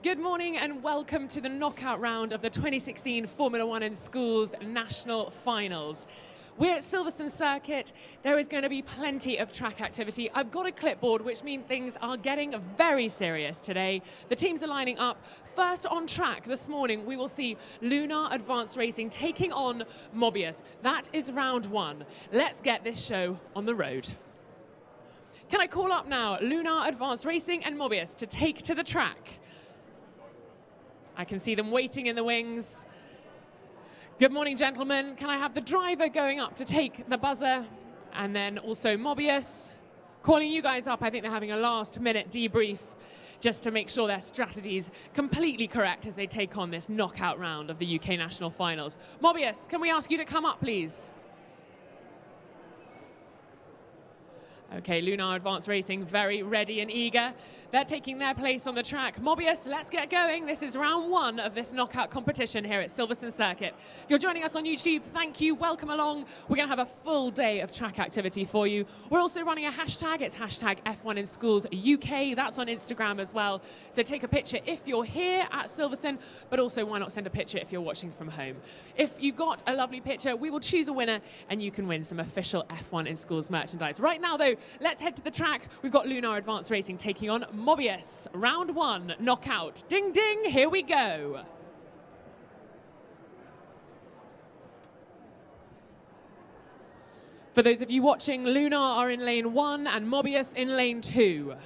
Good morning and welcome to the knockout round of the 2016 Formula One in Schools National Finals. We're at Silverstone Circuit. There is going to be plenty of track activity. I've got a clipboard, which means things are getting very serious today. The teams are lining up. First on track this morning, we will see Lunar Advanced Racing taking on Mobius. That is round one. Let's get this show on the road. Can I call up now Lunar Advanced Racing and Mobius to take to the track? I can see them waiting in the wings. Good morning, gentlemen. Can I have the driver going up to take the buzzer? And then also Mobius. Calling you guys up, I think they're having a last-minute debrief just to make sure their strategy's completely correct as they take on this knockout round of the UK National Finals. Mobius, can we ask you to come up, please? Okay, Lunar Advanced Racing, very ready and eager. They're taking their place on the track. Mobius, let's get going. This is round one of this knockout competition here at Silverstone Circuit. If you're joining us on YouTube, thank you, welcome along. We're going to have a full day of track activity for you. We're also running a hashtag. It's hashtag F1 in Schools UK. That's on Instagram as well. So take a picture if you're here at Silverstone, but also why not send a picture if you're watching from home. If you've got a lovely picture, we will choose a winner and you can win some official F1 in Schools merchandise. Right now, though, let's head to the track. We've got Lunar Advanced Racing taking on Mobius. Round one, knockout. Ding, ding, here we go. For those of you watching, Lunar are in lane 1 and Mobius in lane 2.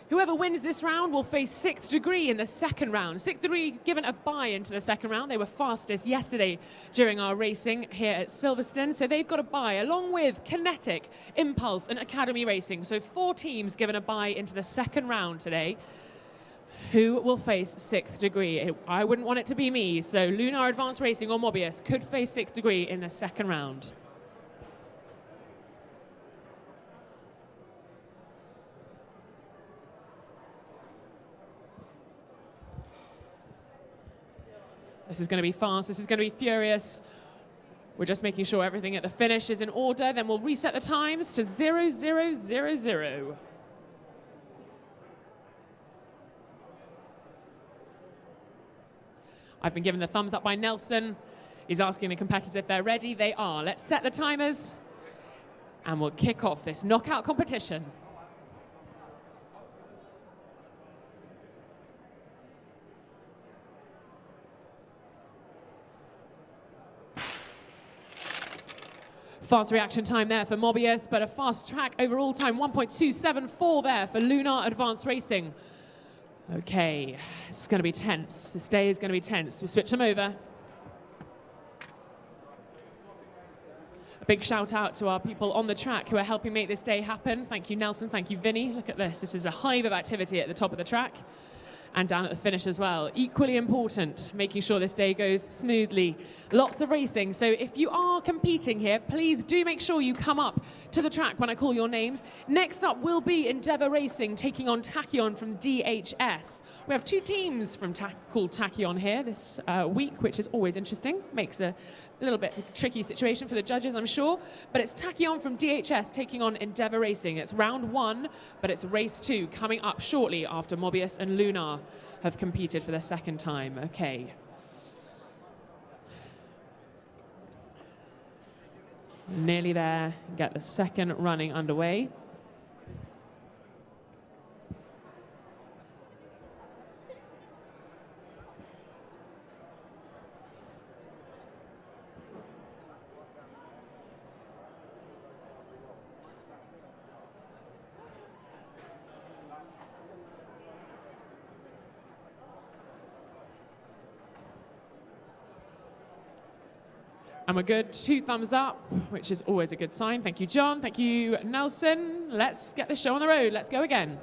Whoever wins this round will face 6th Degree in the second round. 6th Degree given a bye into the second round. They were fastest yesterday during our racing here at Silverstone. So they've got a bye along with Kinetic, Impulse and Academy Racing. So 4 teams given a bye into the second round today. Who will face 6th Degree? I wouldn't want it to be me. So Lunar Advanced Racing or Mobius could face 6th Degree in the second round. This is going to be fast, this is going to be furious. We're just making sure everything at the finish is in order, then we'll reset the times to 0000. I've been given the thumbs up by Nelson. He's asking the competitors if they're ready. They are. Let's set the timers and we'll kick off this knockout competition. Fast reaction time there for Mobius, but a fast track overall time, 1.274 there for Lunar Advanced Racing. Okay, it's going to be tense. This day is going to be tense. We'll switch them over. A big shout out to our people on the track who are helping make this day happen. Thank you, Nelson. Thank you, Vinny. Look at this. This is a hive of activity at the top of the track and down at the finish as well. Equally important, making sure this day goes smoothly. Lots of racing, so if you are competing here, please do make sure you come up to the track when I call your names. Next up will be Endeavour Racing taking on Tachyon from DHS. We have 2 teams from called Tachyon here this week, which is always interesting. Makes a little bit tricky situation for the judges, I'm sure. But it's Tachyon from DHS taking on Endeavour Racing. It's round 1, but it's race 2 coming up shortly after Mobius and Lunar have competed for the second time. Okay. Nearly there. Get the second running underway. And we're good. 2 thumbs up, which is always a good sign. Thank you, John. Thank you, Nelson. Let's get the show on the road. Let's go again.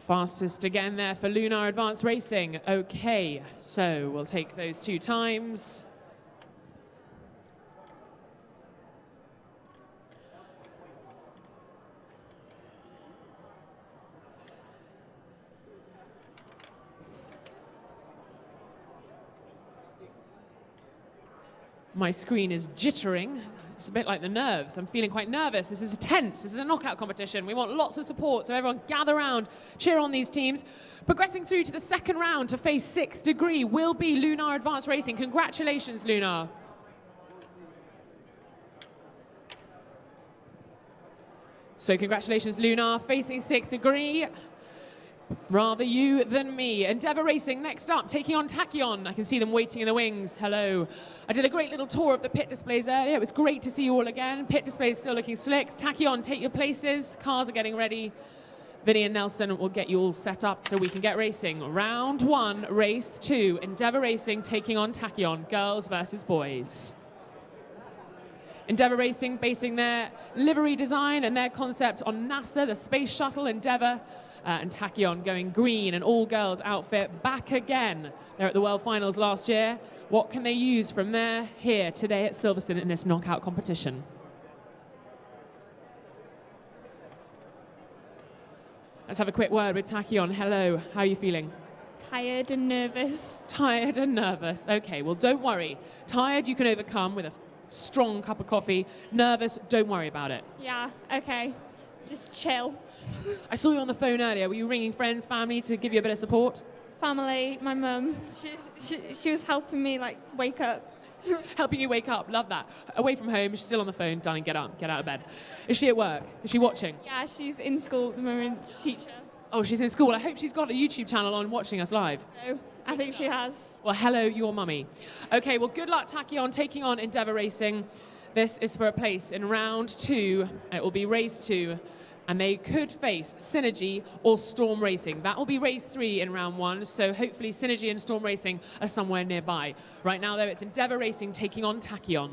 Fastest again there for Lunar Advanced Racing. Okay, so we'll take those 2 times. My screen is jittering. It's a bit like the nerves. I'm feeling quite nervous. This is tense. This is a knockout competition. We want lots of support, so everyone gather around, cheer on these teams. Progressing through to the second round to face Sixth Degree will be Lunar Advanced Racing. Congratulations, Lunar. So congratulations, Lunar, facing Sixth Degree. Rather you than me. Endeavour Racing next up, taking on Tachyon. I can see them waiting in the wings. Hello. I did a great little tour of the pit displays earlier. It was great to see you all again. Pit displays still looking slick. Tachyon, take your places. Cars are getting ready. Vinny and Nelson will get you all set up so we can get racing. Round 1, race 2. Endeavour Racing taking on Tachyon. Girls versus boys. Endeavour Racing basing their livery design and their concept on NASA, the space shuttle Endeavour. And Tachyon going green, an all-girls outfit back again. They're at the World Finals last year. What can they use from there here today at Silverstone in this knockout competition? Let's have a quick word with Tachyon. Hello, how are you feeling? Tired and nervous. Tired and nervous. Okay, well, don't worry. Tired you can overcome with a strong cup of coffee. Nervous, don't worry about it. Yeah, okay. Just chill. I saw you on the phone earlier. Were you ringing friends, family to give you a bit of support? Family, my mum, she was helping me like wake up. Helping you wake up, love that. Away from home, she's still on the phone, darling, get up, get out of bed. Is she at work? Is she watching? Yeah, she's in school at the moment, she's a teacher. Oh, she's in school. I hope she's got a YouTube channel on watching us live. So, I think she has. Well, hello, your mummy. Okay, well, good luck, Tachyon, taking on Endeavour Racing. This is for a place in round 2. It will be race 2. And they could face Synergy or Storm Racing. That will be race 3 in round 1, so hopefully Synergy and Storm Racing are somewhere nearby. Right now, though, it's Endeavour Racing taking on Tachyon.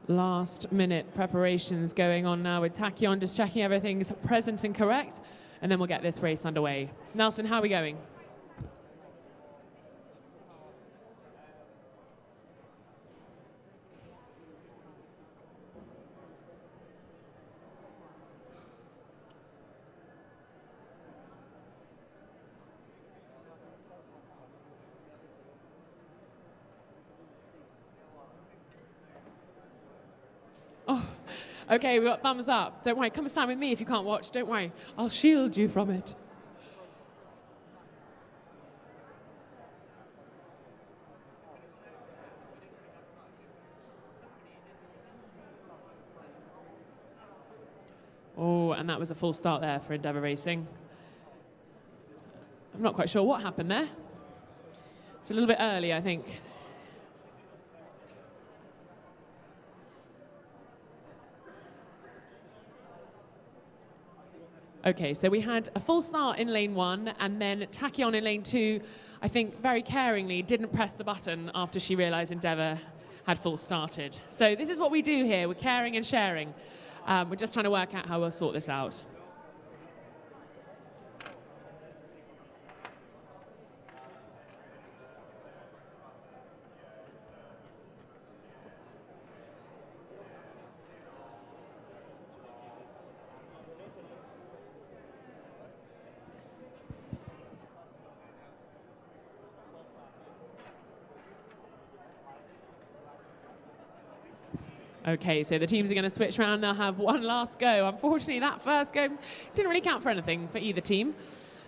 Last minute preparations going on now with Tachyon, just checking everything's present and correct, and then we'll get this race underway. Nelson, how are we going? Oh, okay, we got thumbs up. Don't worry, come and stand with me if you can't watch. Don't worry, I'll shield you from it. Oh, and that was a full start there for Endeavour Racing. I'm not quite sure what happened there. It's a little bit early, I think. Okay, so we had a full start in lane 1, and then Tachyon in lane 2, I think very caringly didn't press the button after she realised Endeavour had full started. So this is what we do here, we're caring and sharing. We're just trying to work out how we'll sort this out. Okay, so the teams are going to switch around. They'll have one last go. Unfortunately, that first go didn't really count for anything for either team.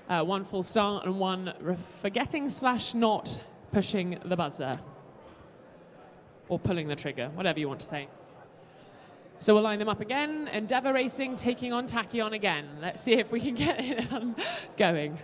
One full start and one forgetting / not pushing the buzzer. or pulling the trigger, whatever you want to say. So we'll line them up again. Endeavour Racing taking on Tachyon again. Let's see if we can get it going.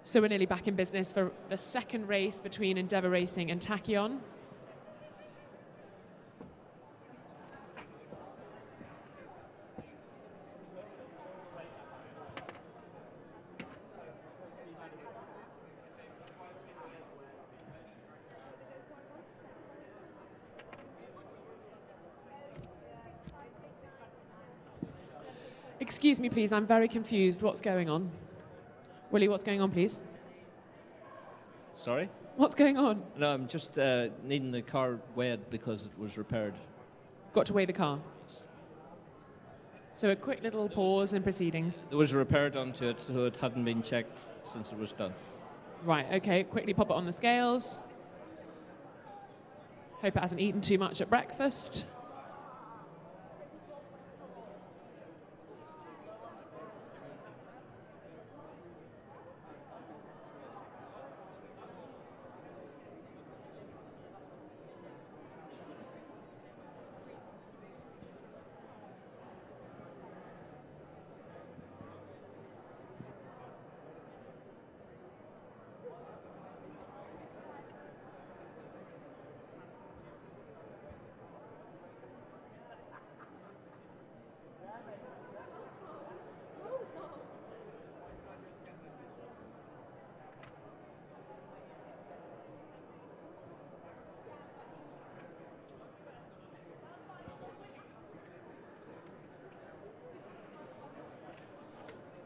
So we're nearly back in business for the second race between Endeavour Racing and Tachyon. Excuse me, please, I'm very confused. What's going on? Willie, what's going on, please? Sorry? What's going on? No, I'm just needing the car weighed because it was repaired. Got to weigh the car. So a quick little pause in proceedings. There was a repair done to it, so it hadn't been checked since it was done. Right, okay, quickly pop it on the scales. Hope it hasn't eaten too much at breakfast.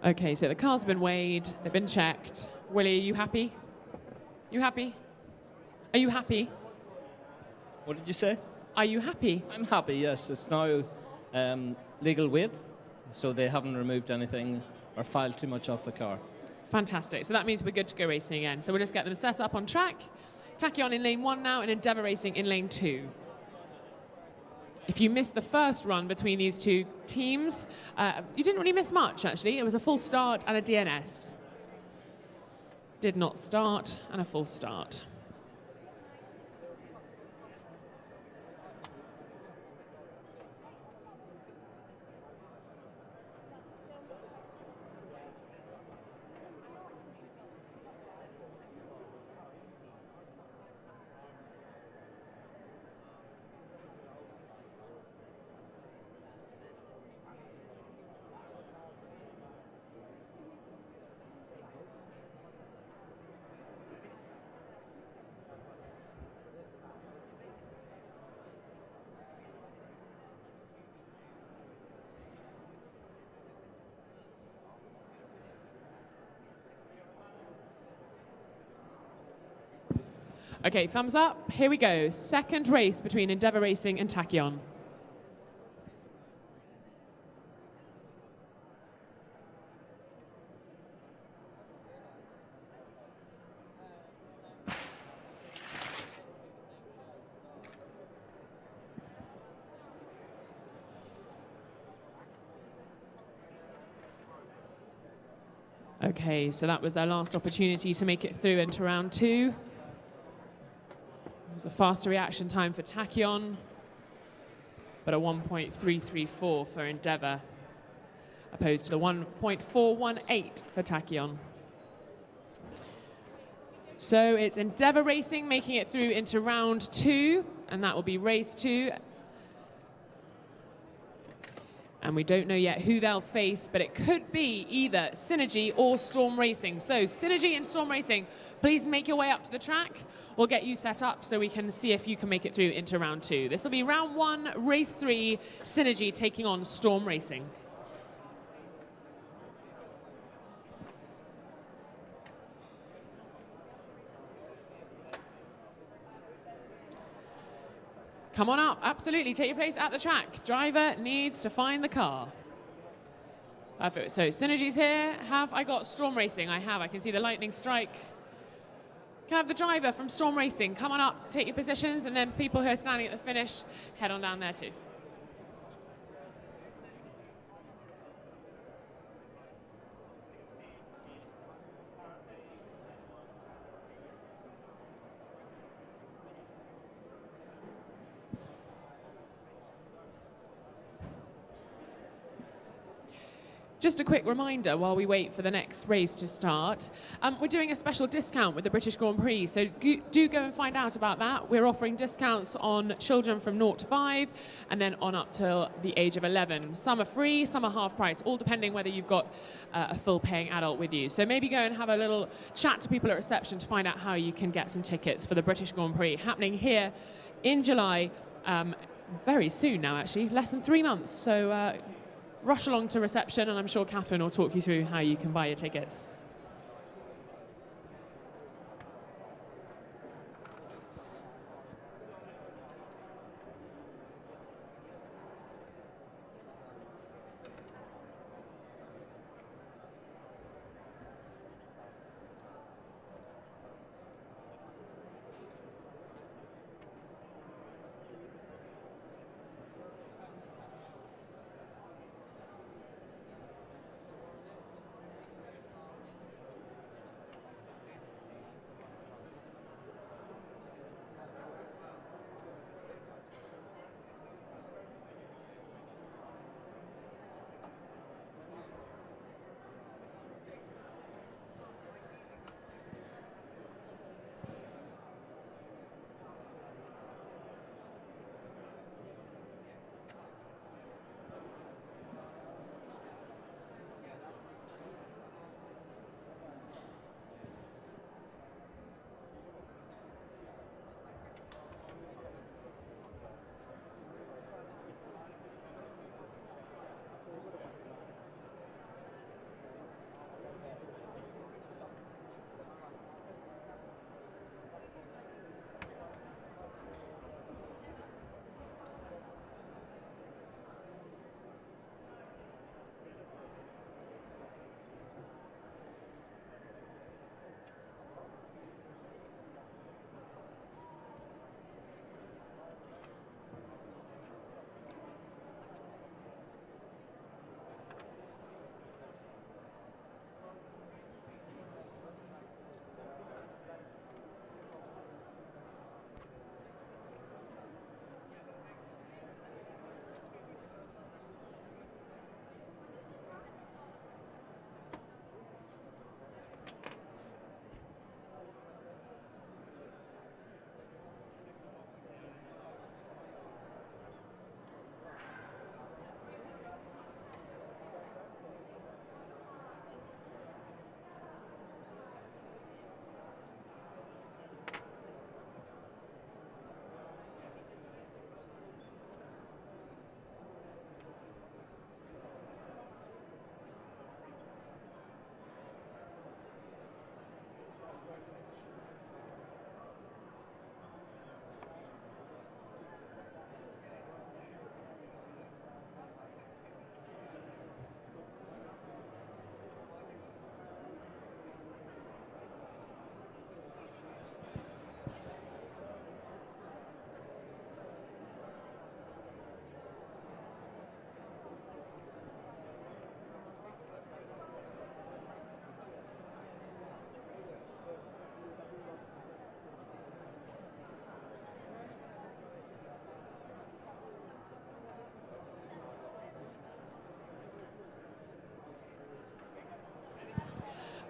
Okay, so the cars have been weighed, they've been checked. Willie, are you happy? You happy? Are you happy? What did you say? Are you happy? I'm happy, yes. It's now legal weight, so they haven't removed anything or filed too much off the car. Fantastic. So that means we're good to go racing again. So we'll just get them set up on track. Tachyon in lane 1 now and Endeavour Racing in lane 2. If you missed the first run between these two teams, you didn't really miss much, actually. It was a full start and a DNS. Did not start and a full start. Okay, thumbs up. Here we go. Second race between Endeavour Racing and Tachyon. Okay, so that was their last opportunity to make it through into round 2. It was a faster reaction time for Tachyon, but a 1.334 for Endeavour, opposed to the 1.418 for Tachyon. So it's Endeavour Racing making it through into round 2, and that will be race 2. And we don't know yet who they'll face, but it could be either Synergy or Storm Racing. So Synergy and Storm Racing, please make your way up to the track. We'll get you set up so we can see if you can make it through into round 2. This will be round 1, race 3, Synergy taking on Storm Racing. Come on up, absolutely, take your place at the track. Driver needs to find the car. Perfect, so Synergy's here. Have I got Storm Racing? I have, I can see the lightning strike. Can I have the driver from Storm Racing? Come on up, take your positions, and then people who are standing at the finish, head on down there too. Just a quick reminder while we wait for the next race to start. We're doing a special discount with the British Grand Prix, so do go and find out about that. We're offering discounts on children from 0 to 5 and then on up till the age of 11. Some are free, some are half price, all depending whether you've got a full paying adult with you. So maybe go and have a little chat to people at reception to find out how you can get some tickets for the British Grand Prix happening here in July, very soon now actually, less than 3 months. So rush along to reception, and I'm sure Catherine will talk you through how you can buy your tickets.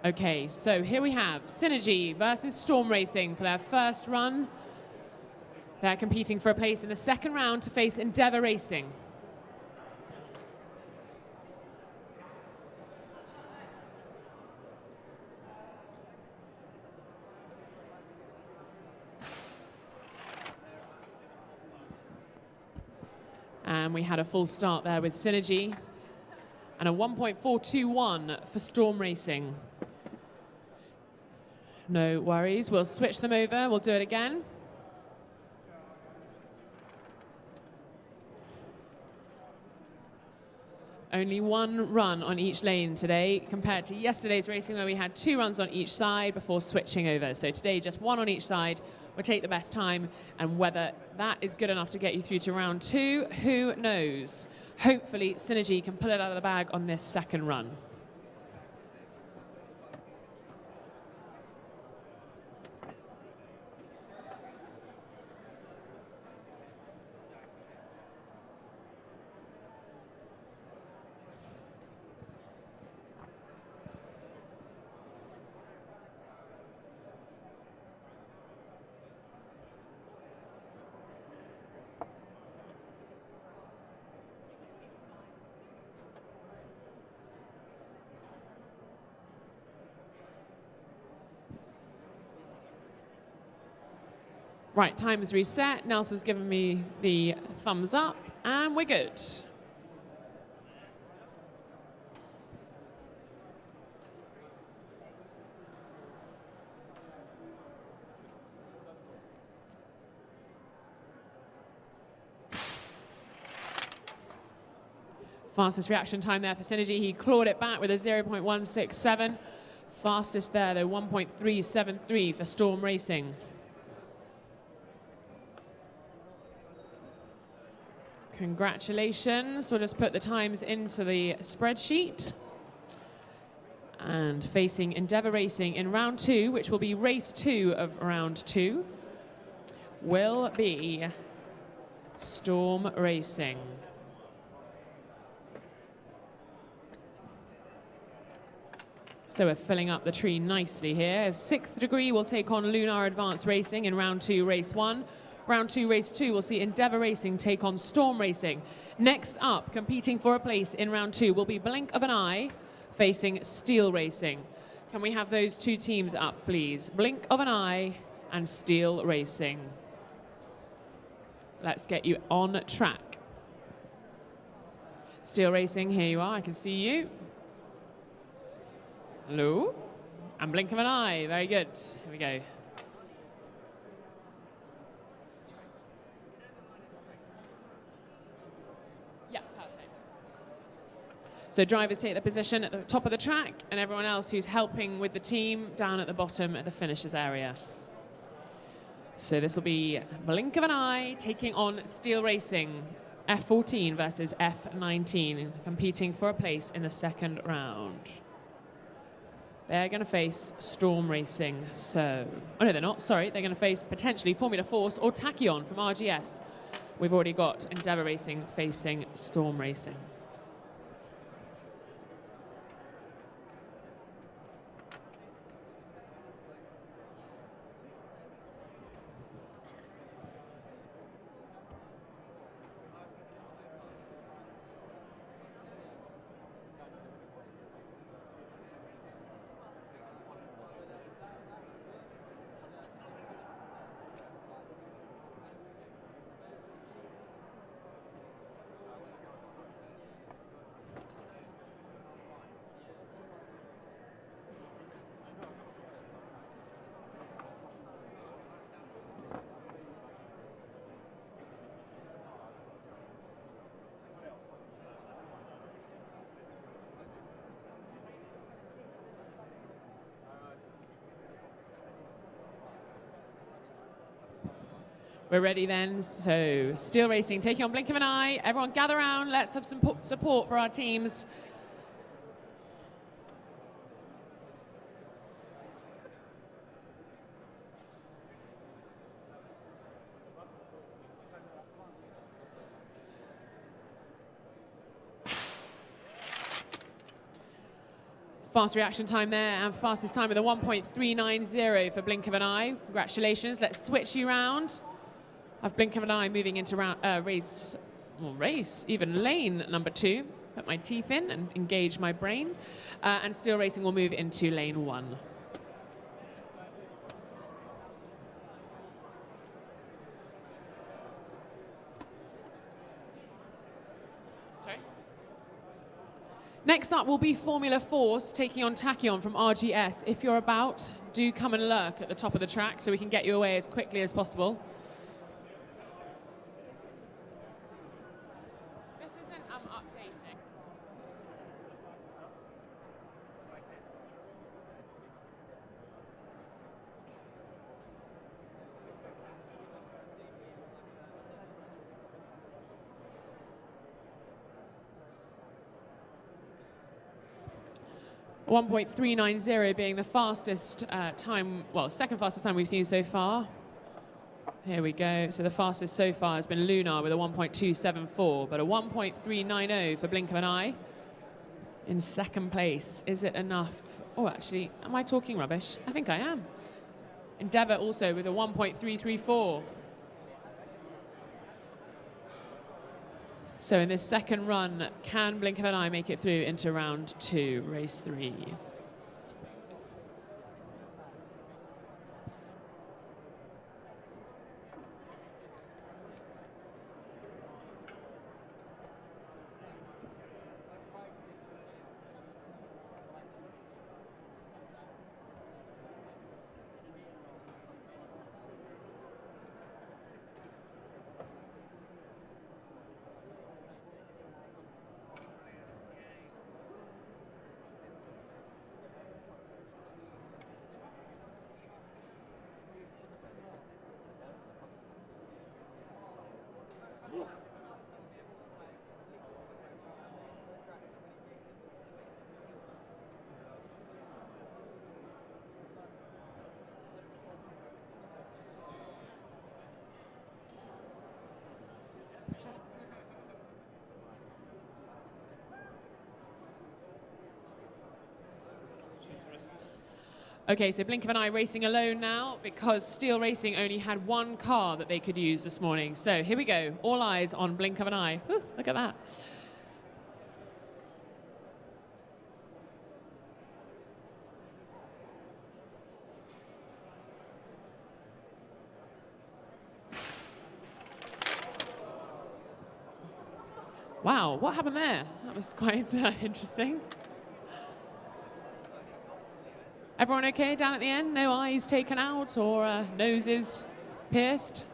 Okay, so here we have Synergy versus Storm Racing for their first run. They're competing for a place in the second round to face Endeavour Racing. And we had a full start there with Synergy. And a 1.421 for Storm Racing. No worries, we'll switch them over, we'll do it again. Only one run on each lane today, compared to yesterday's racing where we had 2 runs on each side before switching over. So today, just 1 on each side. We'll take the best time, and whether that is good enough to get you through to round 2, who knows? Hopefully, Synergy can pull it out of the bag on this second run. Right, time is reset. Nelson's given me the thumbs up, and we're good. Fastest reaction time there for Synergy. He clawed it back with a 0.167. Fastest there, though, 1.373 for Storm Racing. Congratulations. We'll just put the times into the spreadsheet. And facing Endeavour Racing in round 2, which will be race 2 of round 2, will be Storm Racing. So we're filling up the tree nicely here. 6th Degree will take on Lunar Advanced Racing in round 2, race 1. Round 2, race 2, we'll see Endeavour Racing take on Storm Racing. Next up, competing for a place in round 2 will be Blink of an Eye facing Steel Racing. Can we have those 2 teams up, please? Blink of an Eye and Steel Racing. Let's get you on track. Steel Racing, here you are, I can see you. Hello. And Blink of an Eye, very good. Here we go. So drivers take the position at the top of the track, and everyone else who's helping with the team down at the bottom at the finishers area. So this will be Blink of an Eye taking on Steel Racing, F14 versus F19, competing for a place in the second round. They're going to face Storm Racing. So, oh no, they're not. Sorry, they're going to face potentially Formula Force or Tachyon from RGS. We've already got Endeavour Racing facing Storm Racing. We're ready then. So Steel Racing taking on Blink of an Eye. Everyone gather around. Let's have some support for our teams. Fast reaction time there, and fastest time with a 1.390 for Blink of an Eye. Congratulations. Let's switch you round. Have Blink of an Eye moving into even lane number 2. Put my teeth in and engage my brain. And Steel Racing will move into lane 1. Next up will be Formula Force taking on Tachyon from RGS. If you're about, do come and lurk at the top of the track so we can get you away as quickly as possible. This isn't updating. .390 being the fastest time, well, second fastest time we've seen so far. Here we go. So the fastest so far has been Lunar with a 1.274, but a 1.390 for blink of an eye. In second place, is it enough? Oh, actually, am I talking rubbish? I think I am. Endeavour also with a 1.334. So in this second run, can blink of an eye make it through into round 2, race 3? Okay, so blink of an eye racing alone now because Steel Racing only had one car that they could use this morning. So here we go, all eyes on blink of an eye. Whew, look at that. Wow, what happened there? That was quite interesting. Everyone okay down at the end? No eyes taken out or noses pierced?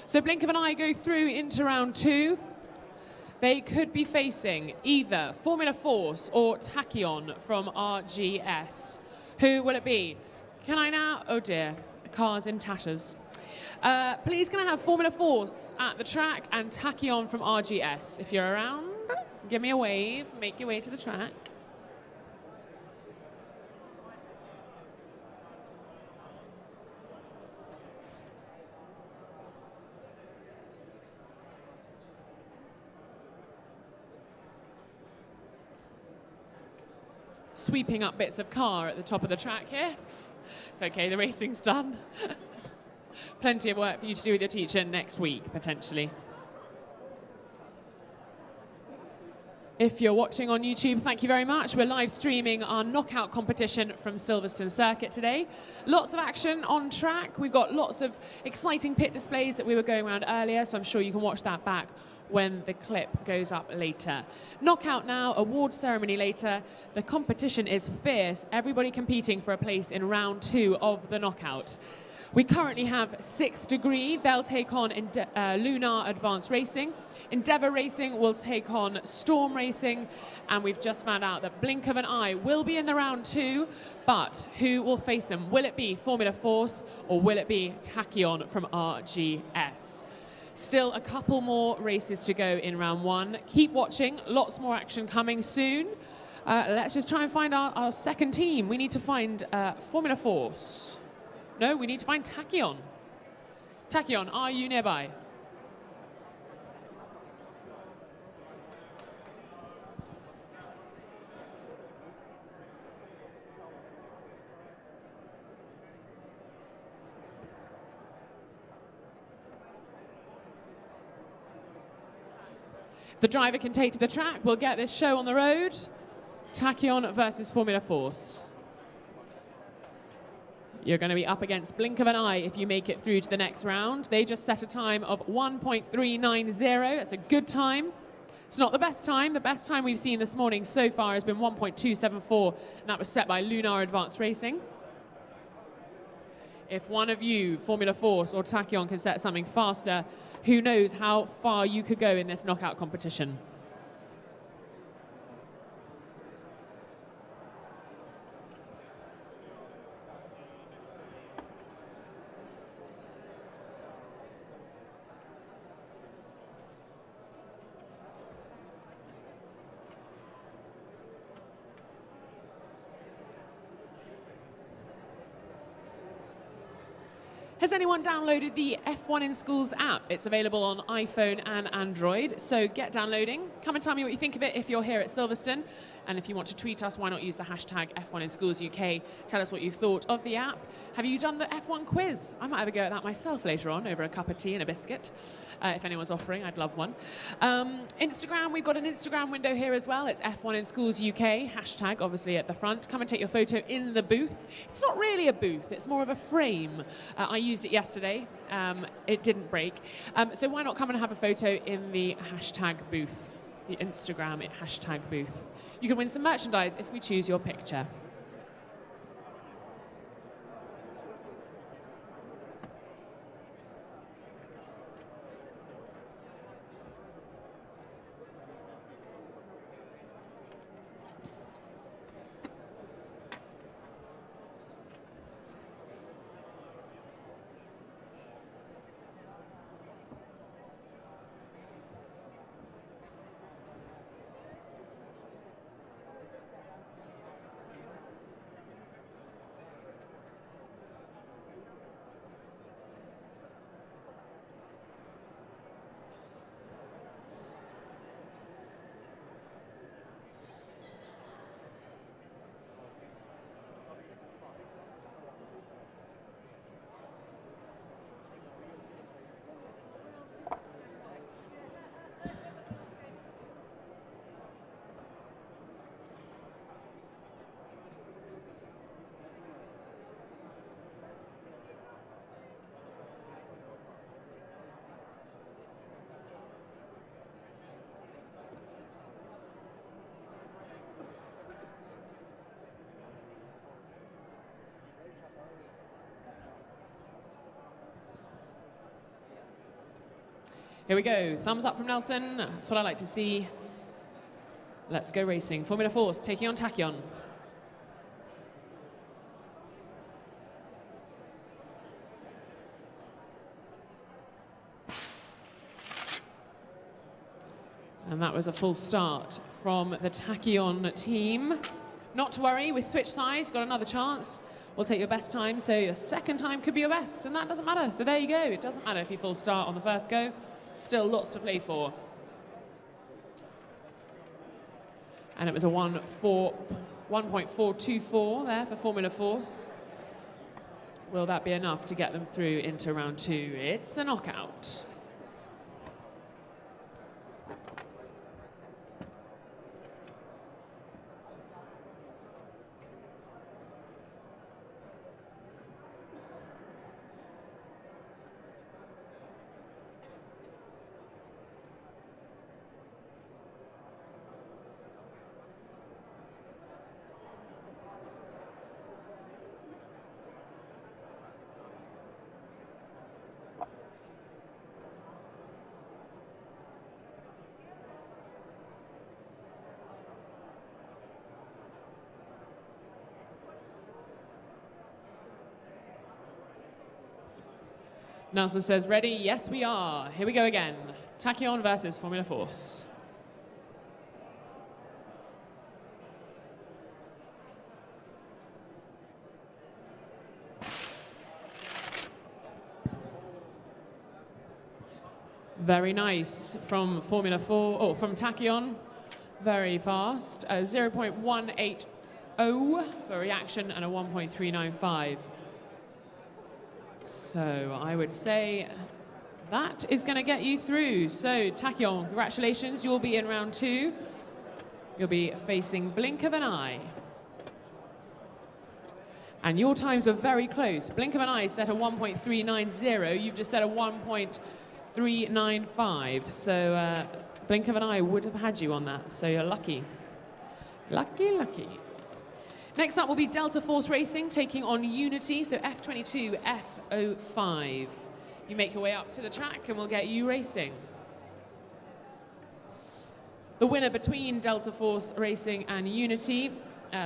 So blink of an eye go through into round 2. They could be facing either Formula Force or Tachyon from RGS. Who will it be? Can I now? Oh dear, the car's in tatters. Please can I have Formula Force at the track and Tachyon from RGS? If you're around, give me a wave, make your way to the track. Sweeping up bits of car at the top of the track here. It's okay, the racing's done. Plenty of work for you to do with your teacher next week, potentially. If you're watching on YouTube, thank you very much. We're live streaming our knockout competition from Silverstone Circuit today. Lots of action on track. We've got lots of exciting pit displays that we were going around earlier, so I'm sure you can watch that back when the clip goes up later. Knockout now, award ceremony later. The competition is fierce. Everybody competing for a place in round 2 of the knockout. We currently have 6th Degree. They'll take on Lunar Advanced Racing. Endeavour Racing will take on Storm Racing. And we've just found out that Blink of an Eye will be in the round 2. But who will face them? Will it be Formula Force or will it be Tachyon from RGS? Still a couple more races to go in round 1. Keep watching, lots more action coming soon. Let's just try and find our second team. We need to find Formula Force. No, we need to find Tachyon. Tachyon, are you nearby? The driver can take to the track. We'll get this show on the road. Tachyon versus Formula Force. You're going to be up against blink of an eye if you make it through to the next round. They just set a time of 1.390. That's a good time. It's not the best time. The best time we've seen this morning so far has been 1.274, and that was set by Lunar Advanced Racing. If one of you, Formula Force or Tachyon, can set something faster, who knows how far you could go in this knockout competition. Has anyone downloaded the F1 in Schools app? It's available on iPhone and Android, so get downloading. Come and tell me what you think of it if you're here at Silverstone. And if you want to tweet us, why not use the hashtag F1 in Schools UK? Tell us what you've thought of the app. Have you done the F1 quiz? I might have a go at that myself later on over a cup of tea and a biscuit. If anyone's offering, I'd love one. Instagram, we've got an Instagram window here as well. It's F1 in Schools UK, hashtag obviously at the front. Come and take your photo in the booth. It's not really a booth, it's more of a frame. I used it yesterday. It didn't break. So why not come and have a photo in the hashtag booth, the Instagram hashtag booth. You can win some merchandise if we choose your picture. Here we go. Thumbs up from Nelson. That's what I like to see. Let's go racing. Formula Force taking on Tachyon. And that was a full start from the Tachyon team. Not to worry, with switch sides, got another chance. We'll take your best time, so your second time could be your best, and that doesn't matter. So there you go. It doesn't matter if you full start on the first go. Still lots to play for. And it was a 1.424 there for Formula Force. Will that be enough to get them through into round two? It's a knockout. Nelson says, ready? Yes, we are. Here we go again. Tachyon versus Formula Force. Very nice from Formula 4, oh, from Tachyon. Very fast. 0.180 for reaction and a 1.395. So I would say That is going to get you through. So, Tachyon, congratulations. You'll be in round 2. You'll be facing Blink of an Eye. And your times were very close. Blink of an Eye set a 1.390. You've just set a 1.395. So, Blink of an Eye would have had you on that. So, you're lucky. Lucky, lucky. Next up will be Delta Force Racing taking on Unity. So, F22, F05. You make your way up to the track and we'll get you racing. The winner between Delta Force Racing and Unity,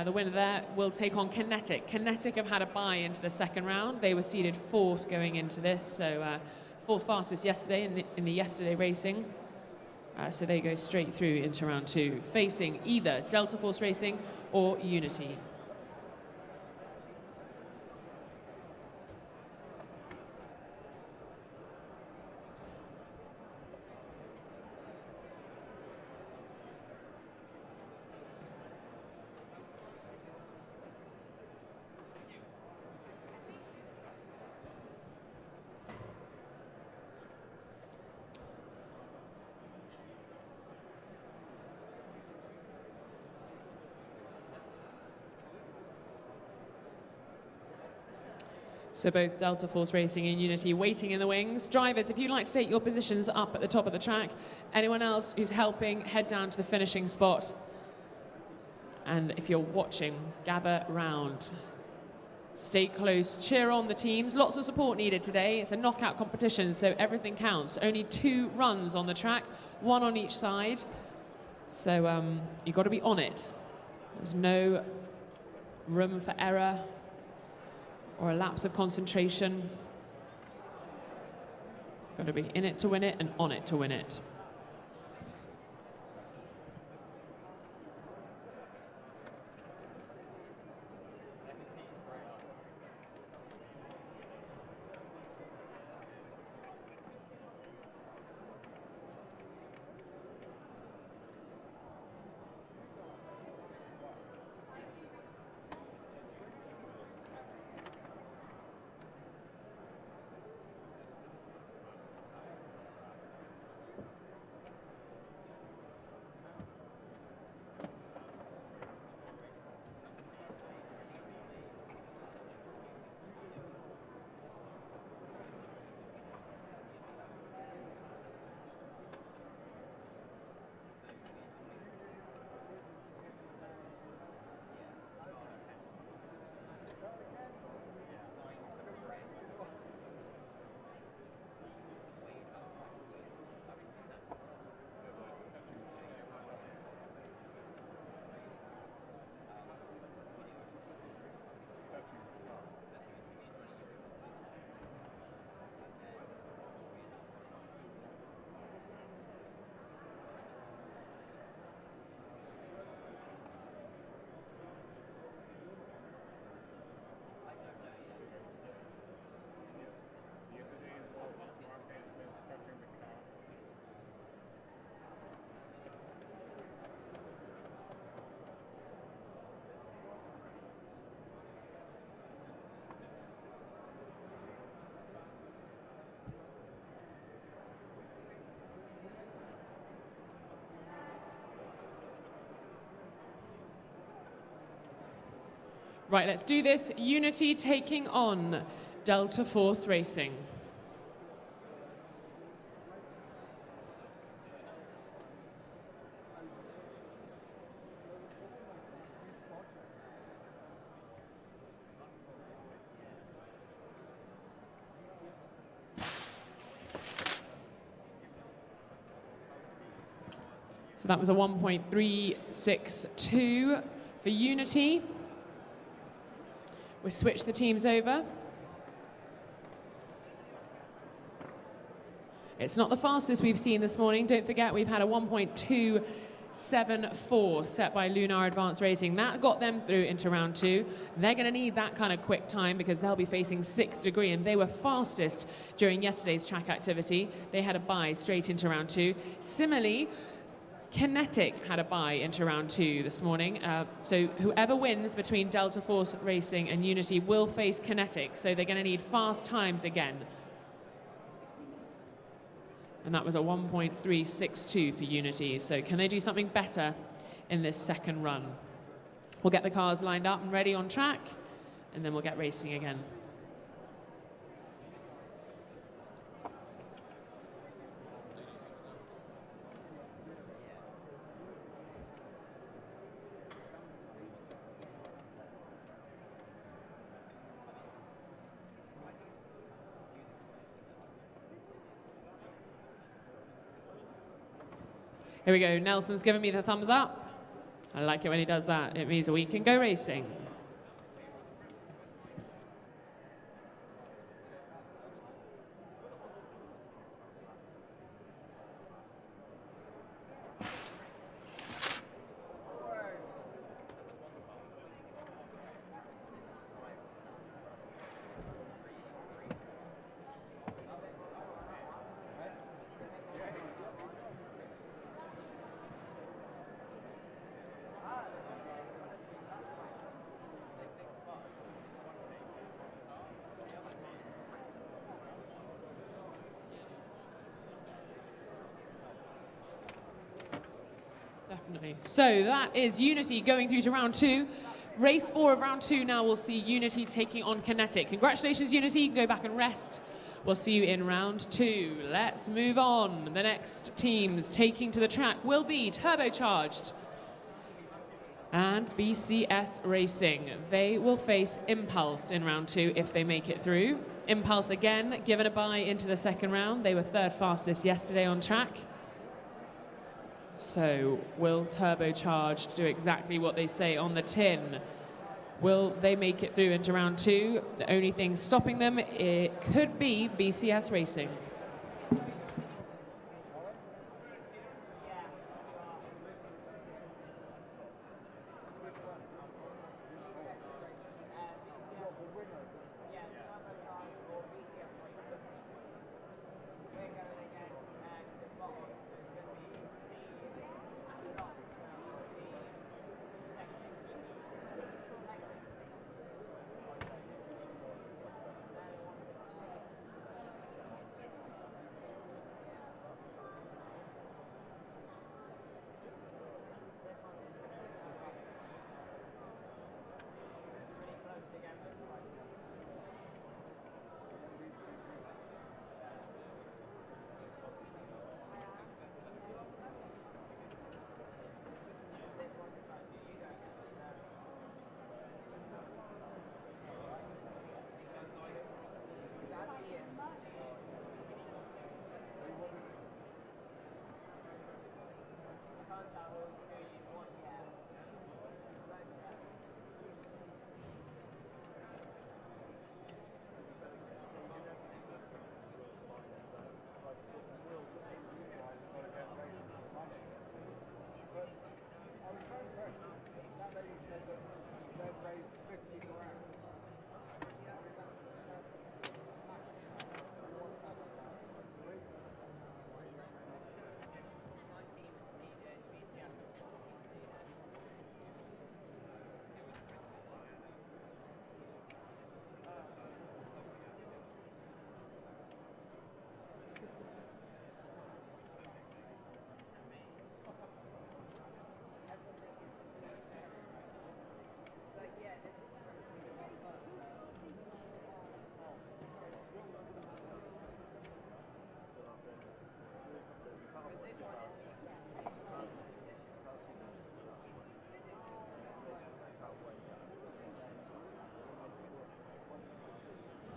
the winner there will take on Kinetic. Kinetic have had a bye into the second round. They were seeded 4th going into this, so 4th fastest yesterday in the yesterday racing. So they go straight through into round 2, facing either Delta Force Racing or Unity. So both Delta Force Racing and Unity waiting in the wings. Drivers, if you'd like to take your positions up at the top of the track, anyone else who's helping, head down to the finishing spot. And if you're watching, gather round. Stay close, cheer on the teams. Lots of support needed today. It's a knockout competition, so everything counts. Only 2 runs on the track, 1 on each side. So you've got to be on it. There's no room for error or a lapse of concentration. Got to be in it to win it and on it to win it. Right, let's do this. Unity taking on Delta Force Racing. So that was a 1.362 for Unity. We'll switch the teams over. It's not the fastest we've seen this morning. Don't forget, we've had a 1.274 set by Lunar Advanced Racing. That got them through into round 2. They're going to need that kind of quick time because they'll be facing 6th degree, and they were fastest during yesterday's track activity. They had a bye straight into round 2. Similarly, Kinetic had a bye into round 2 this morning. So whoever wins between Delta Force Racing and Unity will face Kinetic. So they're going to need fast times again. And that was a 1.362 for Unity. So can they do something better in this second run? We'll get the cars lined up and ready on track, and then we'll get racing again. Here we go, Nelson's giving me the thumbs up. I like it when he does that. It means we can go racing. Definitely. So that is Unity going through to round 2. Race 4 of round 2 now we'll see Unity taking on Kinetic. Congratulations, Unity. You can go back and rest. We'll see you in round 2. Let's move on. The next teams taking to the track will be Turbocharged and BCS Racing. They will face Impulse in round 2 if they make it through. Impulse again given a bye into the second round. They were third fastest yesterday on track. So will Turbocharged do exactly what they say on the tin? Will they make it through into round 2? The only thing stopping them, it could be BCS Racing.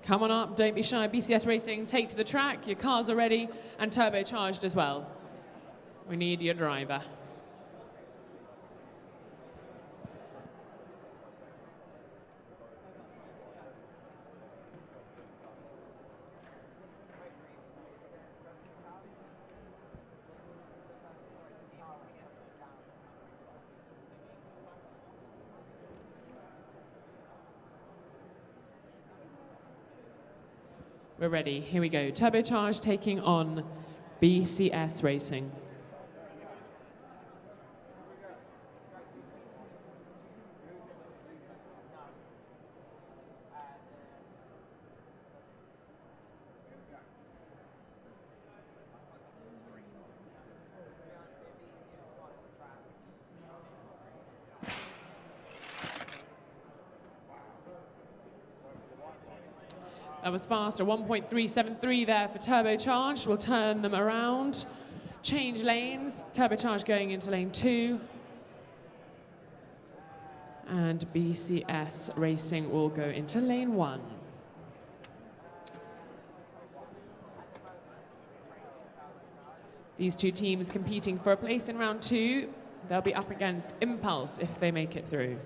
Come on up, don't be shy. BCS Racing, take to the track. Your cars are ready and turbocharged as well. We need your driver. We're ready. Here we go. Turbocharged taking on BCS Racing. That was faster. 1.373 there for turbocharged. We'll turn them around. Change lanes. Turbocharged going into lane 2. And BCS Racing will go into lane 1. These two teams competing for a place in round 2. They'll be up against Impulse if they make it through.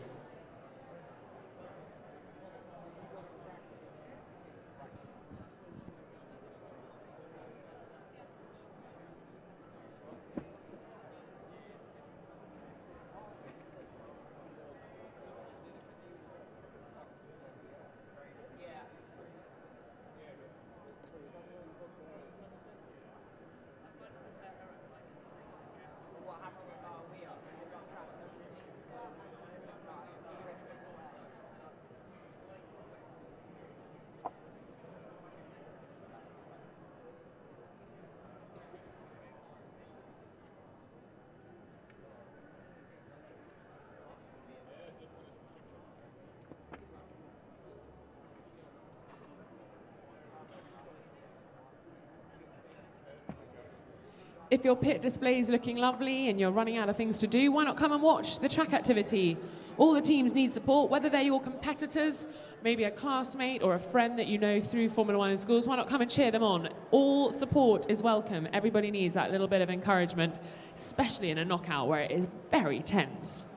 If your pit display is looking lovely and you're running out of things to do, why not come and watch the track activity? All the teams need support, whether they're your competitors, maybe a classmate or a friend that you know through Formula One in schools. Why not come and cheer them on? All support is welcome. Everybody needs that little bit of encouragement, especially in a knockout where it is very tense.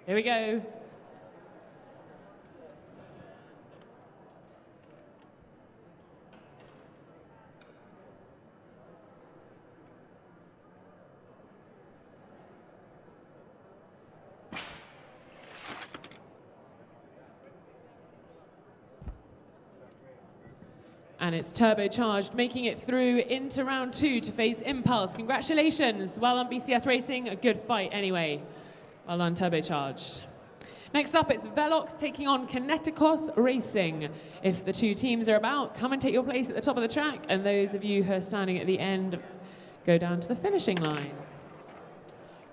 Here we go. And it's turbocharged, making it through into round 2 to face Impulse. Congratulations. Well done, BCS Racing. A good fight anyway. Well done, turbocharged. Next up, it's Velox taking on Kineticos Racing. If the two teams are about, come and take your place at the top of the track. And those of you who are standing at the end, go down to the finishing line.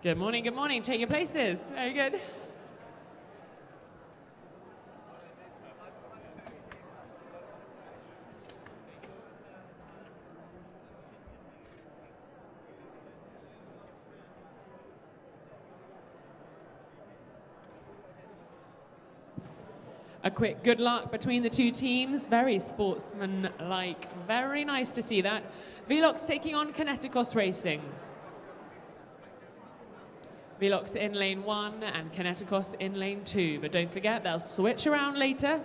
Good morning, good morning. Take your places. Very good. A quick good luck between the two teams. Very sportsman-like. Very nice to see that. Velox taking on Kineticos Racing. Velox in lane 1 and Kineticos in lane 2. But don't forget, they'll switch around later.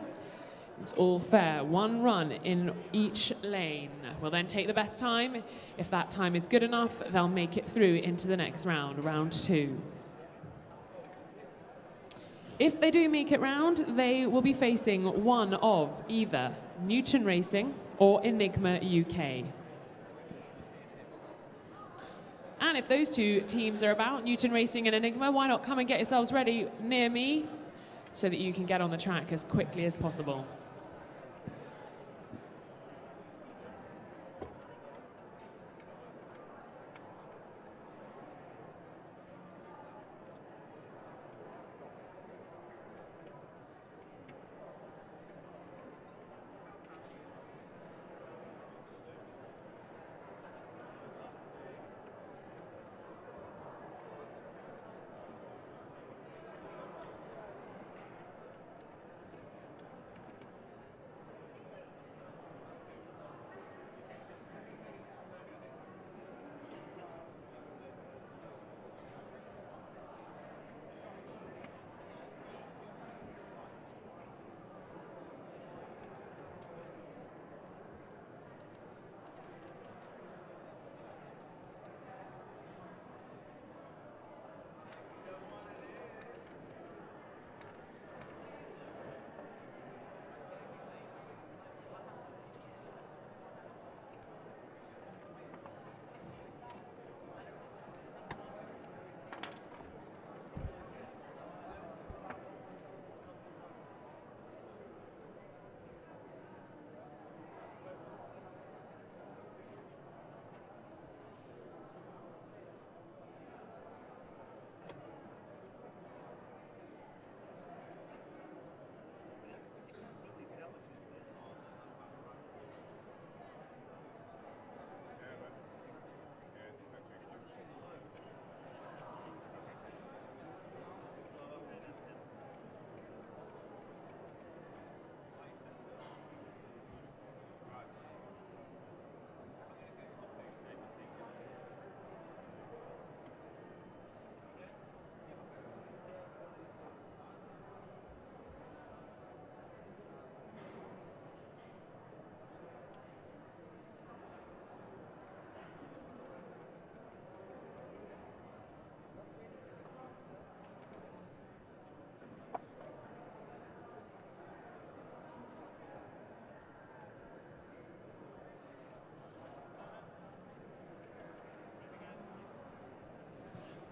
It's all fair. One run in each lane. We'll then take the best time. If that time is good enough, they'll make it through into the next round, round 2. If they do make it round, they will be facing one of either Newton Racing or Enigma UK. And if those two teams are about, Newton Racing and Enigma, why not come and get yourselves ready near me so that you can get on the track as quickly as possible.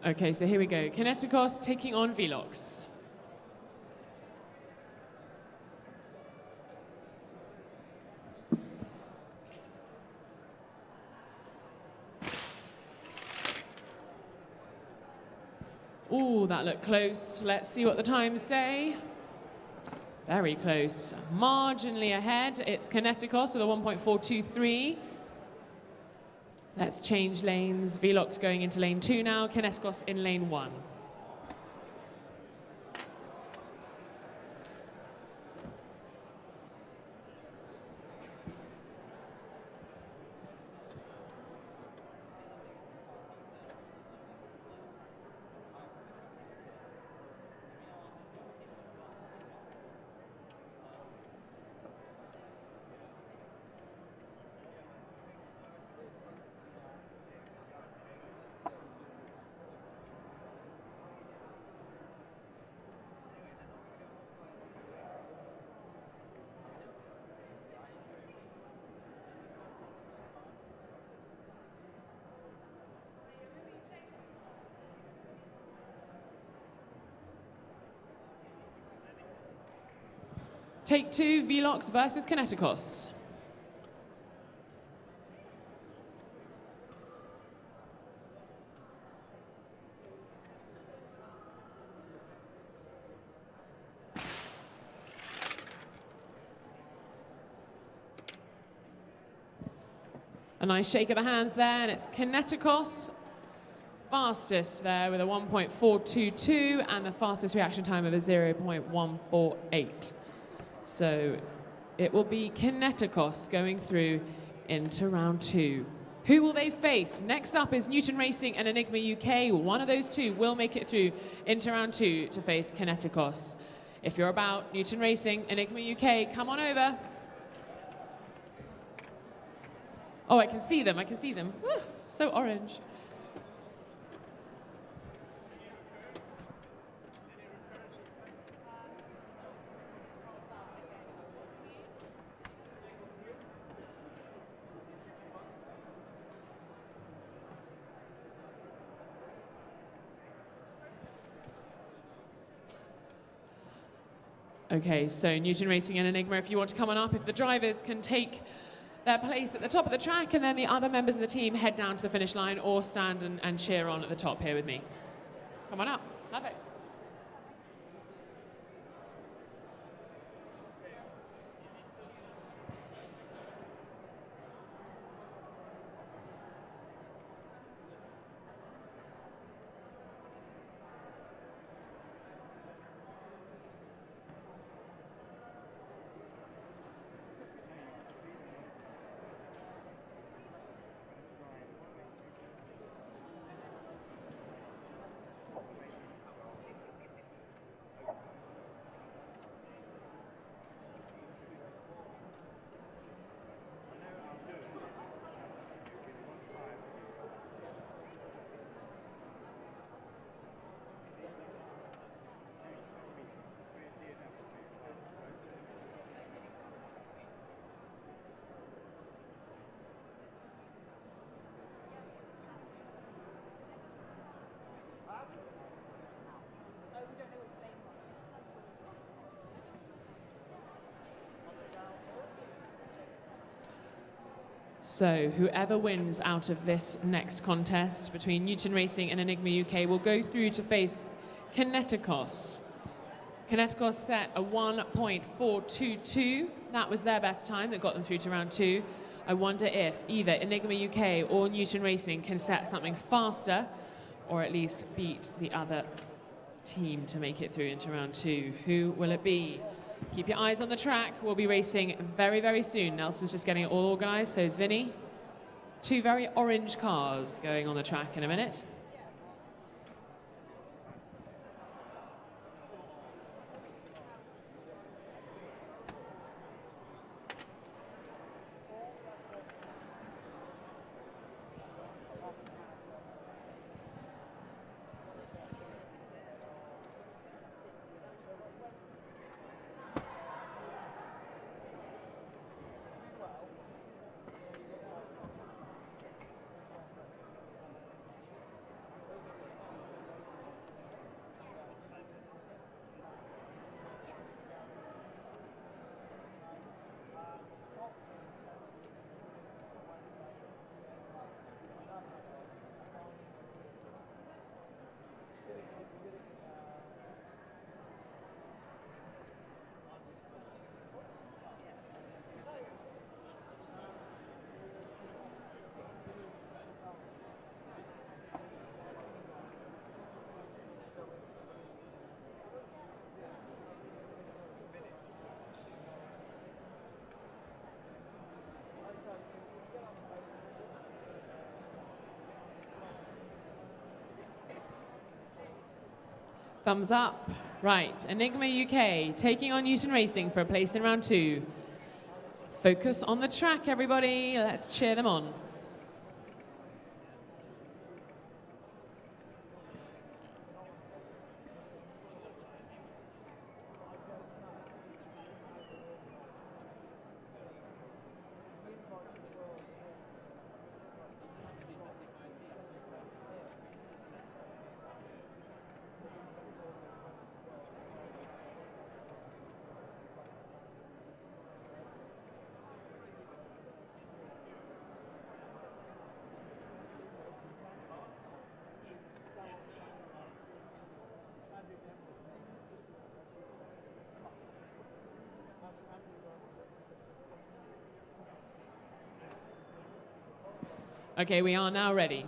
Okay, so here we go. Kineticos taking on Velox. Ooh, that looked close. Let's see what the times say. Very close. Marginally ahead. It's Kineticos with a 1.423. Let's change lanes. Velox going into lane 2 now. Kineticos in lane 1. Take 2, Velox versus Kineticos. A nice shake of the hands there, and it's Kineticos fastest there with a 1.422 and the fastest reaction time of a 0.148. So it will be Kineticos going through into round 2. Who will they face? Next up is Newton Racing and Enigma UK. One of those two will make it through into round 2 to face Kineticos. If you're about Newton Racing, Enigma UK, come on over. Oh, I can see them, I can see them. Woo, so orange. Okay, so Newton Racing and Enigma, if you want to come on up, if the drivers can take their place at the top of the track, and then the other members of the team head down to the finish line or stand and cheer on at the top here with me. Come on up. Love it. So whoever wins out of this next contest between Newton Racing and Enigma UK will go through to face Kineticos. Kineticos set a 1.422. That was their best time that got them through to round 2. I wonder if either Enigma UK or Newton Racing can set something faster or at least beat the other team to make it through into round 2. Who will it be? Keep your eyes on the track. We'll be racing very, very soon. Nelson's just getting it all organised, so is Vinny. 2 very orange cars going on the track in a minute. Thumbs up. Right, Enigma UK taking on Newton Racing for a place in round 2. Focus on the track, everybody. Let's cheer them on. Okay, we are now ready.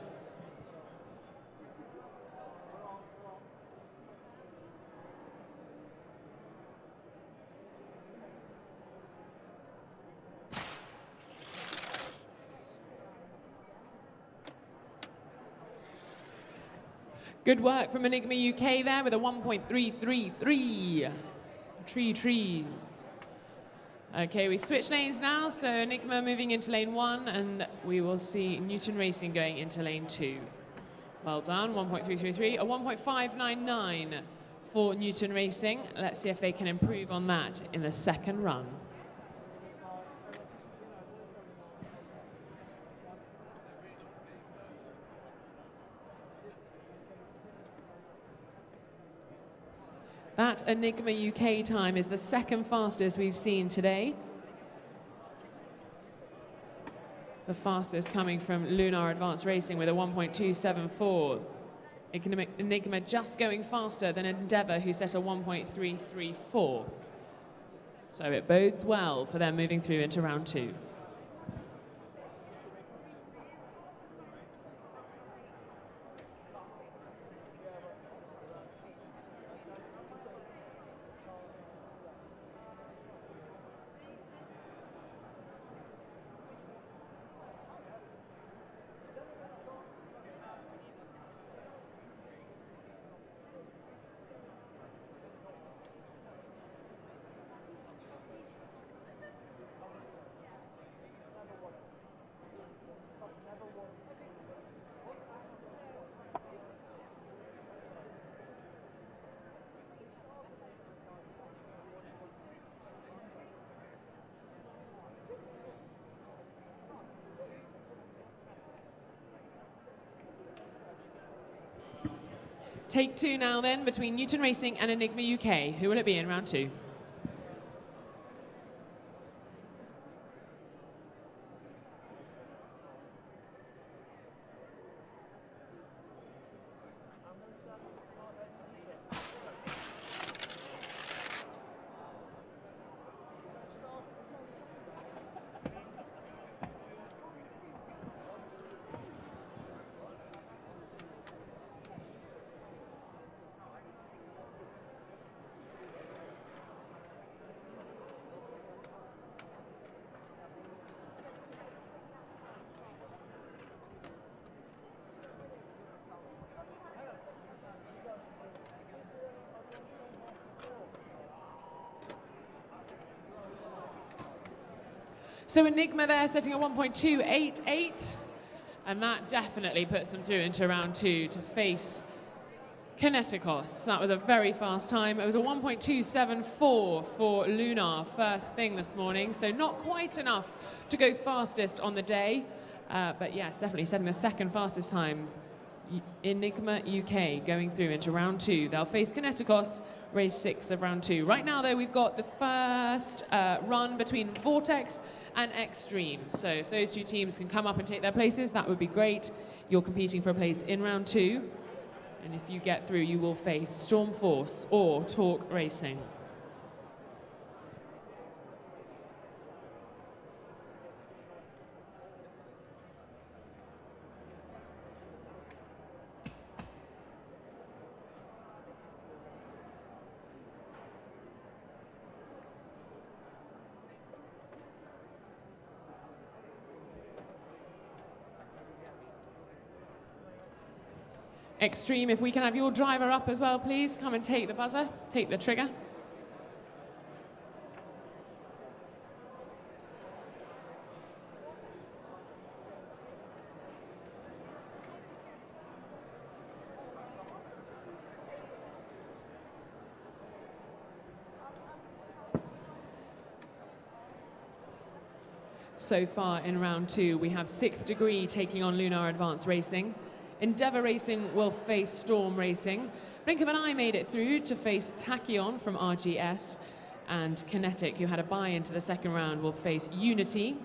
Good work from Enigma UK there with a 1.333. Trees. Okay, we switch lanes now, so Enigma moving into lane 1, and we will see Newton Racing going into lane 2. Well done, 1.333, a 1.599 for Newton Racing. Let's see if they can improve on that in the second run. That Enigma UK time is the second fastest we've seen today. The fastest coming from Lunar Advanced Racing with a 1.274. Enigma just going faster than Endeavour, who set a 1.334. So it bodes well for them moving through into round 2. Take 2 now then between Newton Racing and Enigma UK. Who will it be in round 2? So Enigma there setting a 1.288, and that definitely puts them through into round 2 to face Kineticos. That was a very fast time. It was a 1.274 for Lunar first thing this morning, so not quite enough to go fastest on the day, but yes, definitely setting the second fastest time. Enigma UK going through into round 2. They'll face Kineticos, race 6 of round 2. Right now, though, we've got the first run between Vortex and Extreme. So if those 2 teams can come up and take their places, that would be great. You're competing for a place in round 2. And if you get through, you will face Storm Force or Talk Racing. Extreme, if we can have your driver up as well, please. Come and take the buzzer, take the trigger. So far in round 2, we have 6th Degree taking on Lunar Advanced Racing. Endeavour Racing will face Storm Racing. Blink of an Eye made it through to face Tachyon from RGS. And Kinetic, who had a bye into the second round, will face Unity.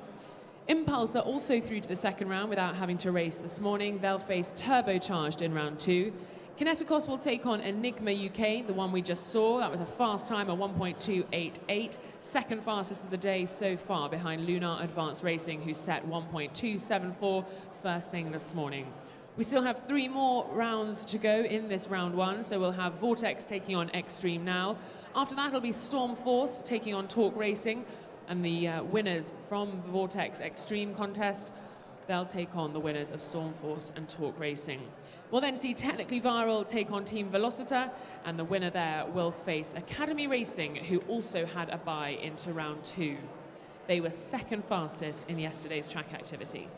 Impulse are also through to the second round without having to race this morning. They'll face Turbocharged in round 2. Kineticos will take on Enigma UK, the one we just saw. That was a fast time of 1.288, second fastest of the day so far behind Lunar Advanced Racing, who set 1.274 first thing this morning. We still have 3 more rounds to go in this round 1, so we'll have Vortex taking on Extreme now. After that, it'll be Storm Force taking on Talk Racing, and the winners from the Vortex Extreme contest, they'll take on the winners of Storm Force and Talk Racing. We'll then see Technically Viral take on Team Velocita, and the winner there will face Academy Racing, who also had a bye into round 2. They were second fastest in yesterday's track activity.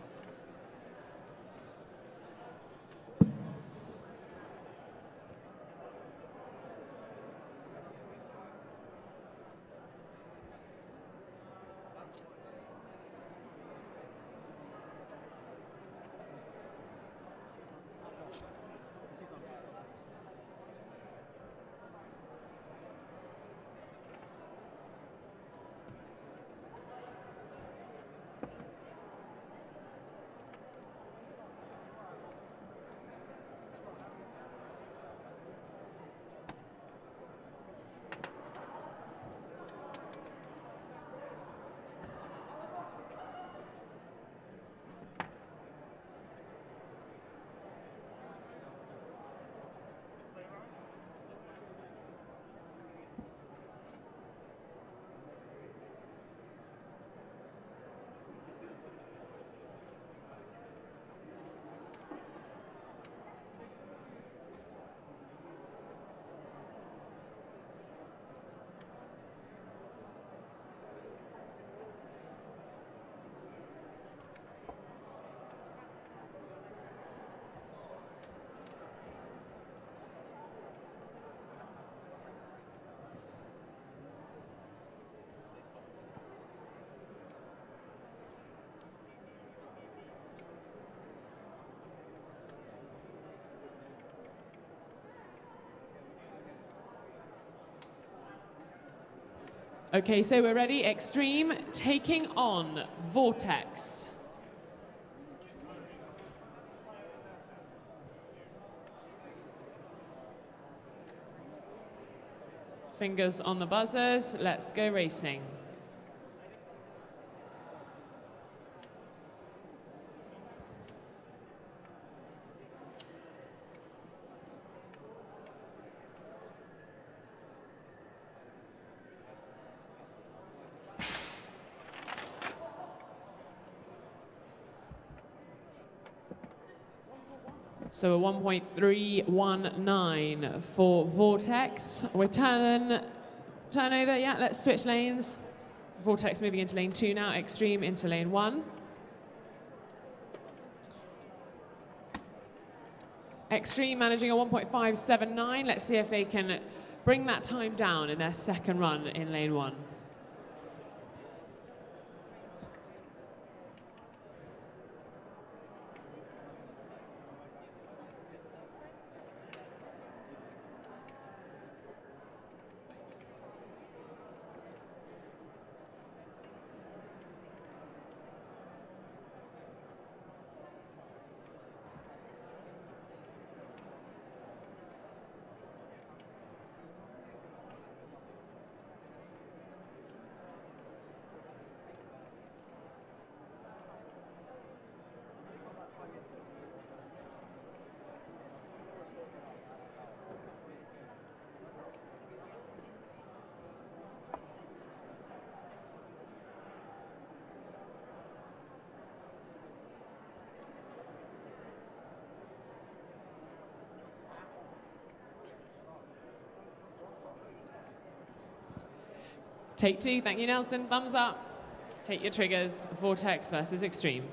Okay, so we're ready. Extreme taking on Vortex. Fingers on the buzzers. Let's go racing. So a 1.319 for Vortex. We're turnover, yeah, let's switch lanes. Vortex moving into lane 2 now, Extreme into lane 1. Extreme managing a 1.579. Let's see if they can bring that time down in their second run in lane 1. Take two. Thank you, Nelson. Thumbs up. Take your triggers. Vortex versus Extreme.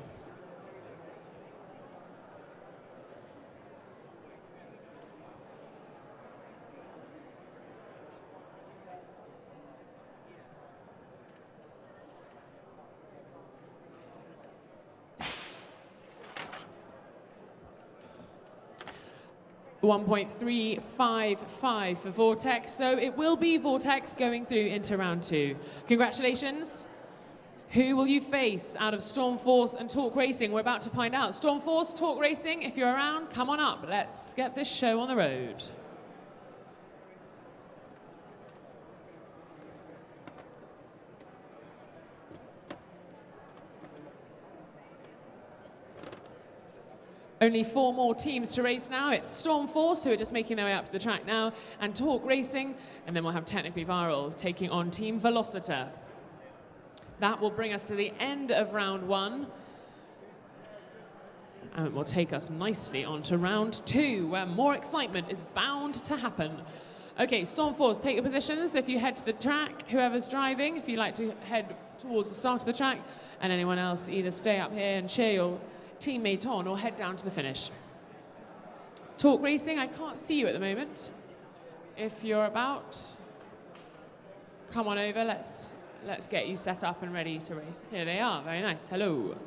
.355 for Vortex, so it will be Vortex going through into round 2. Congratulations. Who will you face out of Storm Force and Talk Racing? We're about to find out. Storm Force, Talk Racing, if you're around, come on up. Let's get this show on the road. Only 4 more teams to race now. It's Storm Force, who are just making their way up to the track now, and Talk Racing, and then we'll have Technically Viral taking on Team Velociter. That will bring us to the end of round 1. And it will take us nicely on to round 2, where more excitement is bound to happen. Okay, Storm Force, take your positions. If you head to the track, whoever's driving, if you like to head towards the start of the track, and anyone else, either stay up here and cheer your teammate on or head down to the finish. Talk Racing, I can't see you at the moment. If you're about, come on over, let's get you set up and ready to race. Here they are, very nice, hello.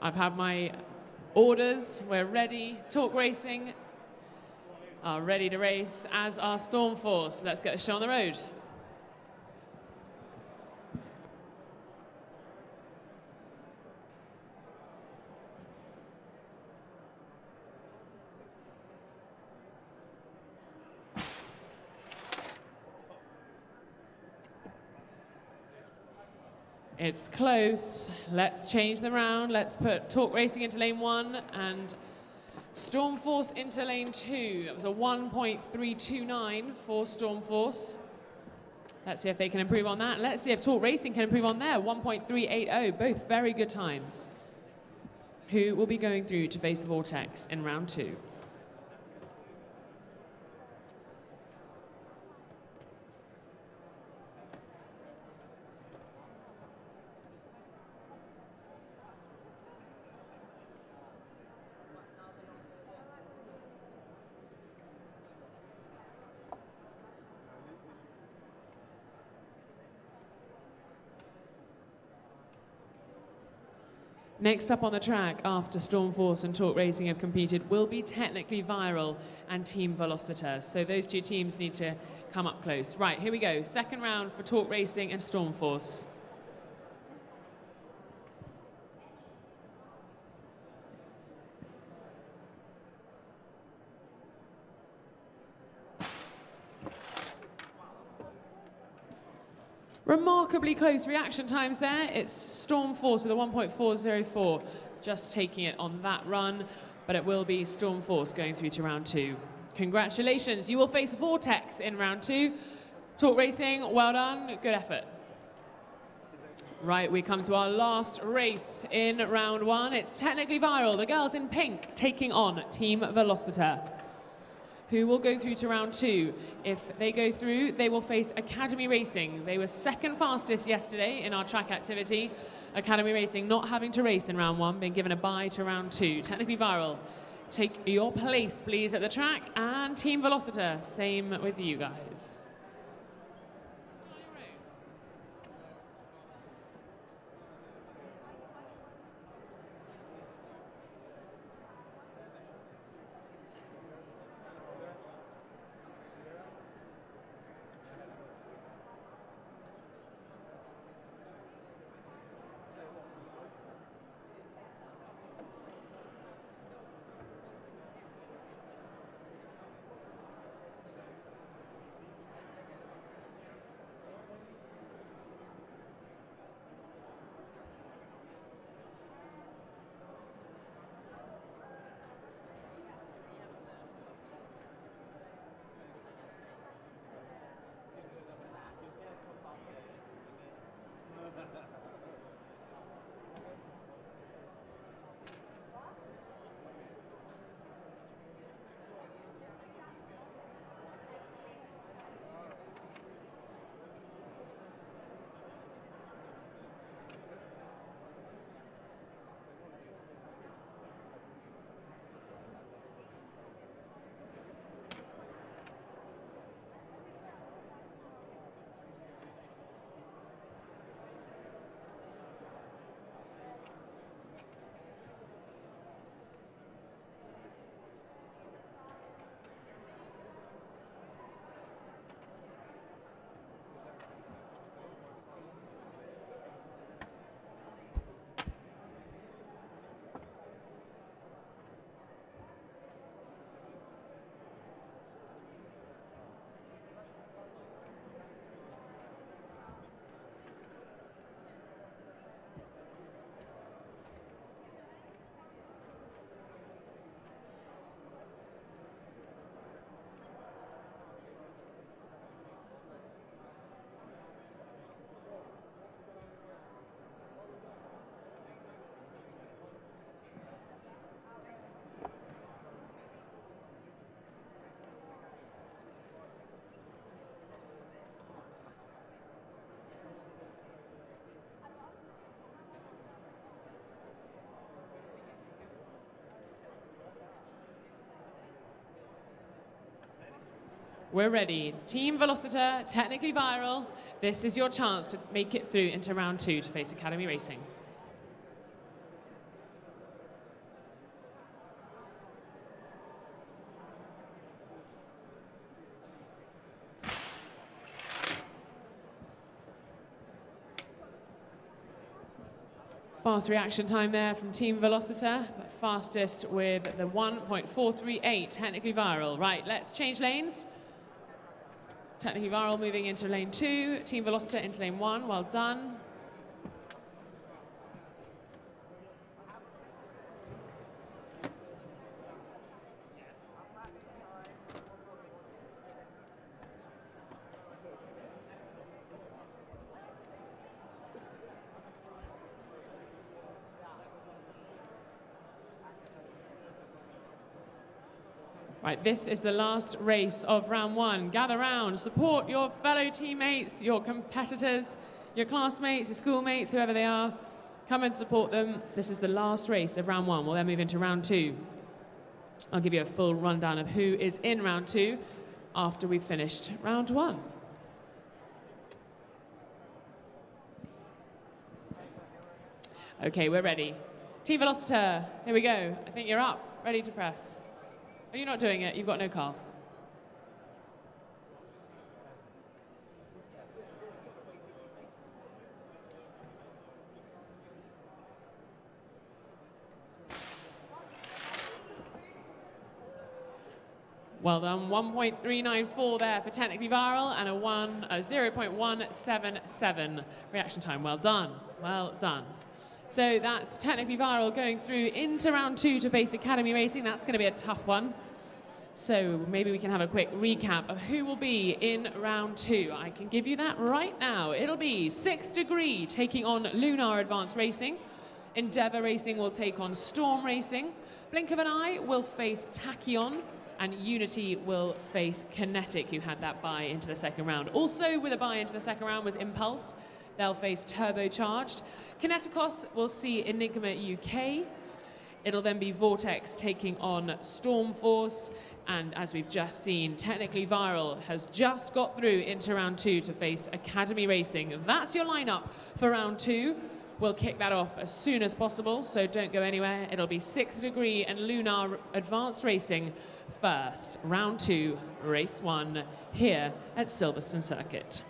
I've had my orders. We're ready. Talk Racing are ready to race, as are Storm Force. Let's get the show on the road. It's close. Let's change them around. Let's put Talk Racing into lane 1 and Storm Force into lane 2. That was a 1.329 for Storm Force. Let's see if they can improve on that. Let's see if Talk Racing can improve on there. 1.380, both very good times. Who will be going through to face Vortex in round 2? Next up on the track, after Storm Force and Talk Racing have competed, will be Technically Viral and Team Velociter. So those two teams need to come up close. Right, here we go. Second round for Talk Racing and Storm Force. Remarkably close reaction times there. It's Storm Force with a 1.404, just taking it on that run, but it will be Storm Force going through to round 2. Congratulations, you will face Vortex in round 2. Talk Racing, well done, good effort. Right, we come to our last race in round 1. It's Technically Viral, the girls in pink, taking on Team Velociter, who will go through to round 2. If they go through, they will face Academy Racing. They were second fastest yesterday in our track activity. Academy Racing not having to race in round 1, being given a bye to round 2. Technically Viral, take your place, please, at the track. And Team Velociter, same with you guys. We're ready. Team Velociter, Technically Viral. This is your chance to make it through into round 2 to face Academy Racing. Fast reaction time there from Team Velociter, but fastest with the 1.438, technically viral. Right, let's change lanes. Technically viral moving into lane 2, Team Velociter into lane 1, well done. Right, this is the last race of round 1. Gather round, support your fellow teammates, your competitors, your classmates, your schoolmates, whoever they are. Come and support them. This is the last race of round 1. We'll then move into round 2. I'll give you a full rundown of who is in round 2 after we've finished round 1. Okay, we're ready. Team Velociter, here we go. I think you're up, ready to press. Are you not doing it? You've got no car. Well done. 1.394 there for technically viral and a 0.177 reaction time. Well done. Well done. So that's technically viral going through into round 2 to face Academy Racing. That's going to be a tough one. So maybe we can have a quick recap of who will be in round 2. I can give you that right now. It'll be 6th Degree taking on Lunar Advanced Racing. Endeavour Racing will take on Storm Racing. Blink of an Eye will face Tachyon. And Unity will face Kinetic, who had that bye into the second round. Also with a bye into the second round was Impulse. They'll face Turbocharged. Kineticos will see Enigma UK. It'll then be Vortex taking on Stormforce. And as we've just seen, Technically Viral has just got through into round 2 to face Academy Racing. That's your lineup for round 2. We'll kick that off as soon as possible, so don't go anywhere. It'll be 6th Degree and Lunar Advanced Racing first. Round 2, race 1, here at Silverstone Circuit.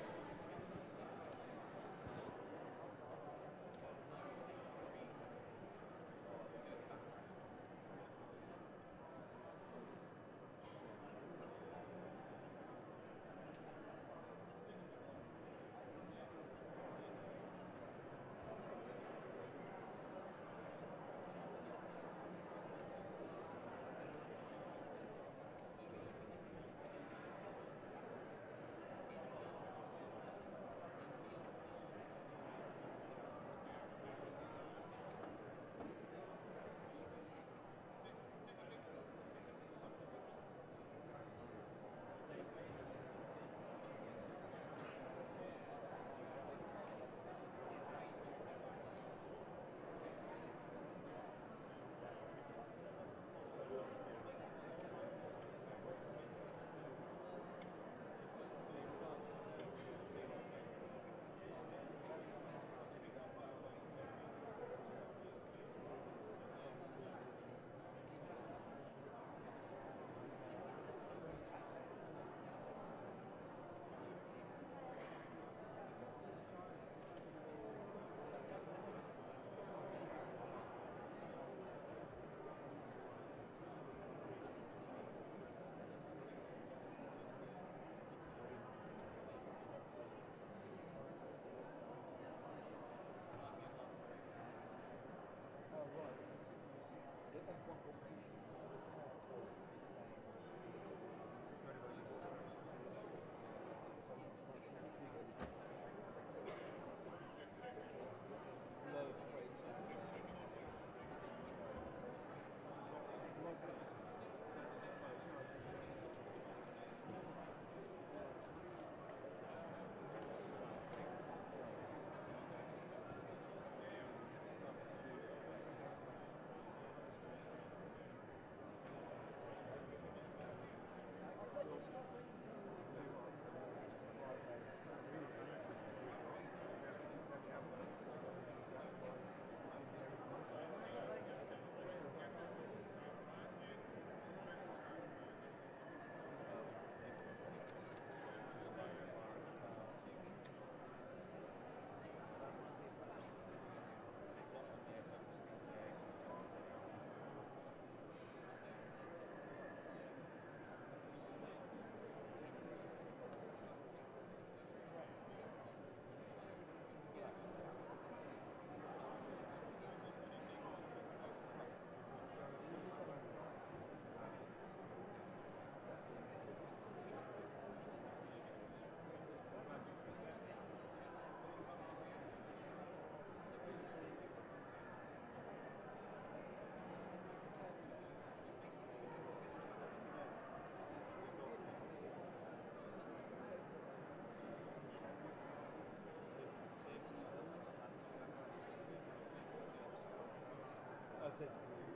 said to you,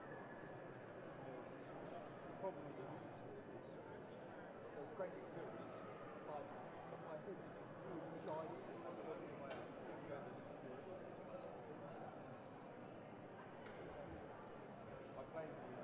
the problem with the there's great experience, but I think you would shine I played with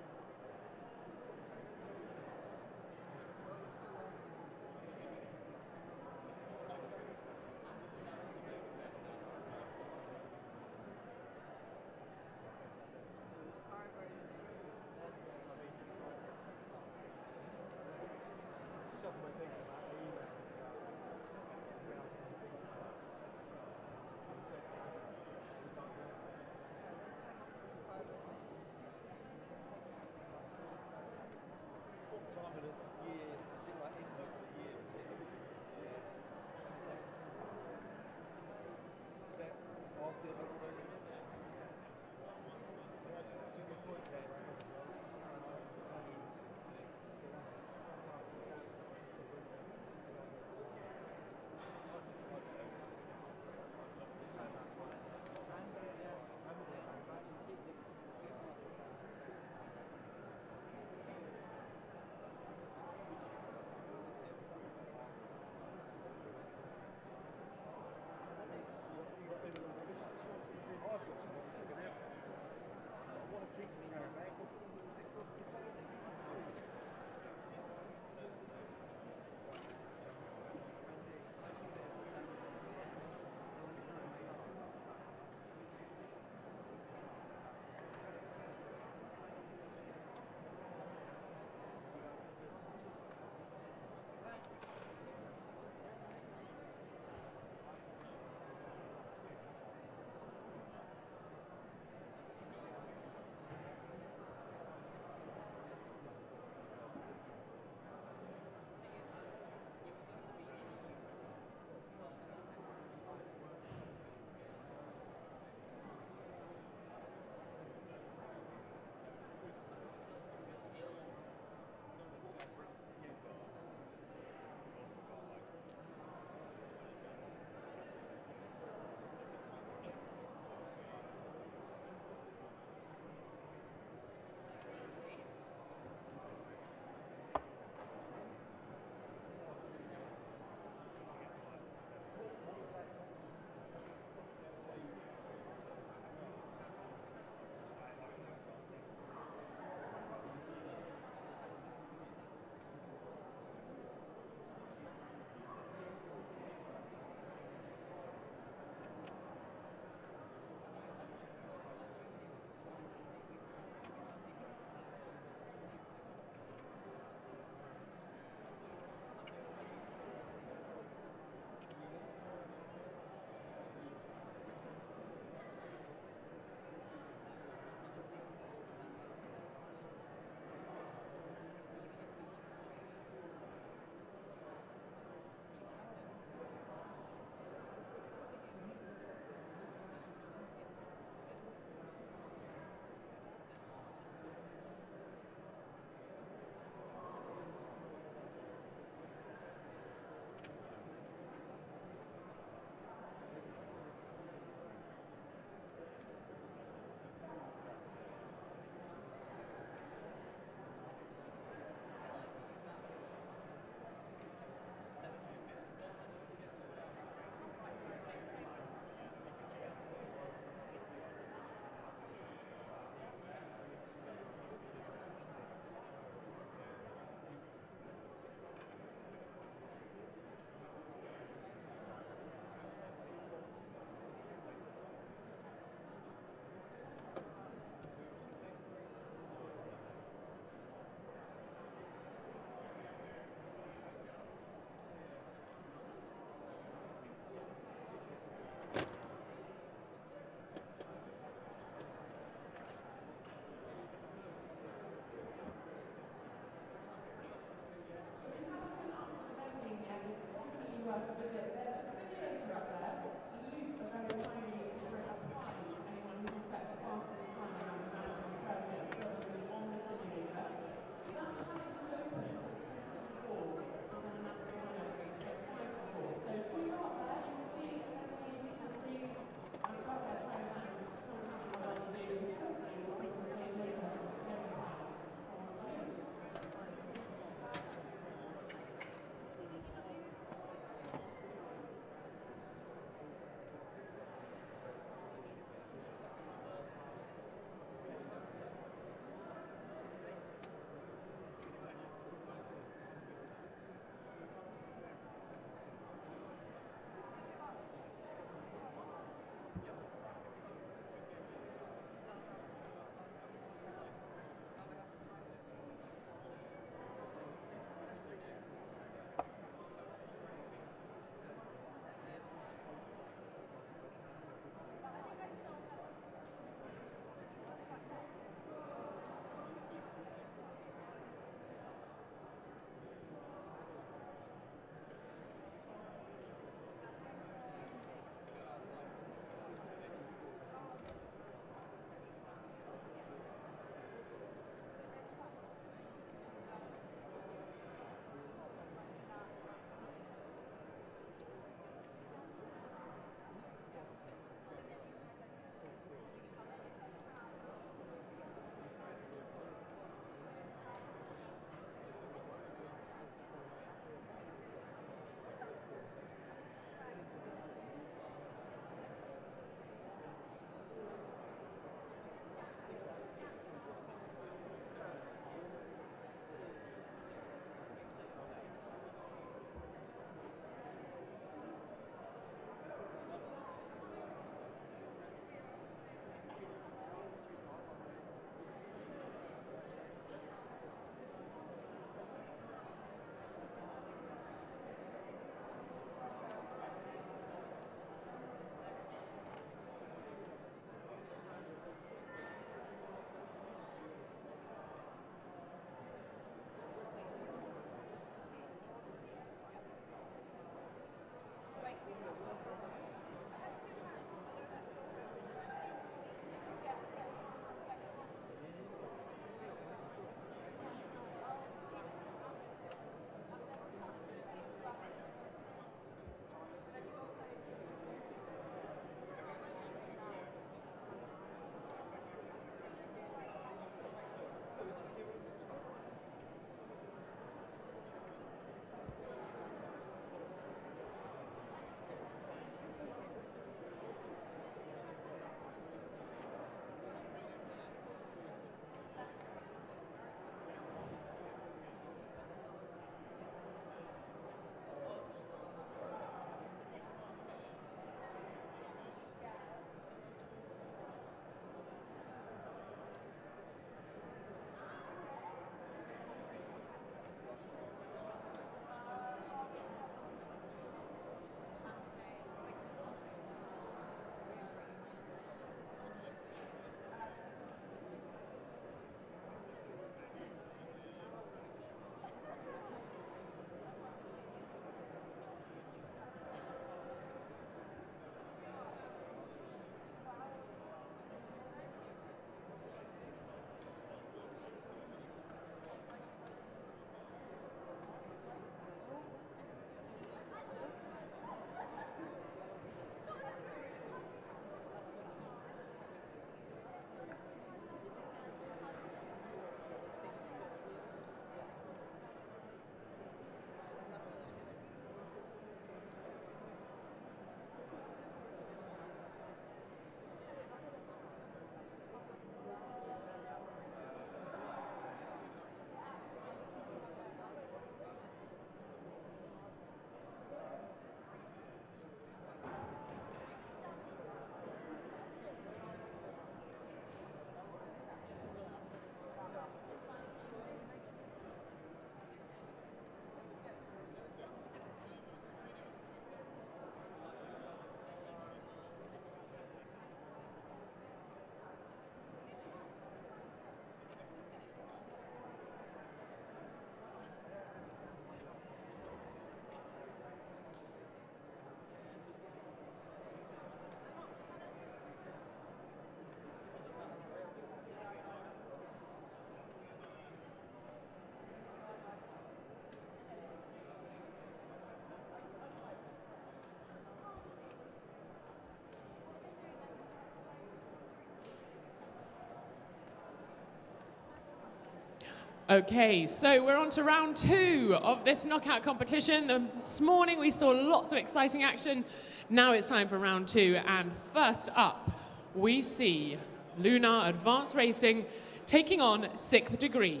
Okay, so we're on to round 2 of this knockout competition. This morning we saw lots of exciting action. Now it's time for round 2, and first up we see Lunar Advanced Racing taking on 6th Degree.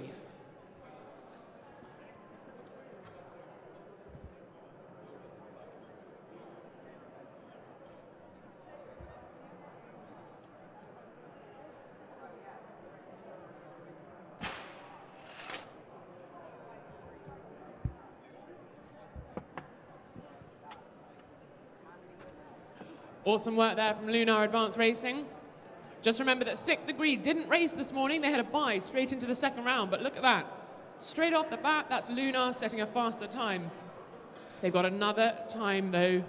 Awesome work there from Lunar Advanced Racing. Just remember that 6th Degree didn't race this morning. They had a bye straight into the second round, but look at that. Straight off the bat, that's Lunar setting a faster time. They've got another time though.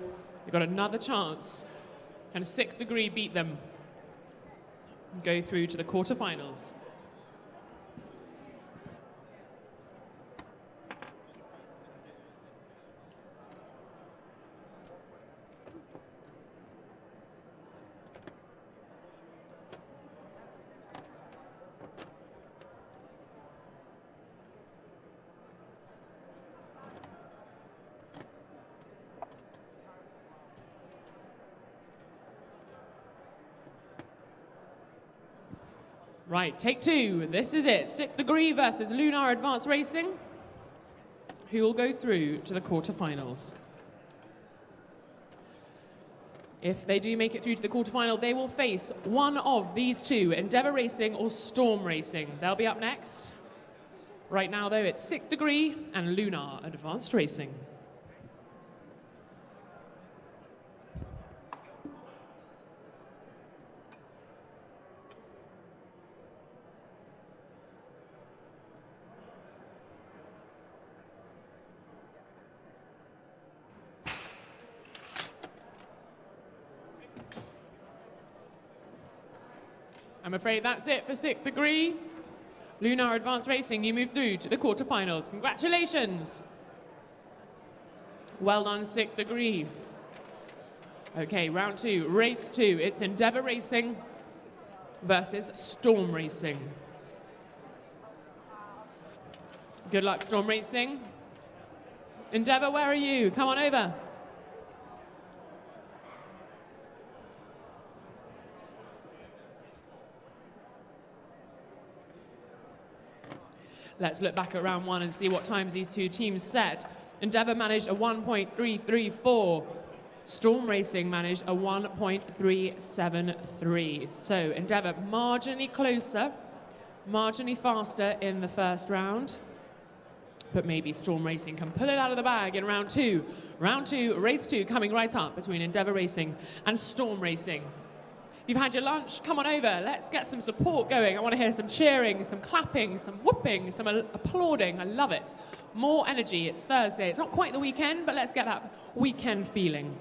They've got another chance. Can 6th Degree beat them? Go through to the quarterfinals. Right, take 2. This is it. 6th Degree versus Lunar Advanced Racing, who will go through to the quarterfinals. If they do make it through to the quarterfinal, they will face one of these two, Endeavour Racing or Storm Racing. They'll be up next. Right now, though, it's 6th Degree and Lunar Advanced Racing. I'm afraid that's it for 6th Degree. Lunar Advanced Racing, you move through to the quarterfinals. Congratulations. Well done, 6th Degree. Okay, round 2, race 2. It's Endeavour Racing versus Storm Racing. Good luck, Storm Racing. Endeavour, where are you? Come on over. Let's look back at round 1 and see what times these two teams set. Endeavour managed a 1.334. Storm Racing managed a 1.373. So Endeavour marginally closer, marginally faster in the first round. But maybe Storm Racing can pull it out of the bag in round 2. Round 2, race 2 coming right up between Endeavour Racing and Storm Racing. If you've had your lunch, come on over. Let's get some support going. I want to hear some cheering, some clapping, some whooping, some applauding. I love it. More energy. It's Thursday. It's not quite the weekend, but let's get that weekend feeling.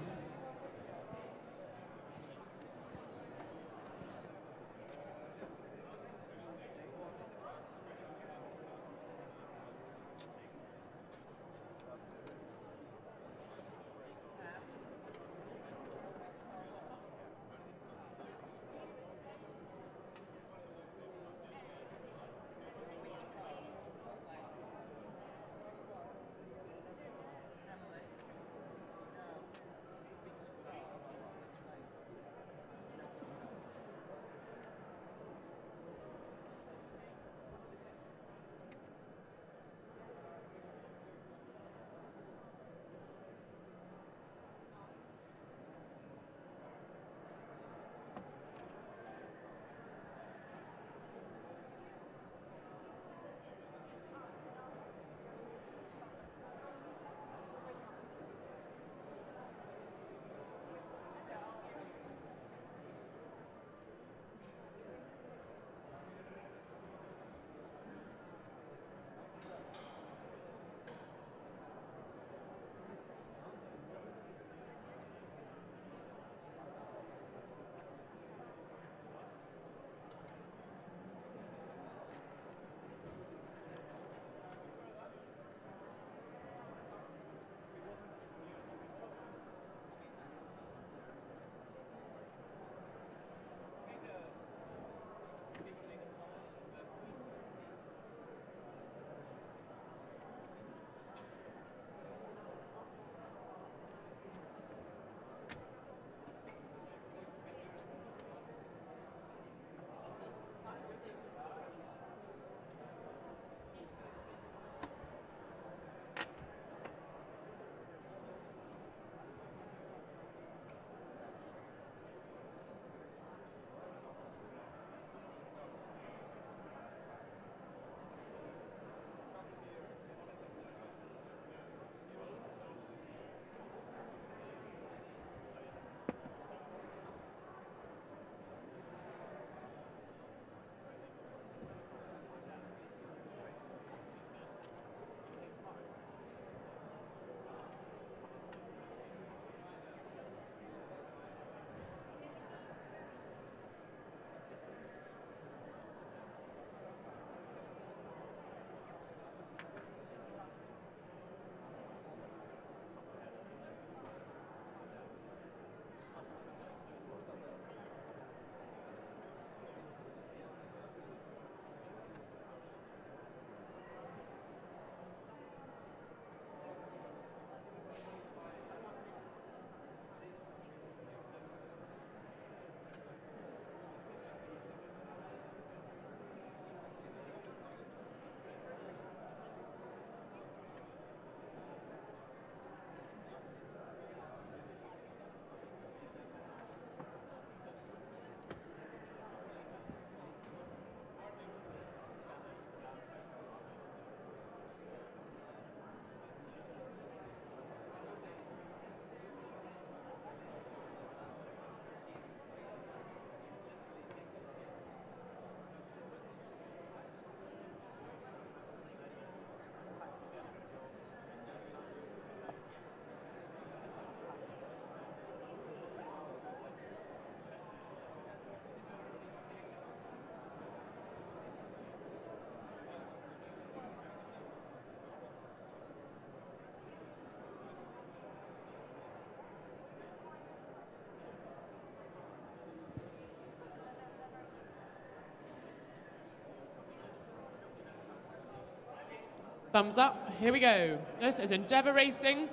Thumbs up. Here we go. This is Endeavour Racing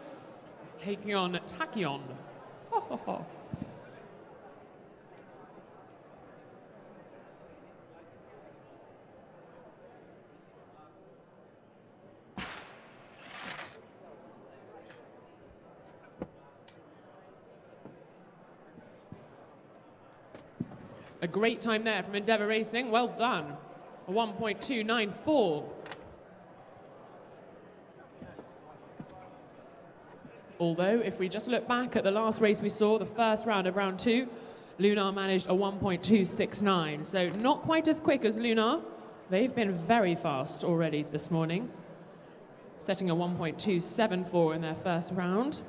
taking on Tachyon. Ho, ho, ho. A great time there from Endeavour Racing. Well done. A 1.294. Although, if we just look back at the last race we saw, the first round of round 2, Lunar managed a 1.269. So not quite as quick as Lunar. They've been very fast already this morning, setting a 1.274 in their first round.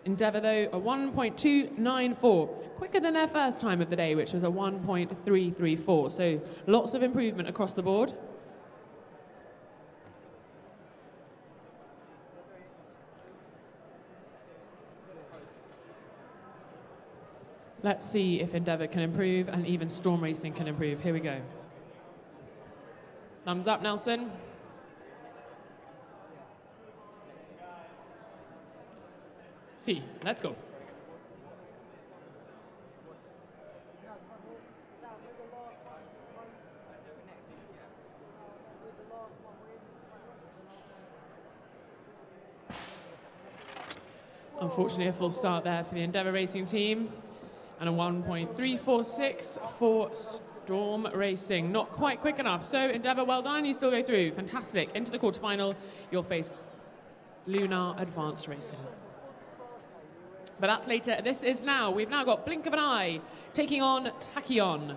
Endeavour, though, a 1.294, quicker than their first time of the day, which was a 1.334. So lots of improvement across the board. Let's see if Endeavour can improve and even Storm Racing can improve. Here we go. Thumbs up, Nelson. See, let's go. Unfortunately, a full start there for the Endeavour Racing team. And a 1.346 for Storm Racing. Not quite quick enough. So Endeavour, well done. You still go through. Fantastic. Into the quarterfinal, you'll face Lunar Advanced Racing. But that's later. This is now. We've now got Blink of an Eye taking on Tachyon.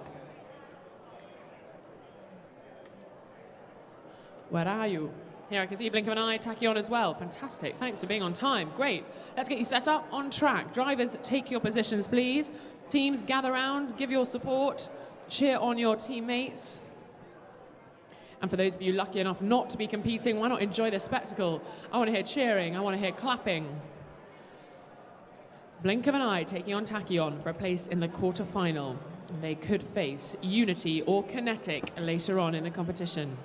Where are you? Here I can see Blink of an Eye, Tachyon as well. Fantastic. Thanks for being on time. Great. Let's get you set up on track. Drivers, take your positions, please. Teams, gather round, give your support, cheer on your teammates. And for those of you lucky enough not to be competing, why not enjoy the spectacle? I want to hear cheering. I want to hear clapping. Blink of an Eye taking on Tachyon for a place in the quarterfinal. They could face Unity or Kinetic later on in the competition.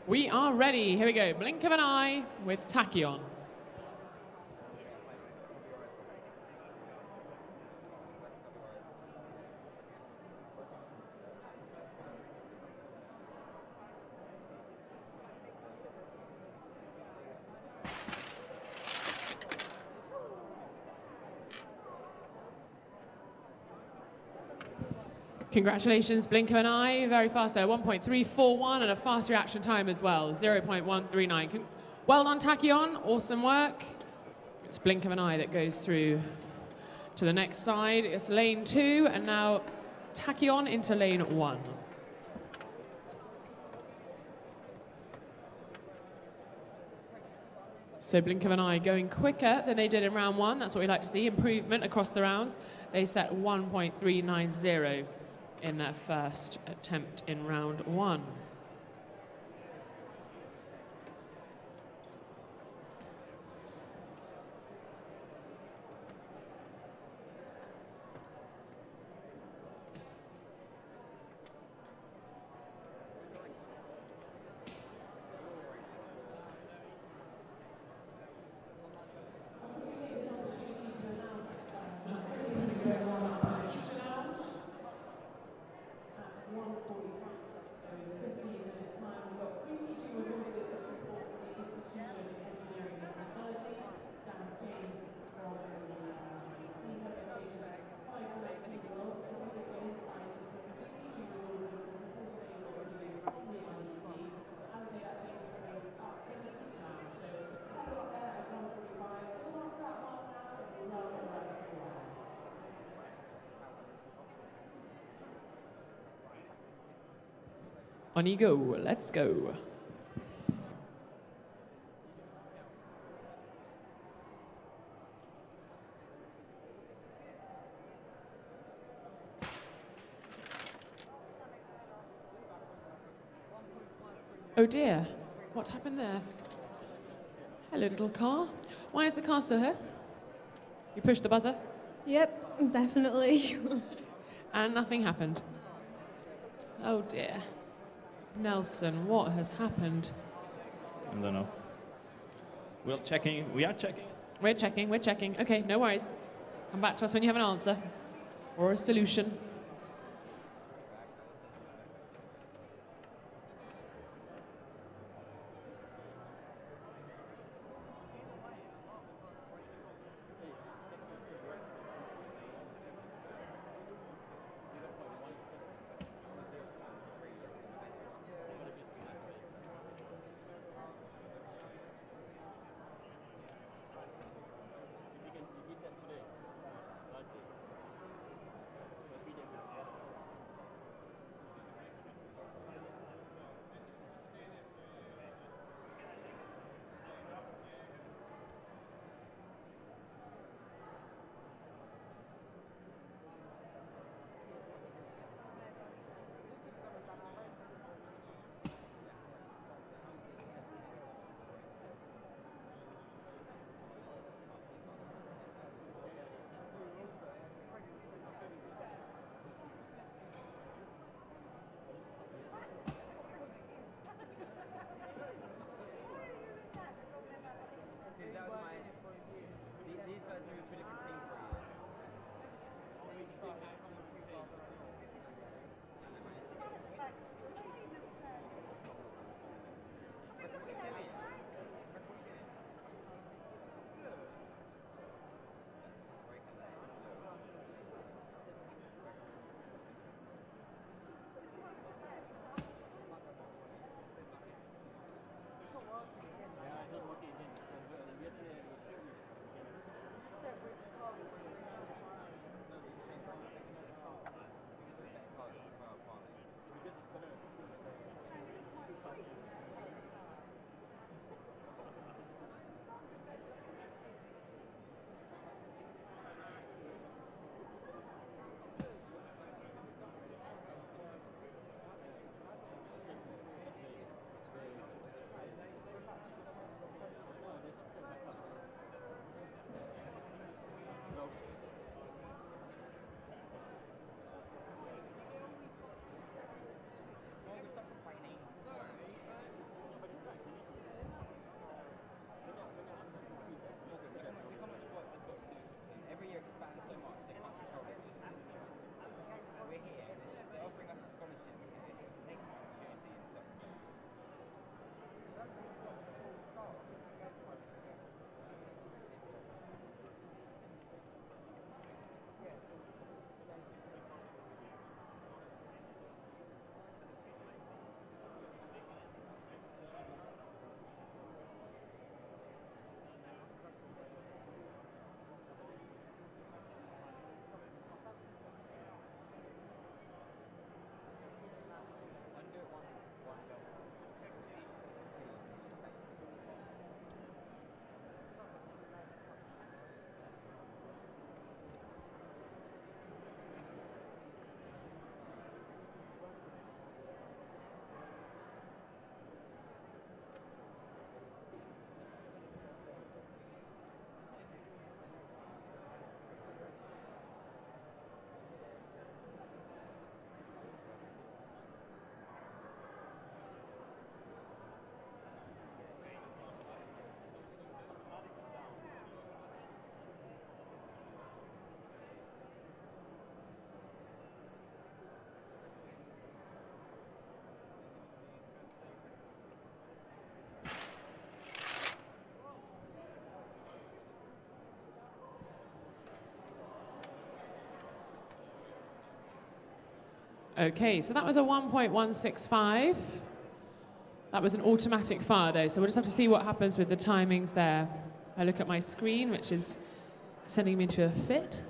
We are ready. Here we go. Blink of an eye with tachyon. Congratulations, blink of an eye, very fast there, 1.341 and a fast reaction time as well, 0.139. Well done, Tachyon, awesome work. It's blink of an eye that goes through to the next side. It's lane 2 and now Tachyon into lane 1. So blink of an eye going quicker than they did in round 1. That's what we like to see, improvement across the rounds. They set 1.390 in their first attempt in round 1. On you go, let's go. Oh dear, what happened there? Hello, little car. Why is the car still here? You pushed the buzzer Yep, definitely. and nothing happened. Oh dear. Nelson, what has happened? I don't know. We are checking. We're checking. Okay, no worries. Come back to us when you have an answer or a solution. Okay, so that was a 1.165. That was an automatic fire though, so we'll just have to see what happens with the timings there. I look at my screen, which is sending me into a fit.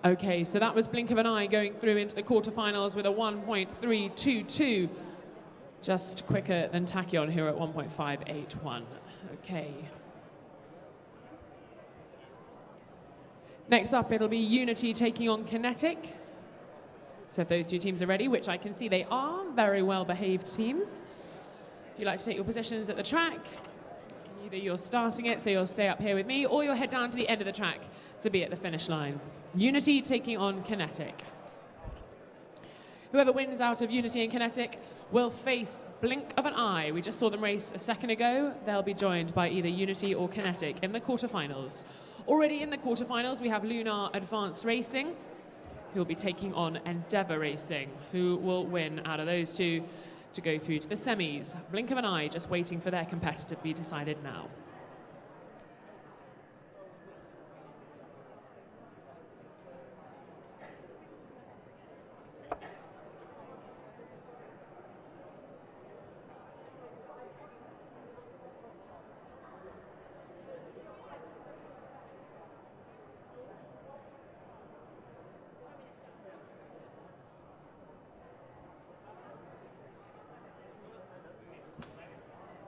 Okay, so that was blink of an eye going through into the quarterfinals with a 1.322. Just quicker than Tachyon, who are at 1.581. Okay. Next up, it'll be Unity taking on Kinetic. So if those two teams are ready, which I can see they are, very well-behaved teams. If you'd like to take your positions at the track, either you're starting it, so you'll stay up here with me, or you'll head down to the end of the track to be at the finish line. Unity taking on Kinetic. Whoever wins out of Unity and Kinetic will face blink of an eye. We just saw them race a second ago. They'll be joined by either Unity or Kinetic in the quarterfinals. Already in the quarterfinals, we have Lunar Advanced Racing, who will be taking on Endeavour Racing, who will win out of those two to go through to the semis. Blink of an eye, just waiting for their competitor to be decided now.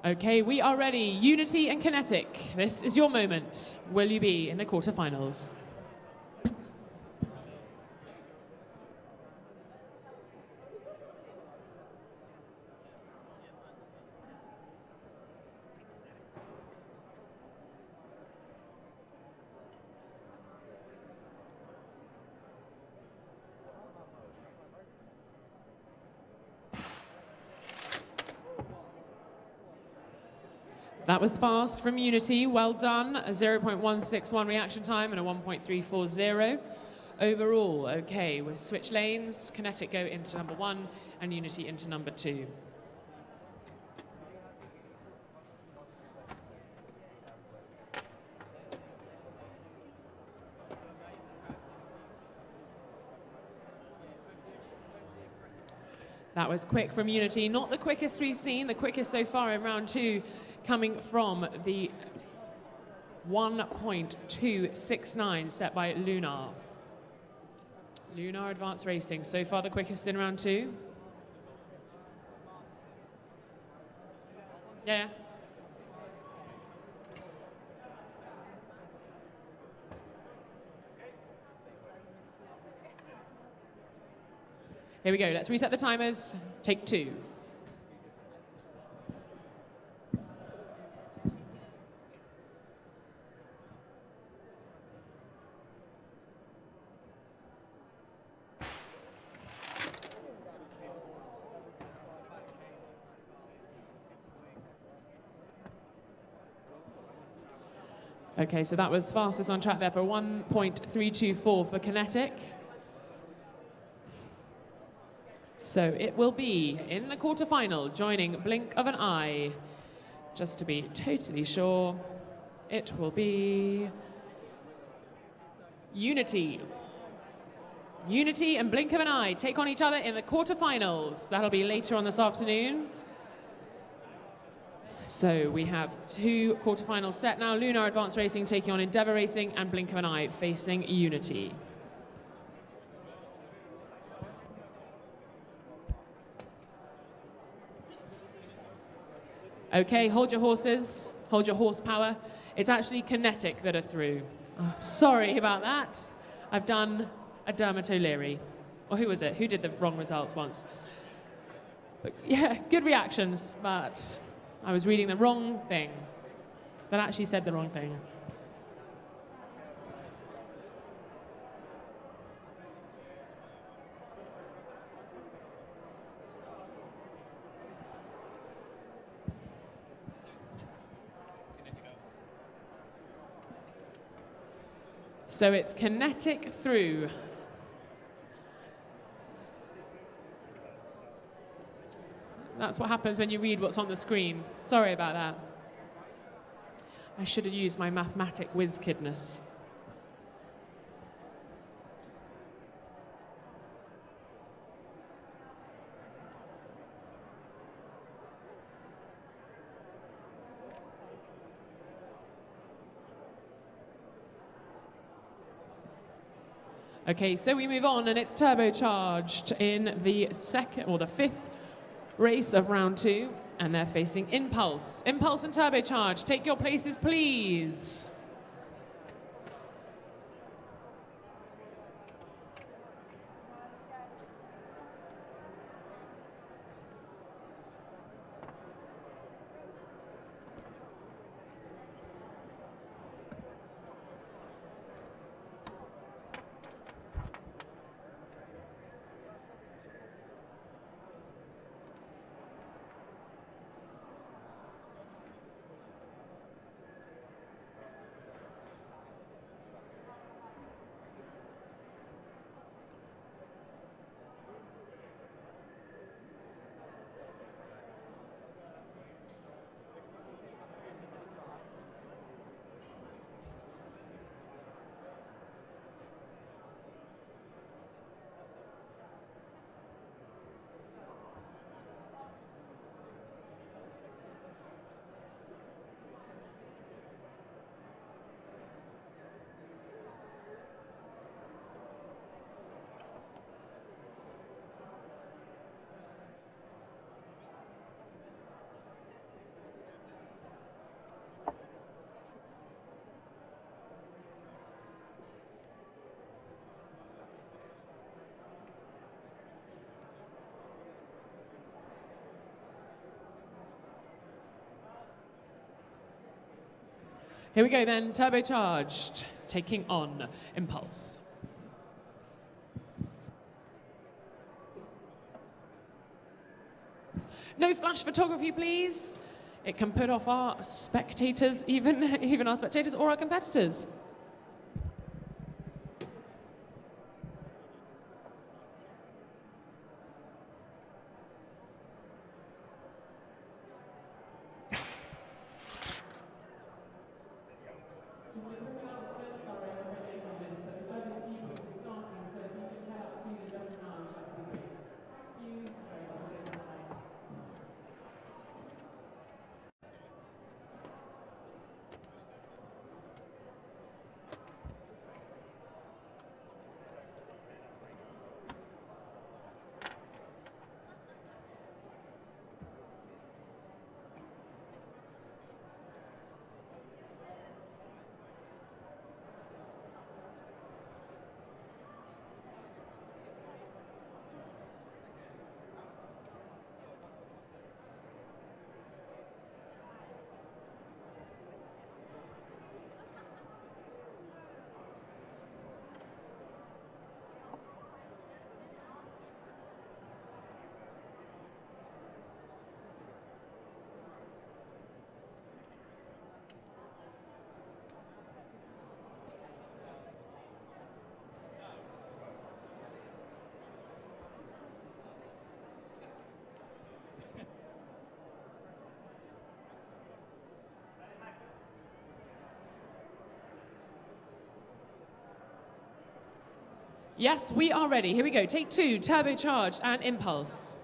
Okay, we are ready. Unity and Kinetic, this is your moment. Will you be in the quarterfinals? That was fast from Unity, well done. A 0.161 reaction time and a 1.340. Overall, okay, we'll switch lanes. Kinetic go into number 1 and Unity into number 2. That was quick from Unity. Not the quickest we've seen, the quickest so far in round 2, coming from the 1.269 set by Lunar. Lunar Advanced Racing, so far the quickest in round 2. Yeah. Here we go, let's reset the timers. Take 2. Okay, so that was fastest on track there for 1.324 for Kinetic. So it will be in the quarterfinal, joining Blink of an Eye. Just to be totally sure, it will be Unity. Unity and Blink of an Eye take on each other in the quarterfinals. That'll be later on this afternoon. So we have 2 quarterfinals set now. Lunar Advanced Racing taking on Endeavour Racing and Blink of an Eye facing Unity. Okay, hold your horses, hold your horsepower. It's actually Kinetic that are through. Oh, sorry about that. I've done a Dermot O'Leary. Or who was it? Who did the wrong results once? But yeah, good reactions, but I was reading the wrong thing. That actually said the wrong thing. So it's Kinetic through. That's what happens when you read what's on the screen. Sorry about that. I should have used my mathematic whiz-kidness. Okay, so we move on, and it's turbocharged in the second or the 5th race of round 2, and they're facing Impulse. Impulse and turbocharged, take your places, please. Here we go then, turbocharged, taking on Impulse. No flash photography, please. It can put off our spectators, even our spectators or our competitors. Yes, we are ready. Here we go. Take 2, turbocharged and impulse.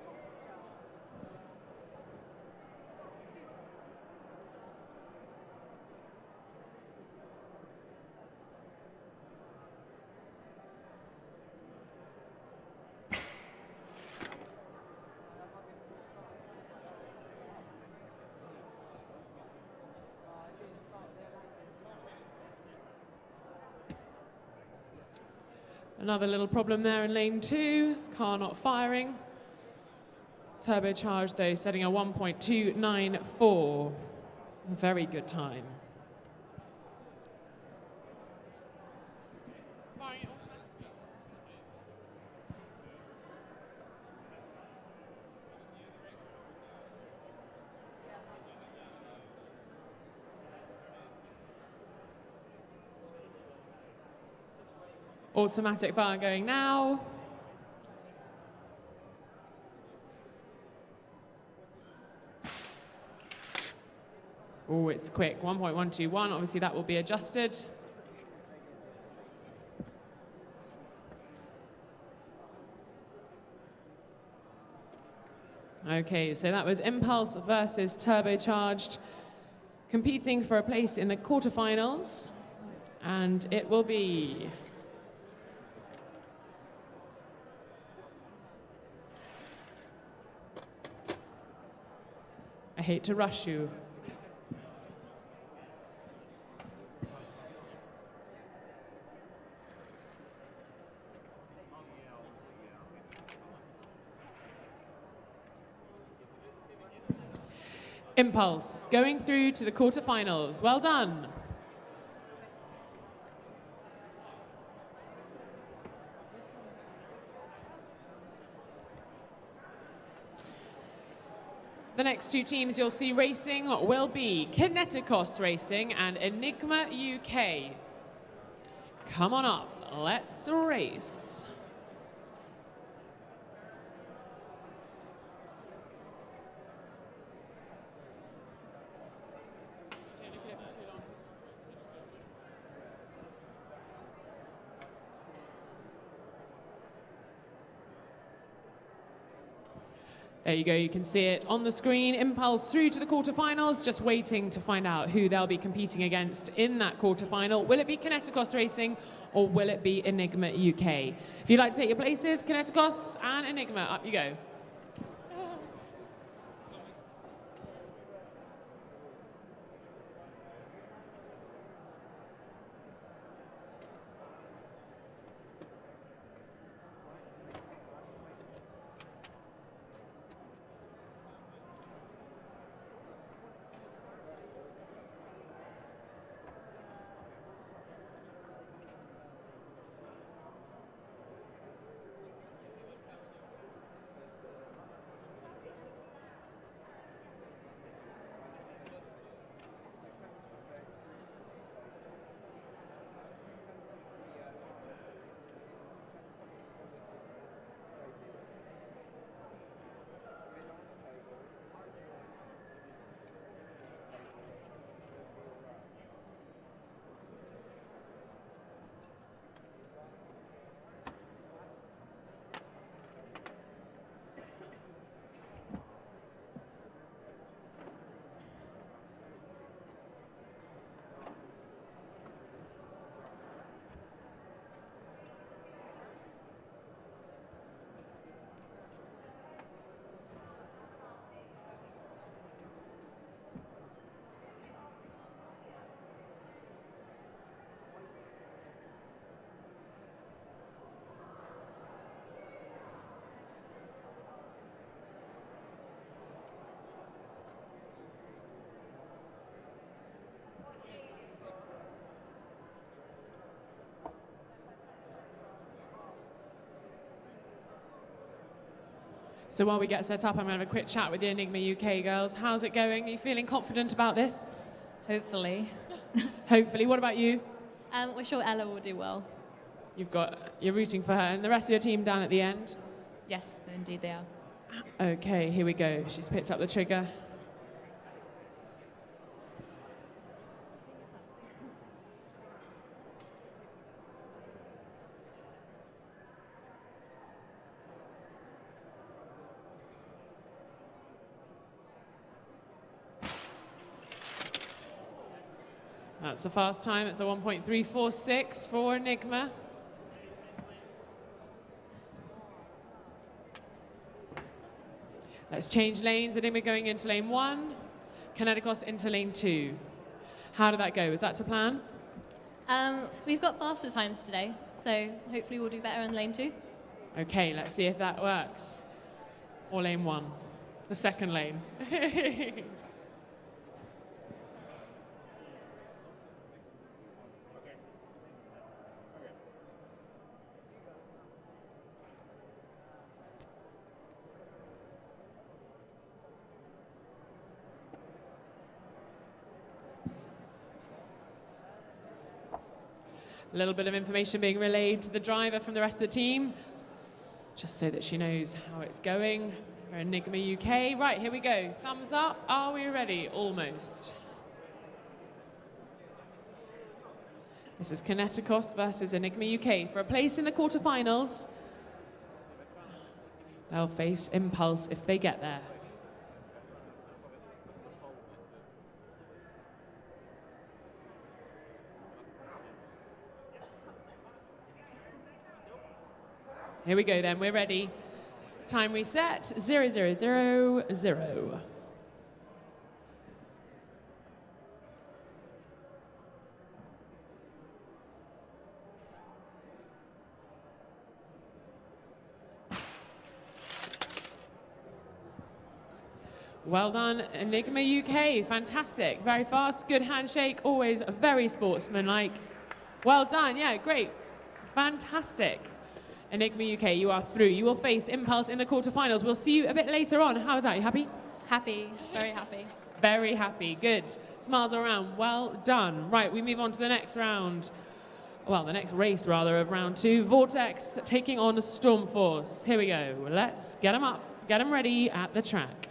Another little problem there in lane 2, car not firing. Turbocharged though, setting a 1.294. Very good time. Automatic fire going now. Oh, it's quick, 1.121. Obviously that will be adjusted. Okay, so that was Impulse versus Turbocharged, competing for a place in the quarterfinals. And it will be I hate to rush you. Impulse, going through to the quarterfinals. Well done. The next 2 teams you'll see racing will be Kineticos Racing and Enigma UK. Come on up, let's race. There you go, you can see it on the screen. Impulse through to the quarterfinals, just waiting to find out who they'll be competing against in that quarterfinal. Will it be Kineticos Racing or will it be Enigma UK? If you'd like to take your places, Kineticos and Enigma, up you go. So while we get set up, I'm going to have a quick chat with the Enigma UK girls. How's it going? Are you feeling confident about this? Hopefully. Hopefully. What about you? We're sure Ella will do well. You're rooting for her, and the rest of your team down at the end? Yes, indeed they are. Okay, here we go. She's picked up the trigger. That's a fast time. It's a 1.346 for Enigma. Let's change lanes. Enigma going into lane 1, Kineticos into lane 2. How did that go? Was that to plan? We've got faster times today, so hopefully we'll do better in lane 2. Okay, let's see if that works. Or lane 1, the second lane. A little bit of information being relayed to the driver from the rest of the team, just so that she knows how it's going for Enigma UK. Right, here we go. Thumbs up. Are we ready? Almost. This is Kineticos versus Enigma UK for a place in the quarterfinals. They'll face Impulse if they get there. Here we go then, we're ready. Time reset, 0000. Well done, Enigma UK, fantastic, very fast, good handshake, always very sportsmanlike. Well done, yeah, great, fantastic. Enigma UK, you are through. You will face Impulse in the quarterfinals. We'll see you a bit later on. How's that? You happy? Happy, very happy. Very happy. Good. Smiles around. Well done. Right, we move on to the next round. Well, the next race, rather, of round 2. Vortex taking on Stormforce. Here we go. Let's get them up. Get them ready at the track.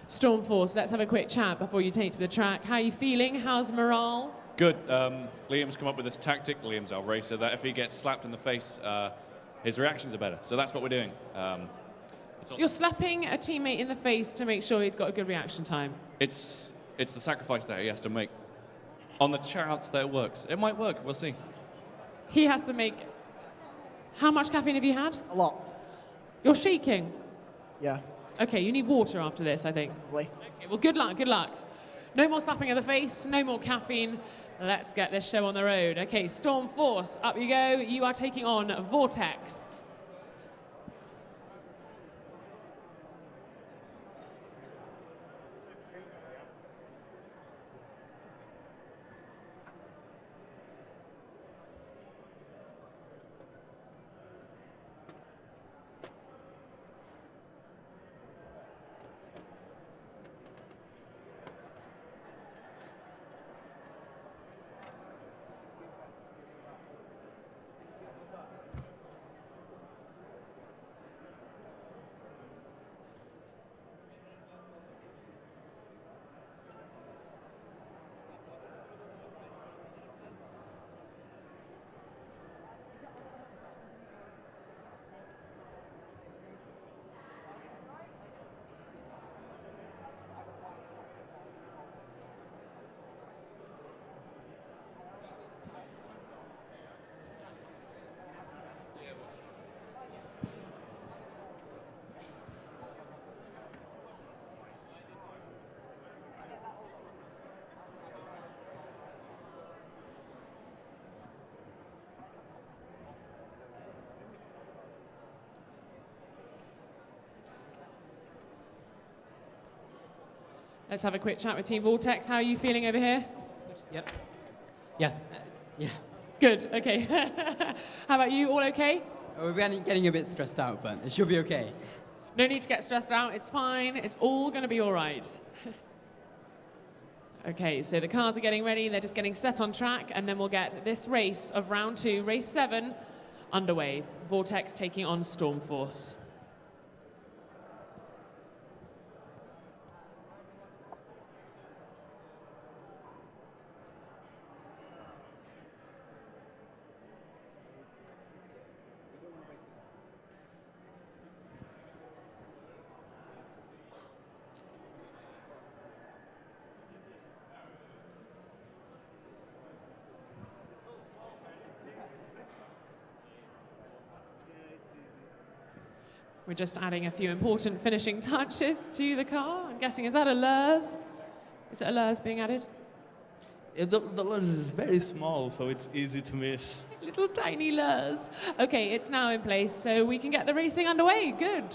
Stormforce, let's have a quick chat before you take to the track. How are you feeling? How's morale? Good. Liam's come up with this tactic. Liam's our racer, that if he gets slapped in the face, his reactions are better. So that's what we're doing. You're slapping a teammate in the face to make sure he's got a good reaction time. It's the sacrifice that he has to make. On the chance that it works. It might work. We'll see. He has to make... How much caffeine have you had? A lot. You're shaking. Yeah, Okay, you need water after this, I think. probably. Okay, well, good luck, good luck. No more slapping of the face, no more caffeine. Let's get this show on the road. Okay, Stormforce, up you go. You are taking on Vortex. Let's have a quick chat with Team Vortex. How are you feeling over here? Yep. Yeah. Yeah. Good, okay. How about you, all okay? We're getting a bit stressed out, but it should be okay. No need to get stressed out, it's fine, it's all gonna be all right. Okay, so the cars are getting ready, they're just getting set on track, and then we'll get this race of round 2, race 7, underway. Vortex taking on Stormforce. We're just adding a few important finishing touches to the car. I'm guessing, is that a LURS? Is it a LURS being added? The lens is very small, so it's easy to miss. Little tiny LURS. Okay, it's now in place, so we can get the racing underway. Good.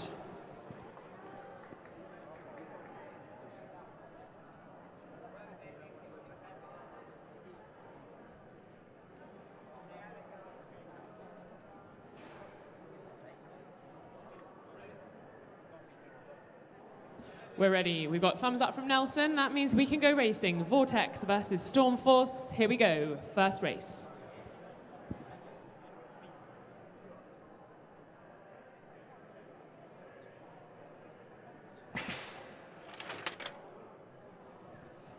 We're ready. We've got thumbs up from Nelson. That means we can go racing. Vortex versus Stormforce. Here we go. First race.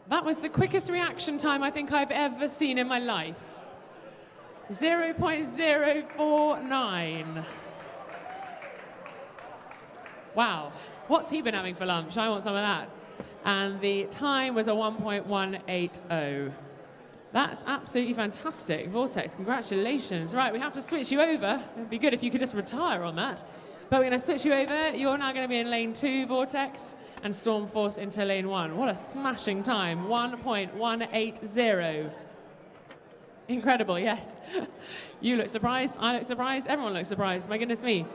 That was the quickest reaction time I think I've ever seen in my life. 0.049. Wow. What's he been having for lunch? I want some of that. And the time was a 1.180. That's absolutely fantastic. Vortex, congratulations. Right, we have to switch you over. It'd be good if you could just retire on that. But we're going to switch you over. You're now going to be in lane 2, Vortex, and Stormforce into lane 1. What a smashing time. 1.180. Incredible, yes. You look surprised. I look surprised. Everyone looks surprised. My goodness me.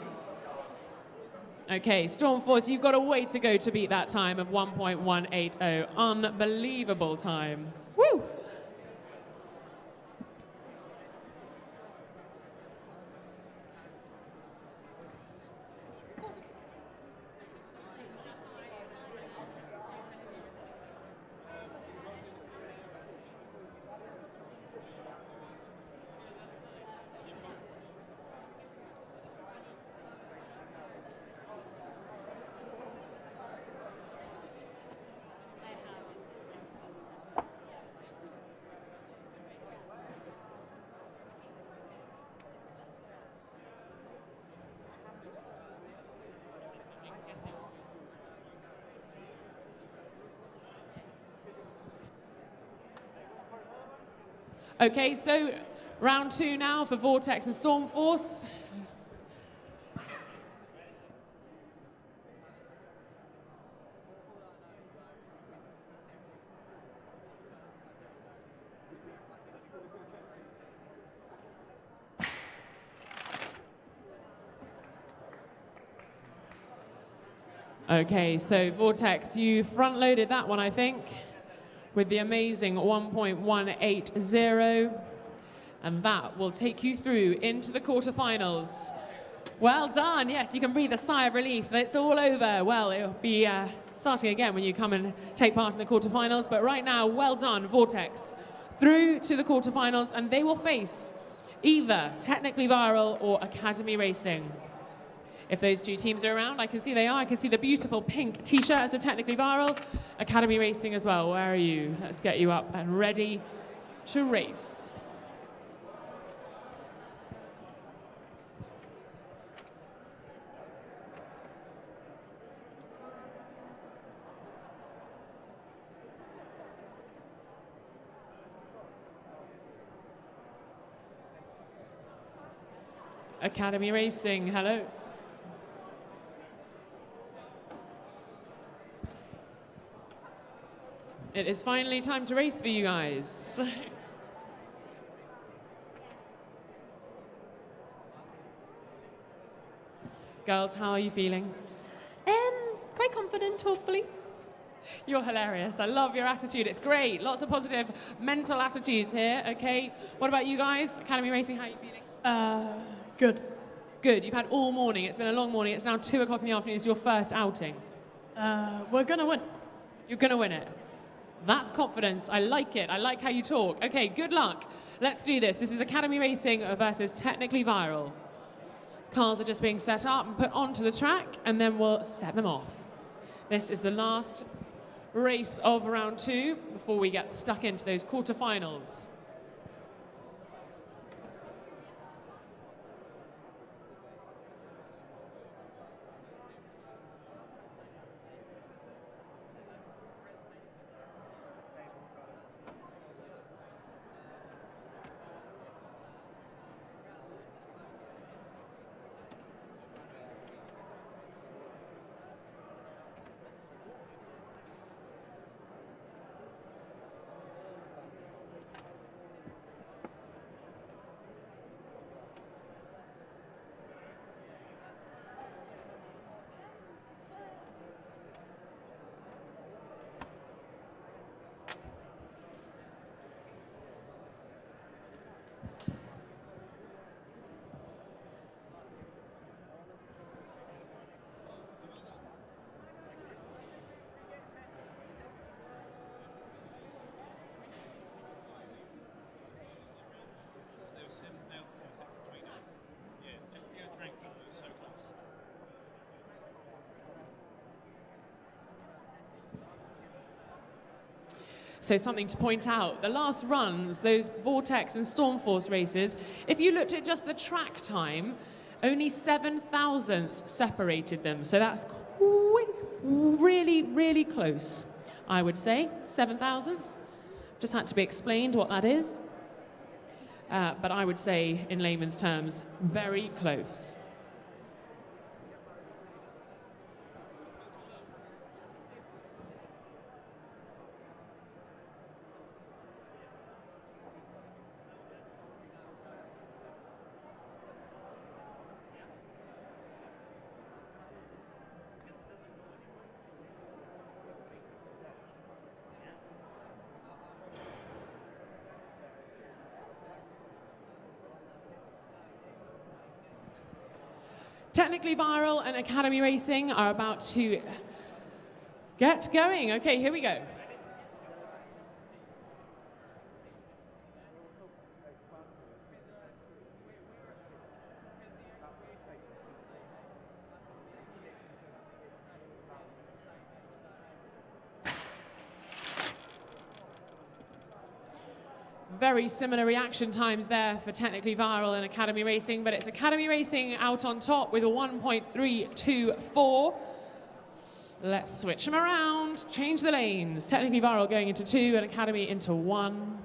Okay, Stormforce, you've got a way to go to beat that time of 1.180. Unbelievable time. Woo! Okay, so round 2 now for Vortex and Stormforce. Okay, so Vortex, you front-loaded that one, I think, with the amazing 1.180, and that will take you through into the quarterfinals. Well done. Yes, you can breathe a sigh of relief. It's all over. Well, it'll be starting again when you come and take part in the quarterfinals, but right now, well done, Vortex, through to the quarterfinals, and they will face either Technically Viral or Academy Racing. If those two teams are around, I can see they are. I can see the beautiful pink t-shirts of Technically Viral. Academy Racing as well. Where are you? Let's get you up and ready to race. Academy Racing, hello. It is finally time to race for you guys. Girls, how are you feeling? Quite confident, hopefully. You're hilarious. I love your attitude. It's great. Lots of positive mental attitudes here. Okay. What about you guys? Academy Racing, how are you feeling? Good. Good. You've had all morning. It's been a long morning. It's now 2 o'clock in the afternoon. It's your first outing. We're gonna win. You're going to win it. That's confidence. I like it. I like how you talk. Okay, good luck. Let's do this. This is Academy Racing versus Technically Viral. Cars are just being set up and put onto the track, and then we'll set them off. This is the last race of round 2 before we get stuck into those quarterfinals. So something to point out, the last runs, those Vortex and Stormforce races, if you looked at just the track time, only 7 thousandths separated them. So that's really, really close, I would say. 7 thousandths. Just had to be explained what that is. But I would say, in layman's terms, very close. Technically Viral and Academy Racing are about to get going. Okay, here we go. Very similar reaction times there for Technically Viral and Academy Racing, but it's Academy Racing out on top with a 1.324. Let's switch them around, change the lanes. Technically Viral going into 2 and Academy into 1.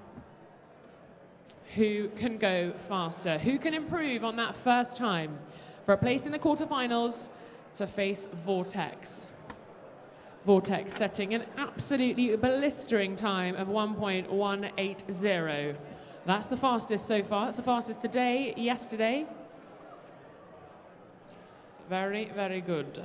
Who can go faster? Who can improve on that first time for a place in the quarterfinals to face Vortex? Vortex setting an absolutely blistering time of 1.180. That's the fastest so far. It's the fastest today, yesterday. It's very, very good.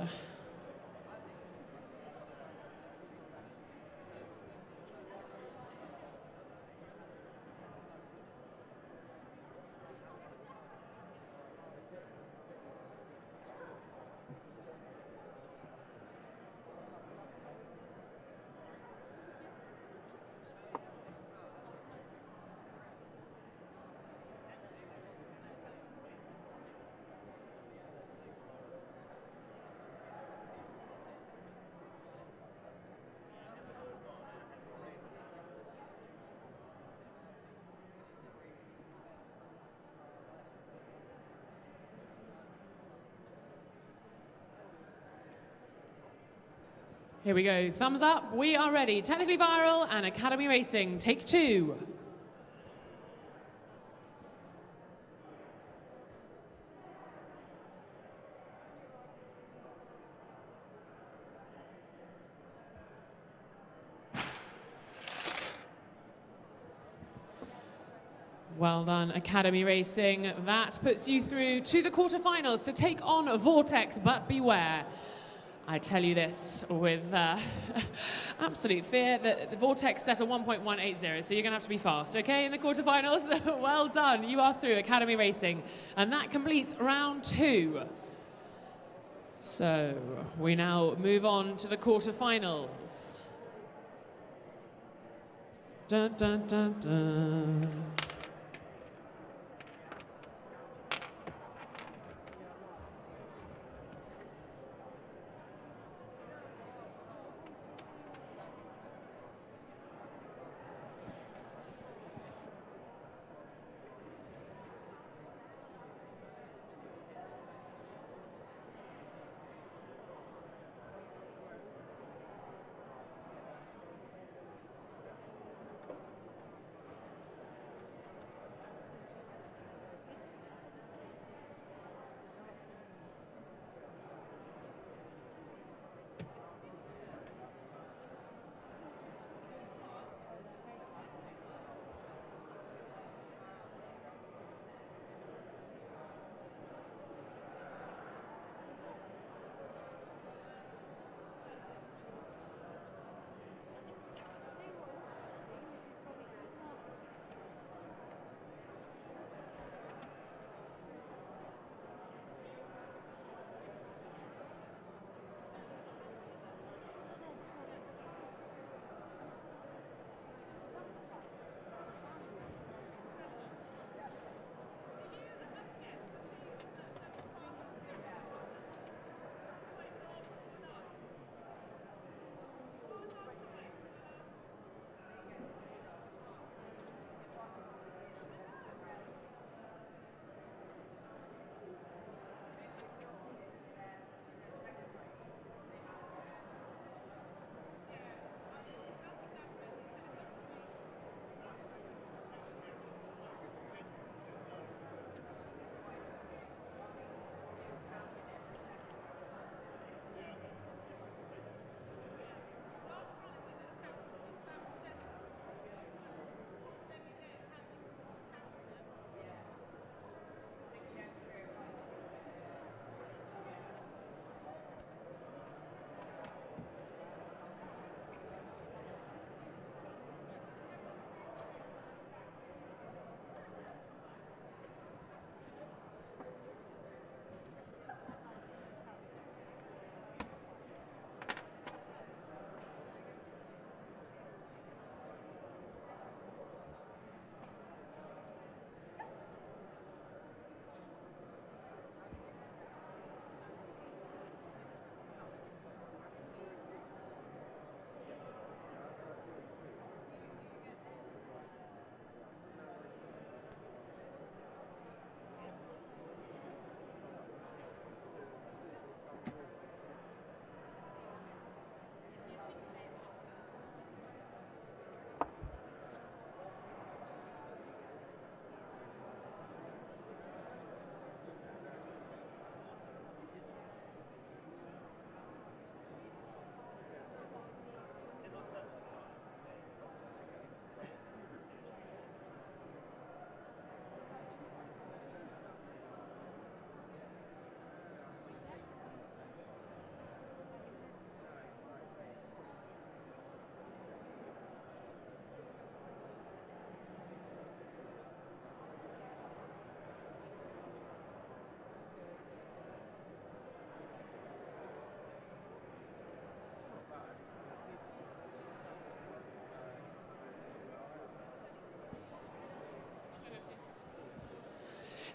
Here we go. Thumbs up. We are ready. Technically Viral and Academy Racing. Take 2. Well done, Academy Racing. That puts you through to the quarterfinals to take on Vortex, but beware. I tell you this with absolute fear that the Vortex set a 1.180, so you're going to have to be fast, okay, in the quarterfinals? Well done, you are through Academy Racing. And that completes round 2. So we now move on to the quarterfinals. Dun, dun, dun, dun.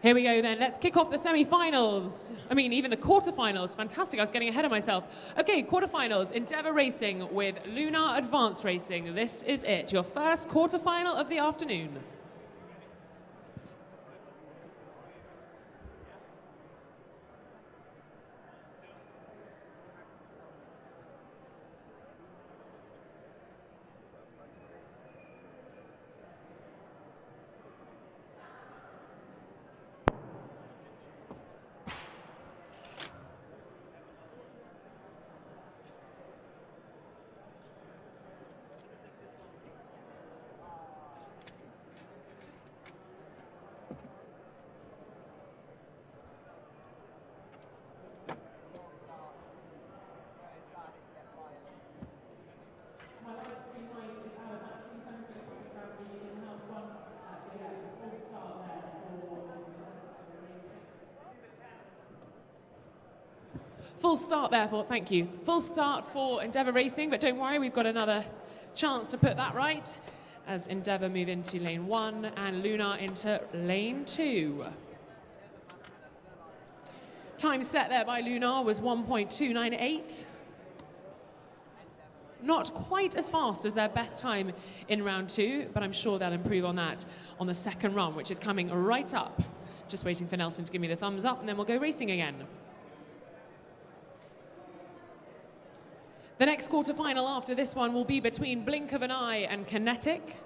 Here we go then. Let's kick off the semi-finals. I mean, even the quarterfinals. Fantastic. I was getting ahead of myself. Okay, quarterfinals. Endeavour Racing with Lunar Advanced Racing. This is it. Your first quarterfinal of the afternoon. Full start, therefore, thank you. Full start for Endeavour Racing, but don't worry, we've got another chance to put that right as Endeavour move into lane 1 and Lunar into lane 2. Time set there by Lunar was 1.298. Not quite as fast as their best time in round 2, but I'm sure they'll improve on that on the second run, which is coming right up. Just waiting for Nelson to give me the thumbs up, and then we'll go racing again. The next quarter-final after this one will be between Blink of an Eye and Kinetic.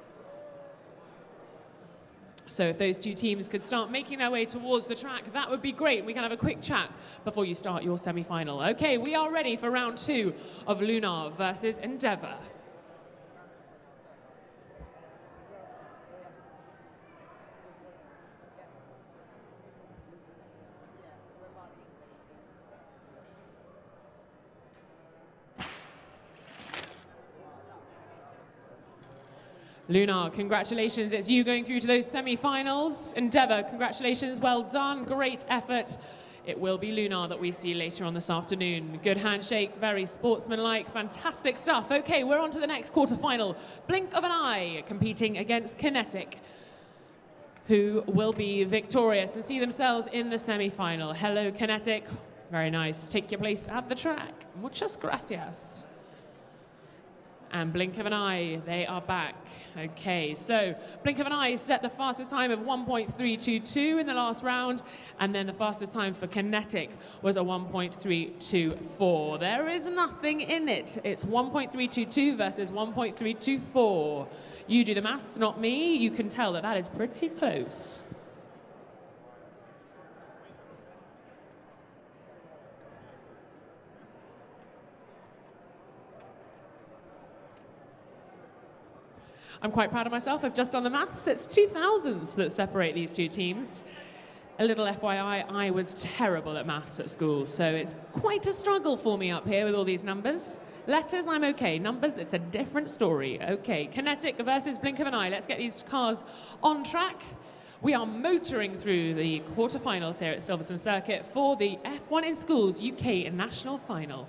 So if those two teams could start making their way towards the track, that would be great. We can have a quick chat before you start your semi-final. Okay, we are ready for round 2 of Lunar versus Endeavour. Lunar, congratulations, it's you going through to those semi-finals. Endeavour, congratulations, well done, great effort. It will be Lunar that we see later on this afternoon. Good handshake, very sportsmanlike, fantastic stuff. Okay, we're on to the next quarter-final. Blink of an Eye competing against Kinetic, who will be victorious and see themselves in the semi-final. Hello, Kinetic. Very nice. Take your place at the track. Muchas gracias. And Blink of an Eye, they are back. Okay, so Blink of an Eye set the fastest time of 1.322 in the last round, and then the fastest time for Kinetic was a 1.324. There is nothing in it. It's 1.322 versus 1.324. You do the maths, not me. You can tell that that is pretty close. I'm quite proud of myself. I've just done the maths. It's 2,000s that separate these two teams. A little FYI, I was terrible at maths at school, so it's quite a struggle for me up here with all these numbers. Letters, I'm okay. Numbers, it's a different story. Okay, Kinetic versus Blink of an Eye. Let's get these cars on track. We are motoring through the quarterfinals here at Silverstone Circuit for the F1 in Schools UK National Final.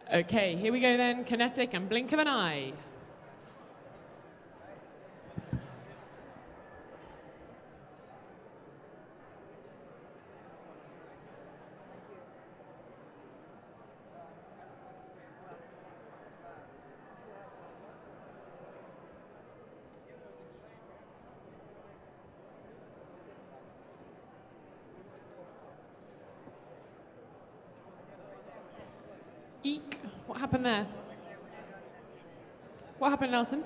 Okay, here we go then, Kinetic and Blink of an Eye. Eek. What happened there? What happened, Nelson?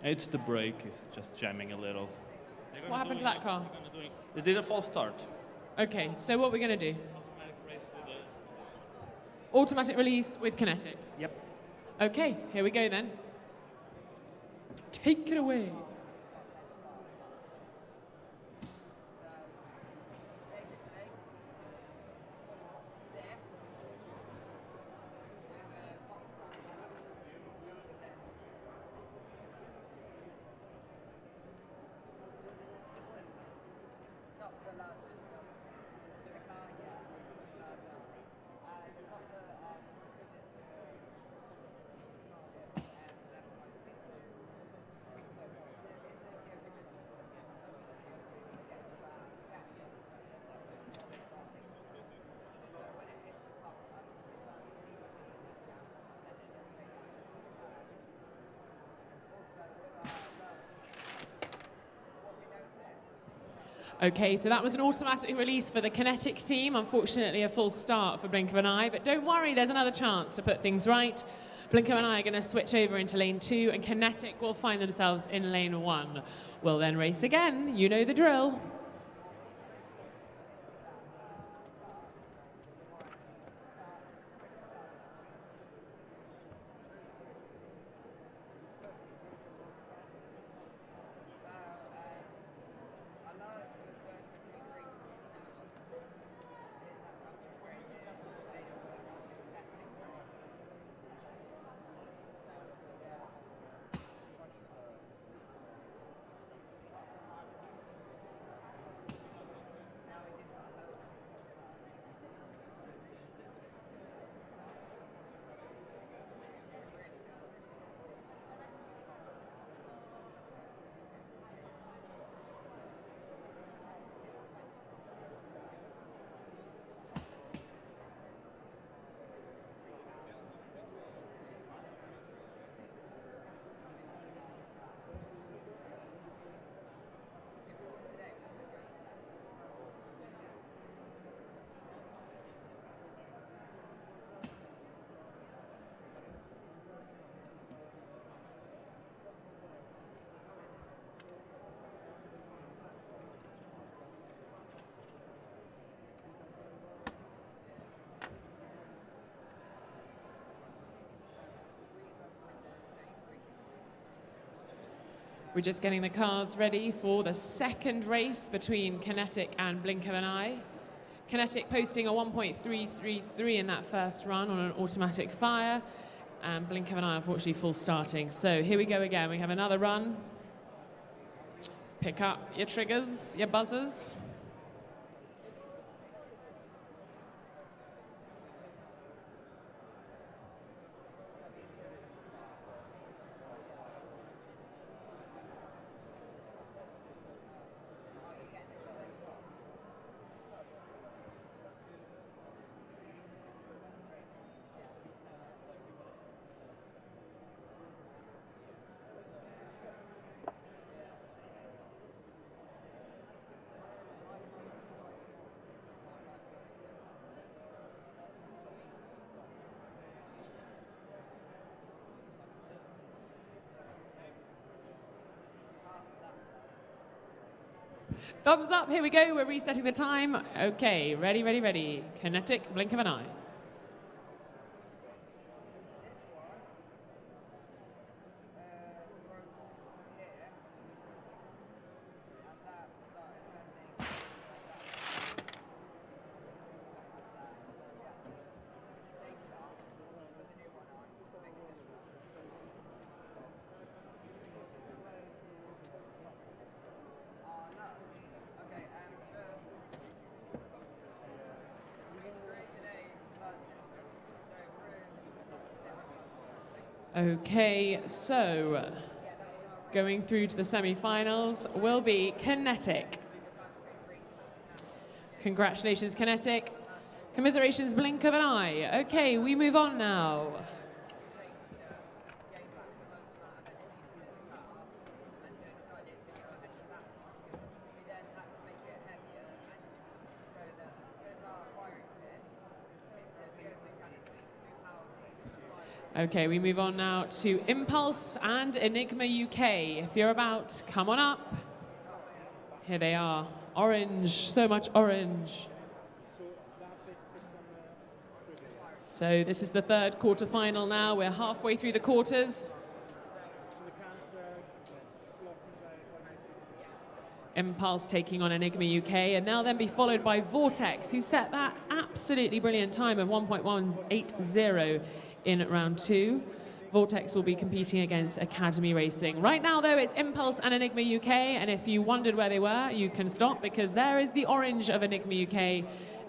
It's the brake is just jamming a little. What happened to that car? They did a false start. Okay, so what we're going to do? Automatic race with Automatic release with kinetic. Yep. Okay, here we go then. Take it away. Okay, so that was an automatic release for the Kinetic team. Unfortunately, a false start for Blink of an Eye, but don't worry, there's another chance to put things right. Blink of an Eye are going to switch over into lane 2, and Kinetic will find themselves in lane 1. We'll then race again. You know the drill. We're just getting the cars ready for the second race between Kinetic and Blink of an Eye. Kinetic posting a 1.333 in that first run on an automatic fire, and Blink of an Eye unfortunately full starting. So here we go again. We have another run. Pick up your triggers, your buzzers. Thumbs up, here we go, we're resetting the time. Okay, ready, ready, ready. Kinetic, Blink of an Eye. Okay, so going through to the semi-finals will be Kinetic. Congratulations, Kinetic. Commiserations, Blink of an Eye. Okay, we move on now. Okay, we move on now to Impulse and Enigma UK. If you're about, come on up. Here they are. Orange, so much orange. So this is the third quarter-final now. We're halfway through the quarters. Impulse taking on Enigma UK, and they'll then be followed by Vortex, who set that absolutely brilliant time of 1.180 in round 2. Vortex will be competing against Academy Racing. Right now, though, it's Impulse and Enigma UK, and if you wondered where they were, you can stop, because there is the orange of Enigma UK,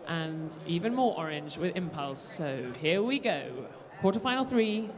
and even more orange with Impulse. So here we go. Quarterfinal 3.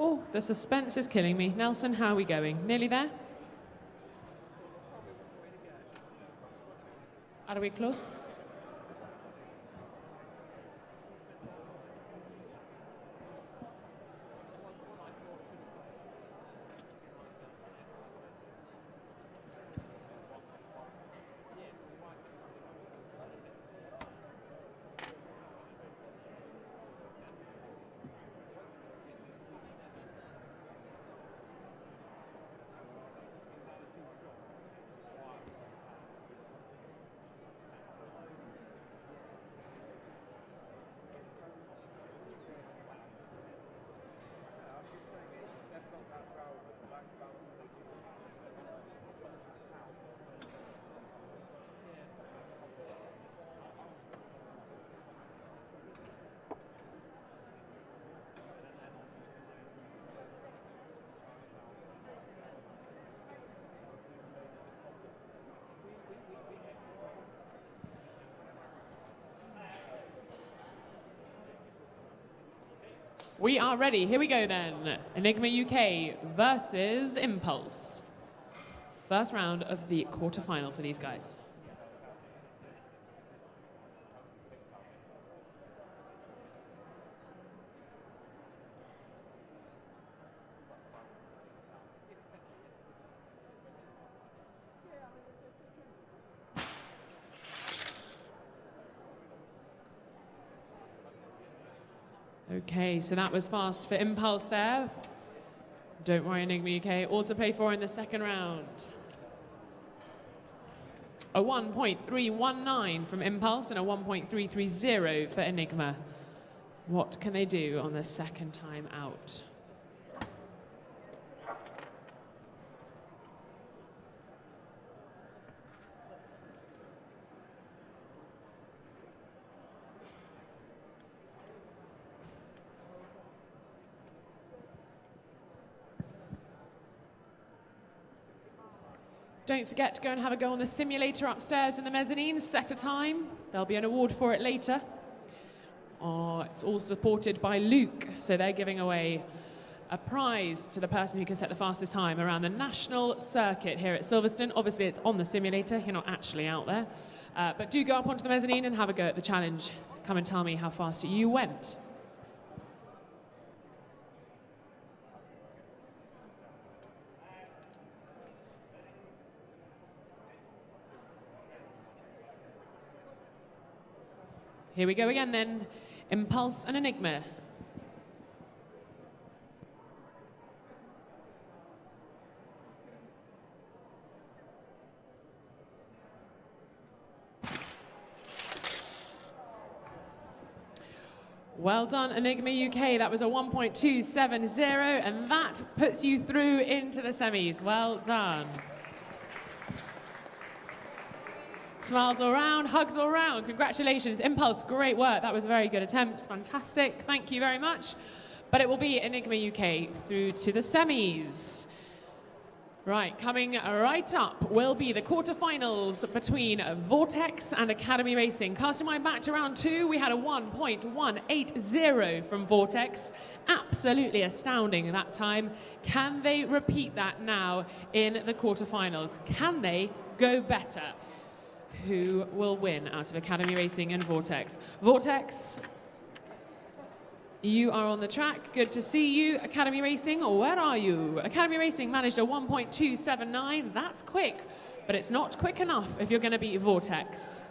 Oh, the suspense is killing me. Nelson, how are we going? Nearly there? Are we close? We are ready. Here we go then. Enigma UK versus Impulse. First round of the quarterfinal for these guys. Okay, so that was fast for Impulse there. Don't worry, Enigma UK. All to play for in the second round. A 1.319 from Impulse and a 1.330 for Enigma. What can they do on the second time out? Don't forget to go and have a go on the simulator upstairs in the mezzanine, set a time. There'll be an award for it later. It's all supported by Luke, so they're giving away a prize to the person who can set the fastest time around the national circuit here at Silverstone. Obviously, it's on the simulator. You're not actually out there. But do go up onto the mezzanine and have a go at the challenge. Come and tell me how fast you went. Here we go again then. Impulse and Enigma. Well done, Enigma UK. That was a 1.270, and that puts you through into the semis. Well done. Smiles all round, hugs all round. Congratulations. Impulse, great work. That was a very good attempt. Fantastic. Thank you very much. But it will be Enigma UK through to the semis. Right, coming right up will be the quarterfinals between Vortex and Academy Racing. Casting my mind back to round 2, we had a 1.180 from Vortex. Absolutely astounding that time. Can they repeat that now in the quarterfinals? Can they go better? Who will win out of Academy Racing and Vortex? Vortex, you are on the track. Good to see you. Academy Racing, where are you? Academy Racing managed a 1.279. That's quick, but it's not quick enough if you're going to beat Vortex.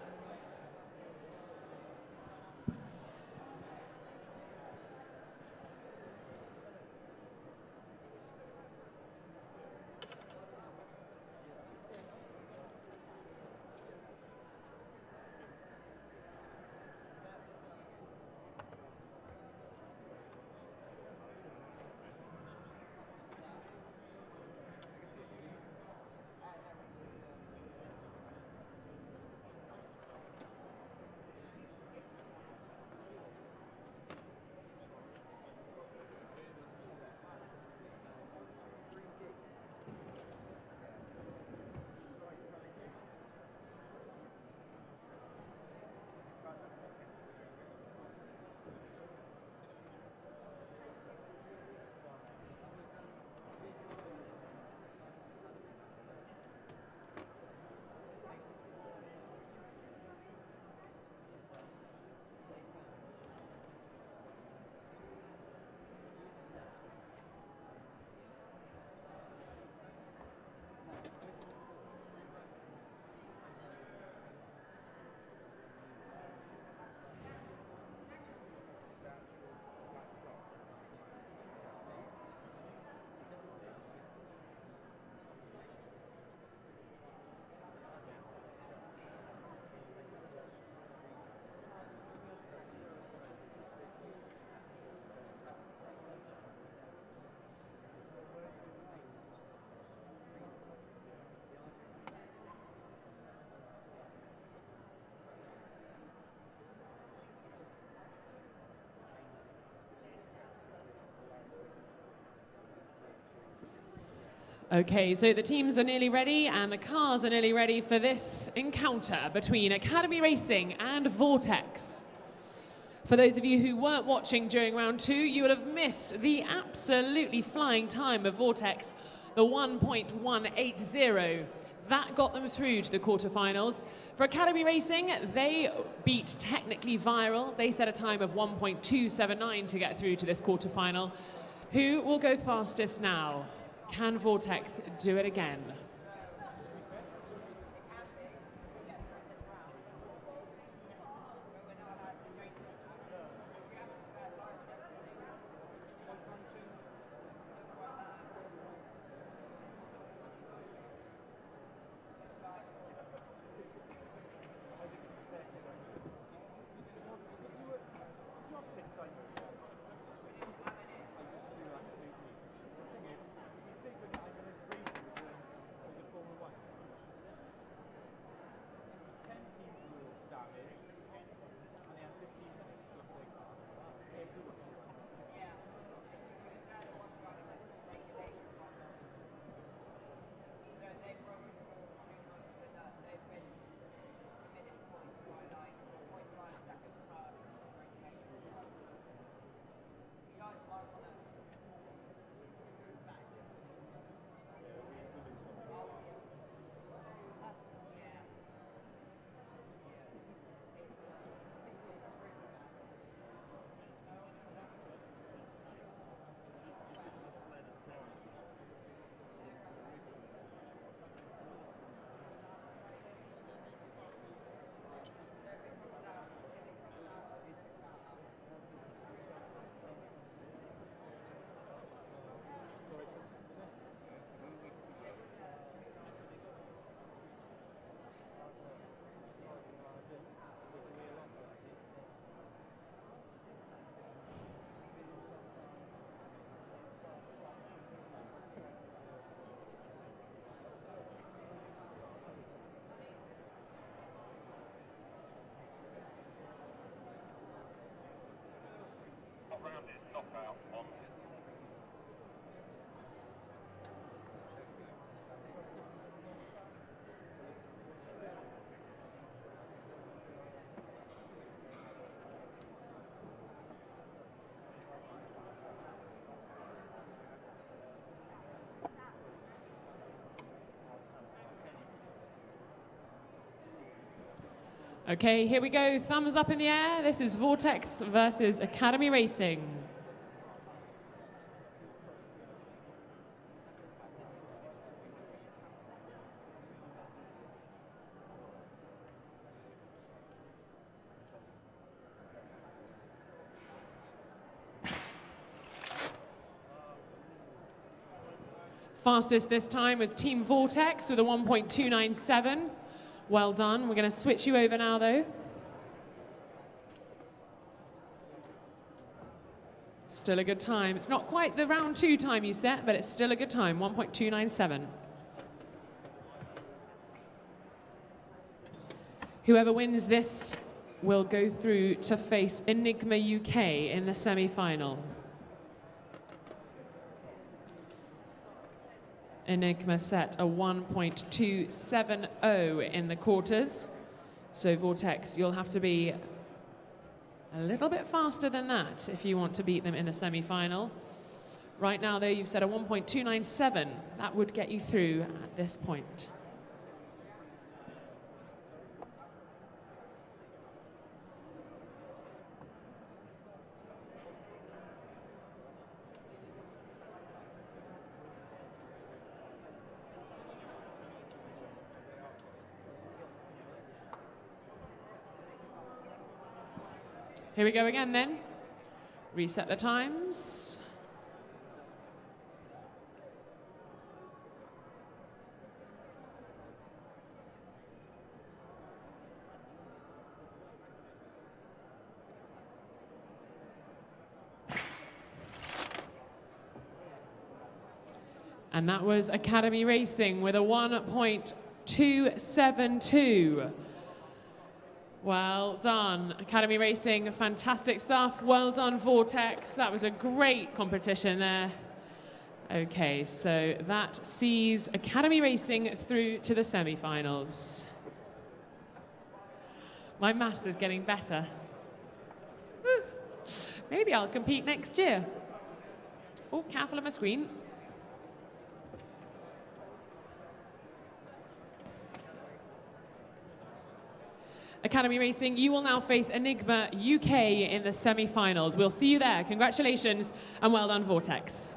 Okay, so the teams are nearly ready and the cars are nearly ready for this encounter between Academy Racing and Vortex. For those of you who weren't watching during round 2, you would have missed the absolutely flying time of Vortex, the 1.180. That got them through to the quarterfinals. For Academy Racing, they beat Technically Viral. They set a time of 1.279 to get through to this quarterfinal. Who will go fastest now? Can Vortex do it again? Okay, here we go. Thumbs up in the air. This is Vortex versus Academy Racing. Fastest this time was Team Vortex with a 1.297. Well done. We're going to switch you over now, though. Still a good time. It's not quite the round 2 time you set, but it's still a good time, 1.297. Whoever wins this will go through to face Enigma UK in the semi-final. Enigma set a 1.270 in the quarters. So Vortex, you'll have to be a little bit faster than that if you want to beat them in the semi-final. Right now, though, you've set a 1.297. That would get you through at this point. Here we go again then. Reset the times. And that was Academy Racing with a 1.272. Well done, Academy Racing, fantastic stuff. Well done, Vortex. That was a great competition there. Okay, so that sees Academy Racing through to the semi-finals. My maths is getting better. Whew. Maybe I'll compete next year. Oh, careful of my screen. Academy Racing, you will now face Enigma UK in the semi-finals. We'll see you there. Congratulations and well done, Vortex.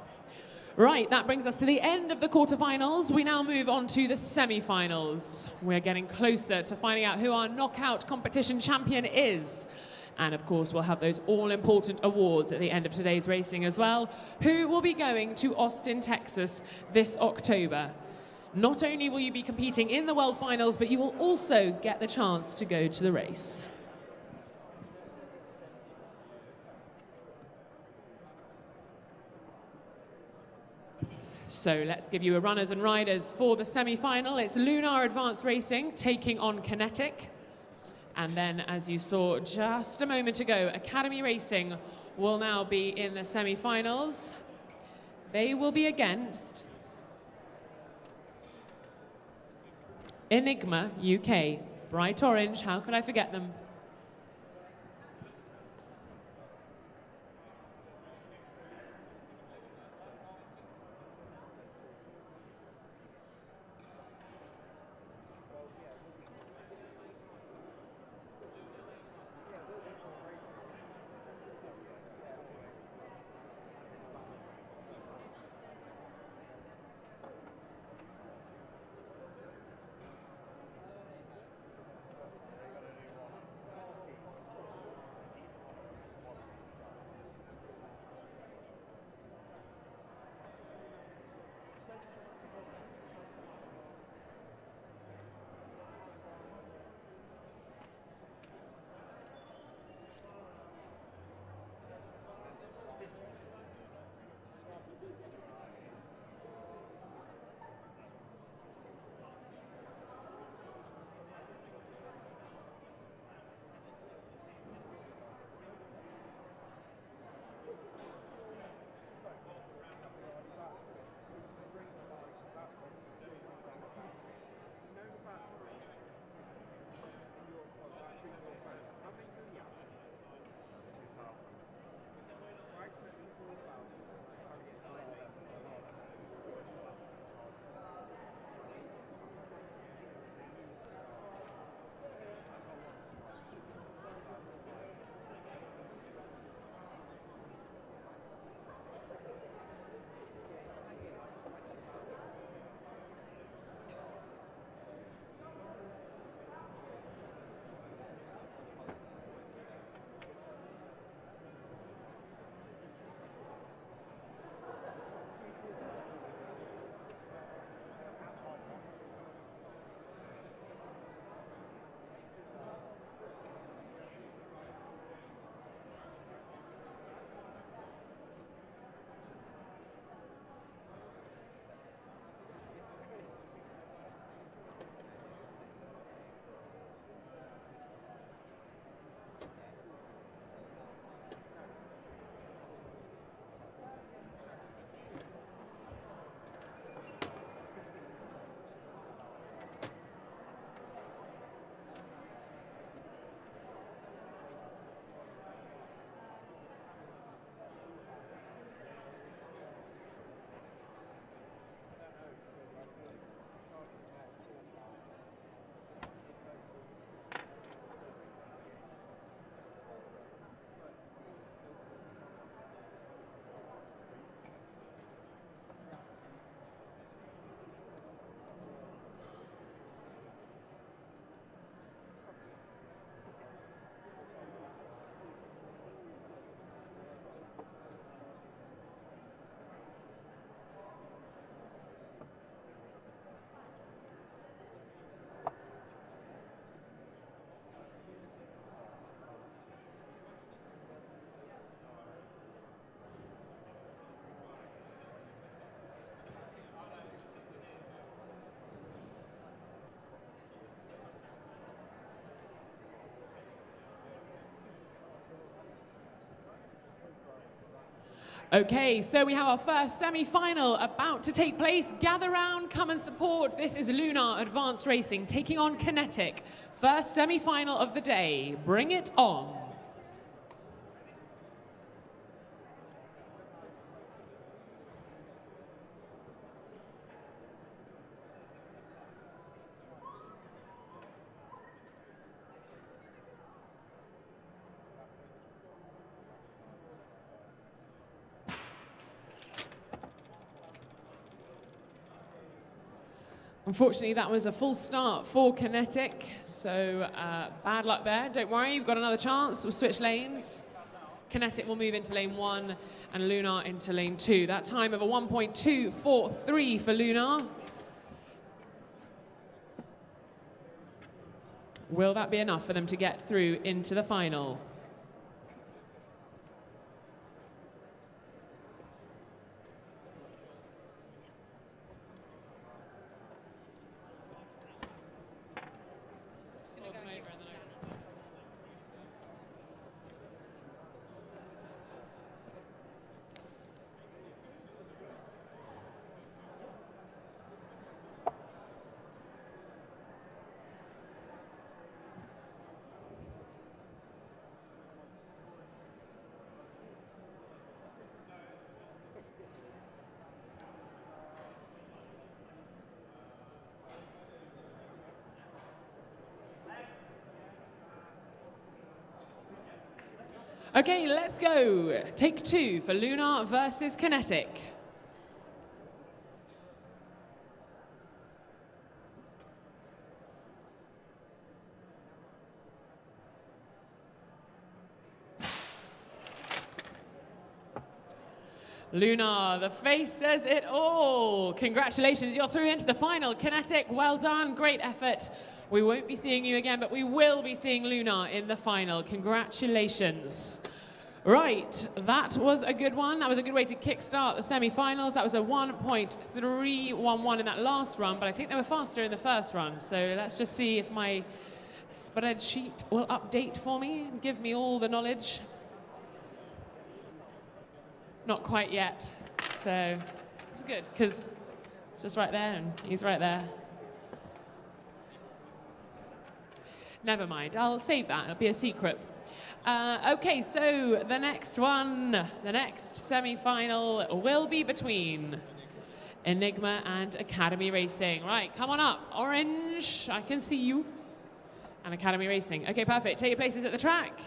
Right, that brings us to the end of the quarterfinals. We now move on to the semi-finals. We're getting closer to finding out who our knockout competition champion is. And of course, we'll have those all-important awards at the end of today's racing as well, who will be going to Austin, Texas this October. Not only will you be competing in the World Finals, but you will also get the chance to go to the race. So let's give you a runners and riders for the semi-final. It's Lunar Advanced Racing taking on Kinetic. And then, as you saw just a moment ago, Academy Racing will now be in the semi-finals. They will be against Enigma UK. Bright orange, how could I forget them? Okay, so we have our first semi-final about to take place. Gather round, come and support. This is Lunar Advanced Racing taking on Kinetic. First semi-final of the day. Bring it on. Unfortunately, that was a full start for Kinetic, so bad luck there. Don't worry, you've got another chance. We'll switch lanes. Kinetic will move into lane 1 and Lunar into lane 2. That time of a 1.243 for Lunar. Will that be enough for them to get through into the final? Okay, let's go. Take 2 for Lunar versus Kinetic. Lunar, the face says it all. Congratulations, you're through into the final. Kinetic, well done, great effort. We won't be seeing you again, but we will be seeing Lunar in the final. Congratulations. Right, that was a good one. That was a good way to kickstart the semi-finals. That was a 1.311 in that last run, but I think they were faster in the first run. So let's just see if my spreadsheet will update for me and give me all the knowledge. Not quite yet, so it's good because it's just right there and he's right there. Never mind, I'll save that, it'll be a secret. Okay, so the next one, the next semi-final will be between Enigma and Academy Racing. Right, come on up, Orange, I can see you. And Academy Racing. Okay, perfect, take your places at the track.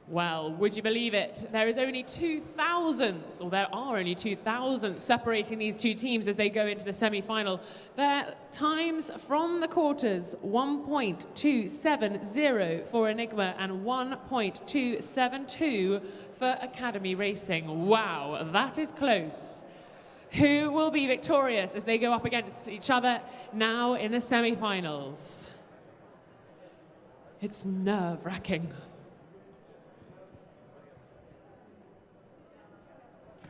Well, would you believe it? There is only 2,000, or there are only 2,000 separating these two teams as they go into the semi-final. Their times from the quarters, 1.270 for Enigma and 1.272 for Academy Racing. Wow, that is close. Who will be victorious as they go up against each other now in the semi-finals? It's nerve-wracking.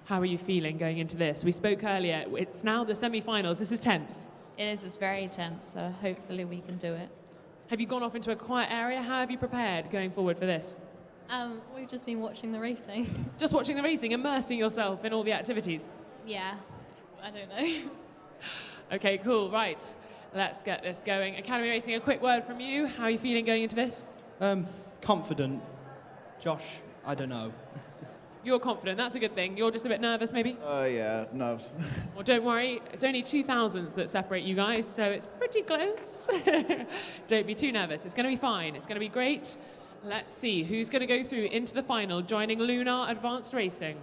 How are you feeling going into this? We spoke earlier, it's now the semi-finals. This is tense. It is, it's very tense, so hopefully we can do it. Have you gone off into a quiet area? How have you prepared going forward for this? We've just been watching the racing. Just watching the racing, immersing yourself in all the activities? Yeah, I don't know. Okay, cool, right. Let's get this going. Academy Racing, a quick word from you. How are you feeling going into this? Confident. Josh, I don't know. You're confident, that's a good thing. You're just a bit nervous, maybe? Yeah, nerves. Well, don't worry, it's only 2,000s that separate you guys, so it's pretty close. Don't be too nervous, it's gonna be fine, it's gonna be great. Let's see who's gonna go through into the final, joining Lunar Advanced Racing.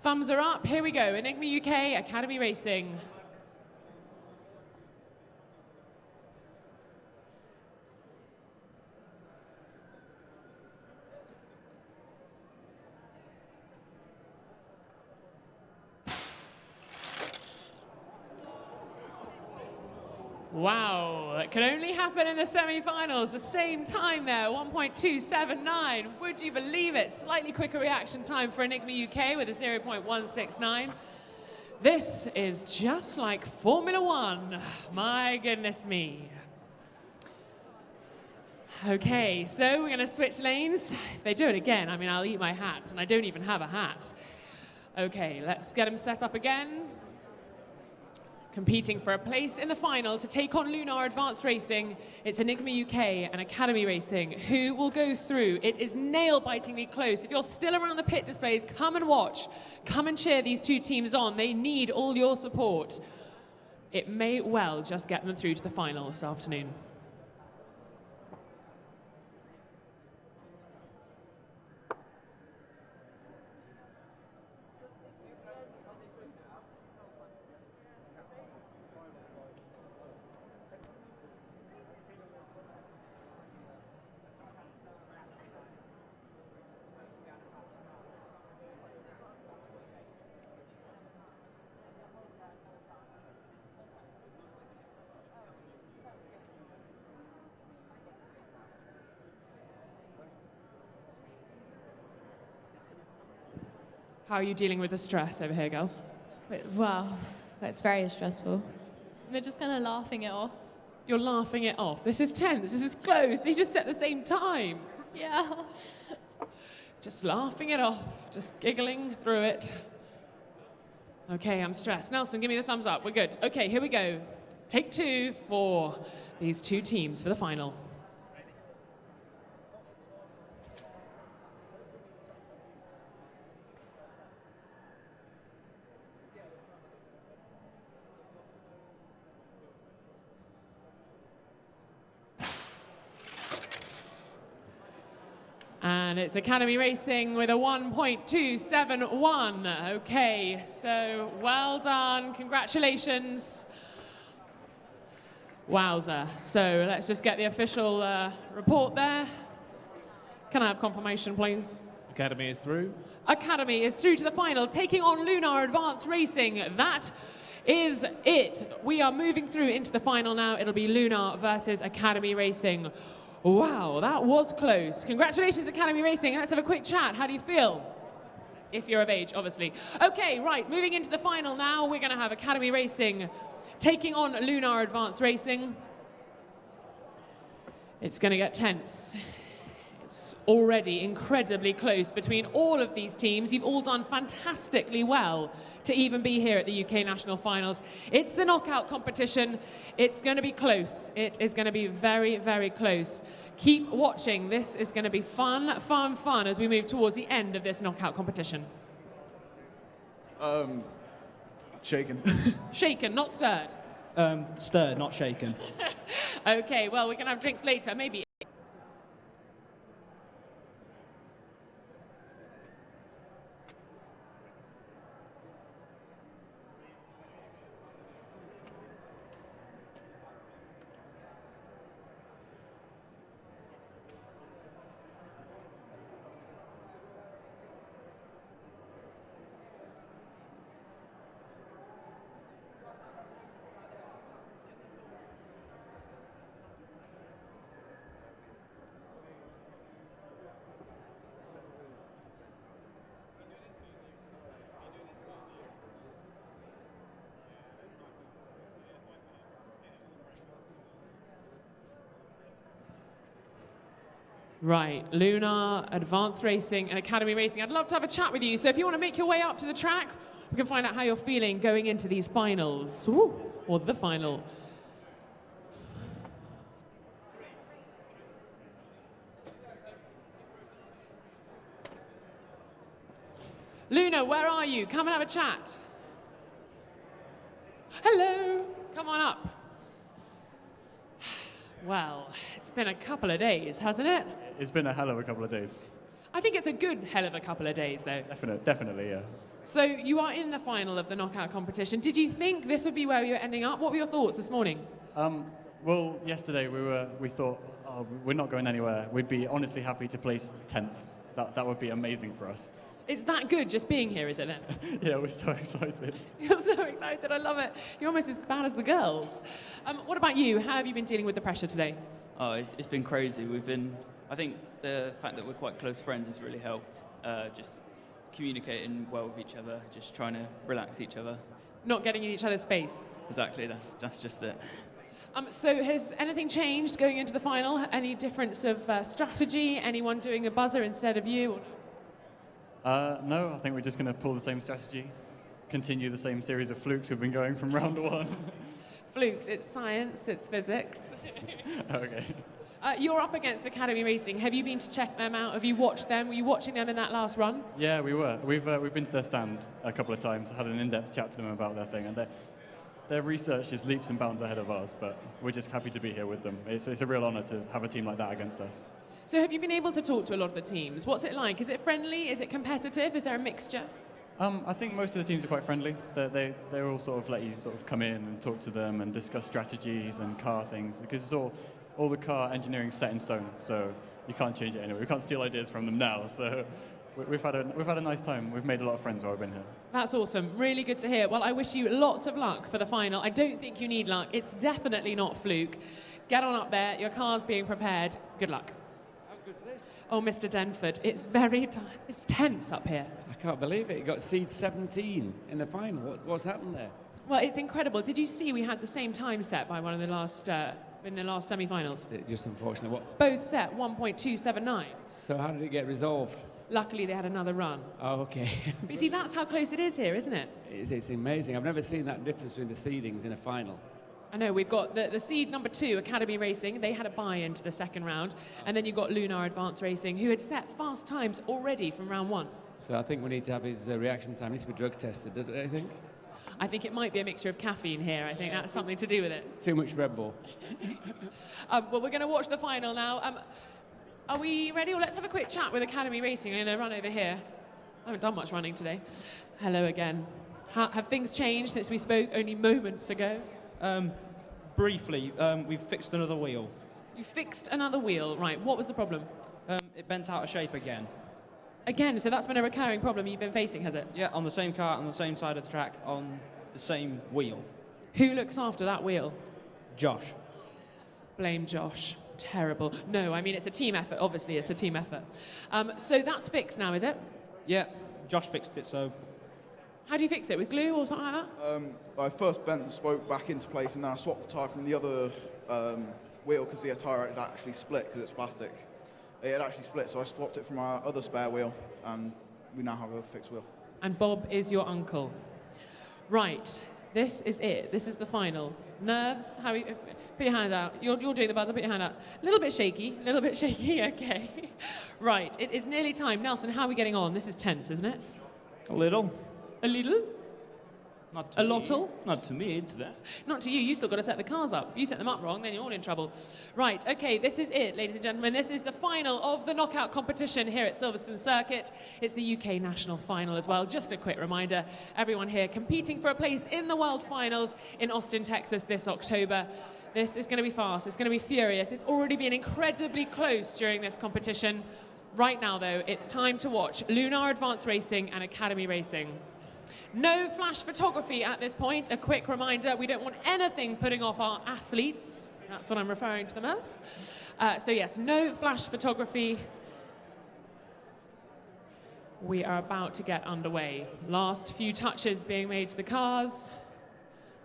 Thumbs are up. Here we go. Enigma UK Academy Racing. Wow, that could only happen in the semi-finals. The same time there, 1.279. Would you believe it? Slightly quicker reaction time for Enigma UK with a 0.169. This is just like Formula One. My goodness me. Okay, so we're going to switch lanes. If they do it again, I mean, I'll eat my hat, and I don't even have a hat. Okay, let's get them set up again. Competing for a place in the final to take on Lunar Advanced Racing. It's Enigma UK and Academy Racing who will go through. It is nail-bitingly close. If you're still around the pit displays, come and watch. Come and cheer these two teams on. They need all your support. It may well just get them through to the final this afternoon. How are you dealing with the stress over here, girls? Wow, that's very stressful. We're just kind of laughing it off. You're laughing it off. This is tense. This is close. They just set the same time. Yeah. Just laughing it off. Just giggling through it. Okay, I'm stressed. Nelson, give me the thumbs up. We're good. Okay, here we go. Take two for these two teams for the final. And it's Academy Racing with a 1.271. Okay, so well done. Congratulations. Wowza. So let's just get the official report there. Can I have confirmation, please? Academy is through. Academy is through to the final, taking on Lunar Advanced Racing. That is it. We are moving through into the final now. It'll be Lunar versus Academy Racing. Wow, that was close. Congratulations, Academy Racing. Let's have a quick chat. How do you feel? If you're of age, obviously. Okay, right, moving into the final now. We're going to have Academy Racing taking on Lunar Advanced Racing. It's going to get tense. It's already incredibly close between all of these teams. You've all done fantastically well to even be here at the UK National Finals. It's the knockout competition. It's going to be close. It is going to be very, very close. Keep watching. This is going to be fun, fun, fun as we move towards the end of this knockout competition. Shaken. Shaken, not stirred. Stirred, not shaken. Okay, well, we can have drinks later, maybe. Right, Lunar, Advanced Racing, and Academy Racing. I'd love to have a chat with you. So if you want to make your way up to the track, we can find out how you're feeling going into these finals. Ooh, or the final. Luna, where are you? Come and have a chat. Hello, come on up. Well, it's been a couple of days, hasn't it? It's been a hell of a couple of days. I think it's a good hell of a couple of days, though. Definitely, yeah. So you are in the final of the knockout competition. Did you think this would be where you were ending up? What were your thoughts this morning? Well, yesterday we thought, oh, we're not going anywhere. We'd be honestly happy to place 10th. That would be amazing for us. It's that good just being here, is it then? Yeah, we're so excited. You're so excited, I love it. You're almost as bad as the girls. What about you? How have you been dealing with the pressure today? Oh, it's been crazy. I think the fact that we're quite close friends has really helped. Just communicating well with each other, just trying to relax each other. Not getting in each other's space. Exactly, that's just it. So has anything changed going into the final? Any difference of strategy? Anyone doing a buzzer instead of you? Or no? No, I think we're just going to pull the same strategy, continue the same series of flukes we've been going from round one. Flukes, it's science, it's physics. Okay. You're up against Academy Racing. Have you been to check them out? Have you watched them? Were you watching them in that last run? Yeah, we were. We've been to their stand a couple of times, had an in-depth chat to them about their thing, and their research is leaps and bounds ahead of ours, but we're just happy to be here with them. It's a real honour to have a team like that against us. So have you been able to talk to a lot of the teams? What's it like? Is it friendly? Is it competitive? Is there a mixture? I think most of the teams are quite friendly. They all sort of let you sort of come in and talk to them and discuss strategies and car things, because it's all the car engineering set in stone, so you can't change it anyway. We can't steal ideas from them now, so we've had a nice time. We've made a lot of friends while we've been here. That's awesome. Really good to hear. Well, I wish you lots of luck for the final. I don't think you need luck. It's definitely not fluke. Get on up there. Your car's being prepared. Good luck. How good's this? Oh, Mr. Denford, it's it's tense up here. I can't believe it. You got seed 17 in the final. What's happened there? Well, it's incredible. Did you see we had the same time set by one of the last in the last semi-finals? Just unfortunate. What? Both set 1.279. So how did it get resolved? Luckily, they had another run. Oh, okay. But you see, that's how close it is here, isn't it? It's amazing. I've never seen that difference between the seedings in a final. I know, we've got the seed number 2, Academy Racing. They had a buy into the second round. And then you've got Lunar Advanced Racing, who had set fast times already from round 1. So I think we need to have his reaction time. He needs to be drug tested, don't you think? I think it might be a mixture of caffeine here. I think that's something to do with it. Too much Red Bull. Well, we're going to watch the final now. Are we ready? Well, let's have a quick chat with Academy Racing. I'm going to run over here. I haven't done much running today. Hello again. Have things changed since we spoke only moments ago? Briefly, we've fixed another wheel. You fixed another wheel, right. What was the problem? It bent out of shape again. Again, so that's been a recurring problem you've been facing, has it? Yeah, on the same car, on the same side of the track, on the same wheel. Who looks after that wheel? Josh. Blame Josh. Terrible. No, I mean, it's a team effort. Obviously, it's a team effort. So that's fixed now, is it? Yeah, Josh fixed it, so... How do you fix it? With glue or something like that? I first bent the spoke back into place, and then I swapped the tyre from the other wheel because the tyre had actually split because it's plastic. It had actually split, so I swapped it from our other spare wheel, and we now have a fixed wheel. And Bob is your uncle. Right, this is it. This is the final. Nerves? Put your hand out. You're doing the buzzer, put your hand out. A little bit shaky, okay. Right, it is nearly time. Nelson, how are we getting on? This is tense, isn't it? A little. A little? Not to a me. lottle? Not to me, to that. Not to you. You still got to set the cars up. If you set them up wrong, then you're all in trouble. Right, okay, this is it, ladies and gentlemen. This is the final of the knockout competition here at Silverstone Circuit. It's the UK national final as well. Just a quick reminder, everyone here competing for a place in the World Finals in Austin, Texas this October. This is going to be fast. It's going to be furious. It's already been incredibly close during this competition. Right now, though, it's time to watch Lunar Advanced Racing and Academy Racing. No flash photography at this point. A quick reminder, we don't want anything putting off our athletes. That's what I'm referring to them as. So yes, no flash photography. We are about to get underway. Last few touches being made to the cars.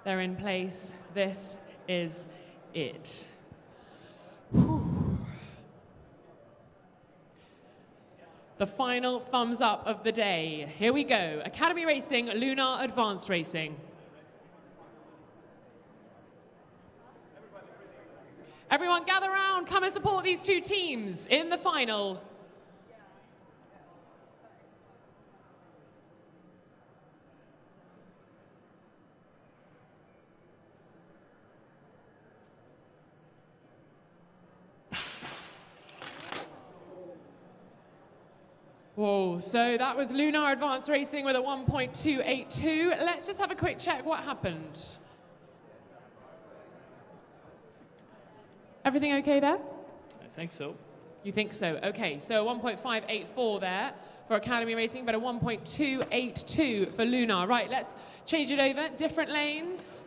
They're in place. This is it. Whew. The final thumbs up of the day. Here we go. Academy Racing, Lunar Advanced Racing. Everyone gather around, come and support these two teams in the final. Whoa, so that was Lunar Advanced Racing with a 1.282. Let's just have a quick check what happened. Everything okay there? I think so. You think so? Okay, so 1.584 there for Academy Racing, but a 1.282 for Lunar. Right, let's change it over. Different lanes.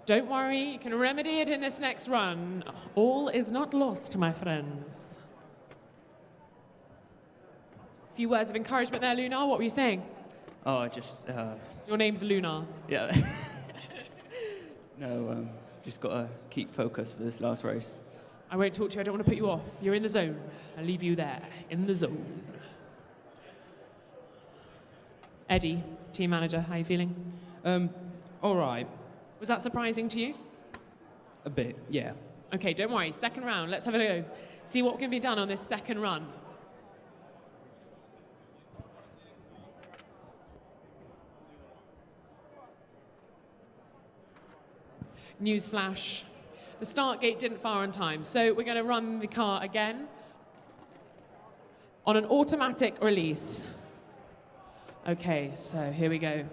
Don't worry, you can remedy it in this next run. All is not lost, my friends. Few words of encouragement there, Lunar. What were you saying? Oh, just... Your name's Lunar. Yeah. No, just got to keep focused for this last race. I won't talk to you. I don't want to put you off. You're in the zone. I'll leave you there, in the zone. Eddie, team manager, how are you feeling? All right. Was that surprising to you? A bit, yeah. Okay, don't worry. Second round. Let's have a go. See what can be done on this second run. Newsflash. The start gate didn't fire on time, so we're going to run the car again on an automatic release. Okay, so here we go.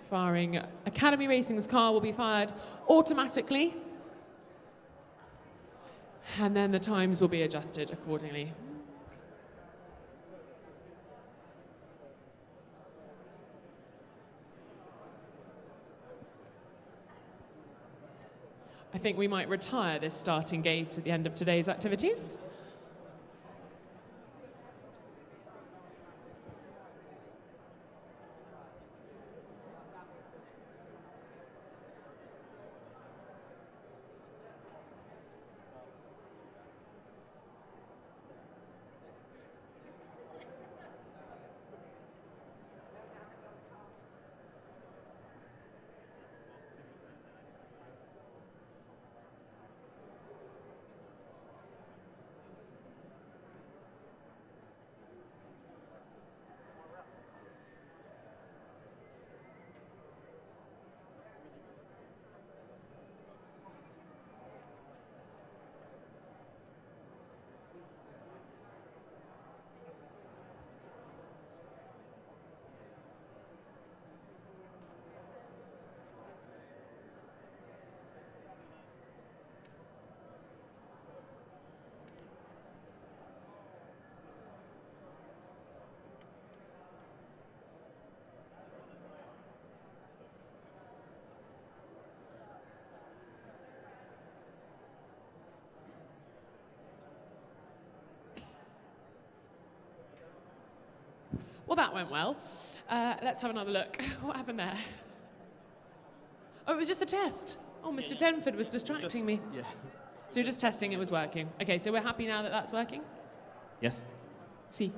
Firing. Academy Racing's car will be fired automatically, and then the times will be adjusted accordingly. I think we might retire this starting gate at the end of today's activities. Well, that went well. Let's have another look. What happened there? Oh, it was just a test. Oh, Mr. Denford was distracting me. Yeah. So you're just testing it was working. Okay, so we're happy now that that's working? Yes. Si.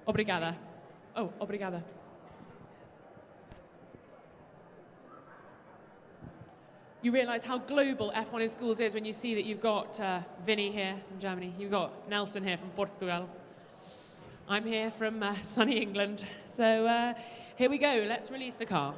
Obrigada. Oh, obrigada. You realise how global F1 in schools is when you see that you've got Vinny here from Germany, you've got Nelson here from Portugal. I'm here from sunny England. So here we go. Let's release the car.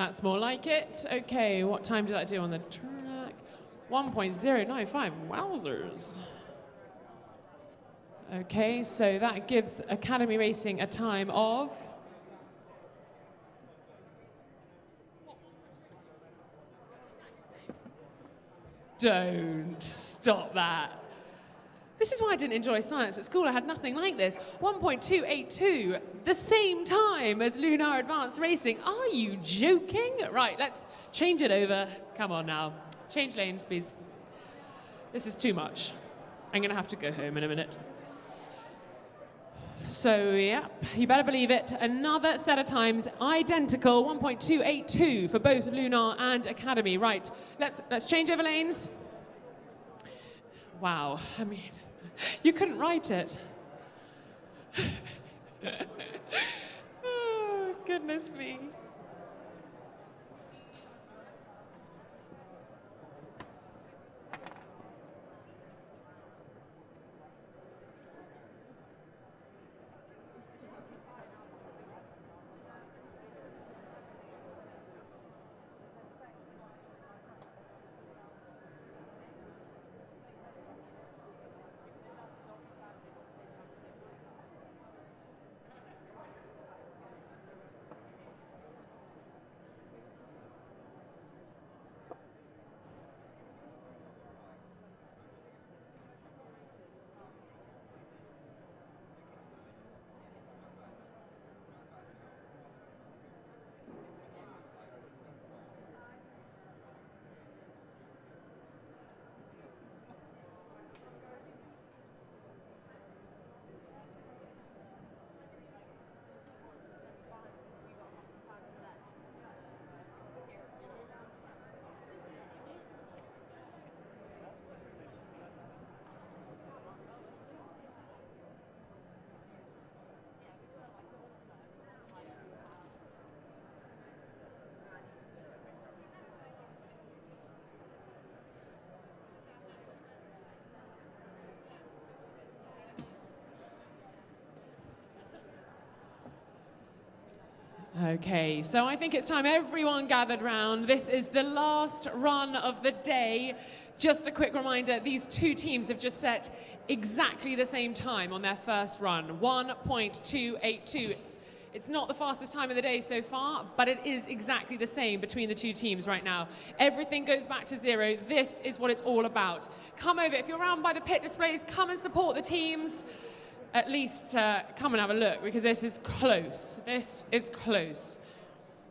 That's more like it. Okay, what time did that do on the track? 1.095. Wowzers. Okay, so that gives Academy Racing a time of... Don't stop that. This is why I didn't enjoy science at school. I had nothing like this. 1.282, the same time as Lunar Advanced Racing. Are you joking? Right, let's change it over. Come on now. Change lanes, please. This is too much. I'm going to have to go home in a minute. So, yeah, you better believe it. Another set of times, identical, 1.282 for both Lunar and Academy. Right, let's change over lanes. Wow, I mean, you couldn't write it. Oh, goodness me. Okay, so I think it's time everyone gathered round. This is the last run of the day. Just a quick reminder, these two teams have just set exactly the same time on their first run, 1.282. It's not the fastest time of the day so far, but it is exactly the same between the two teams right now. Everything goes back to zero. This is what it's all about. Come over. If you're around by the pit displays, come and support the teams. At least come and have a look, because this is close. This is close.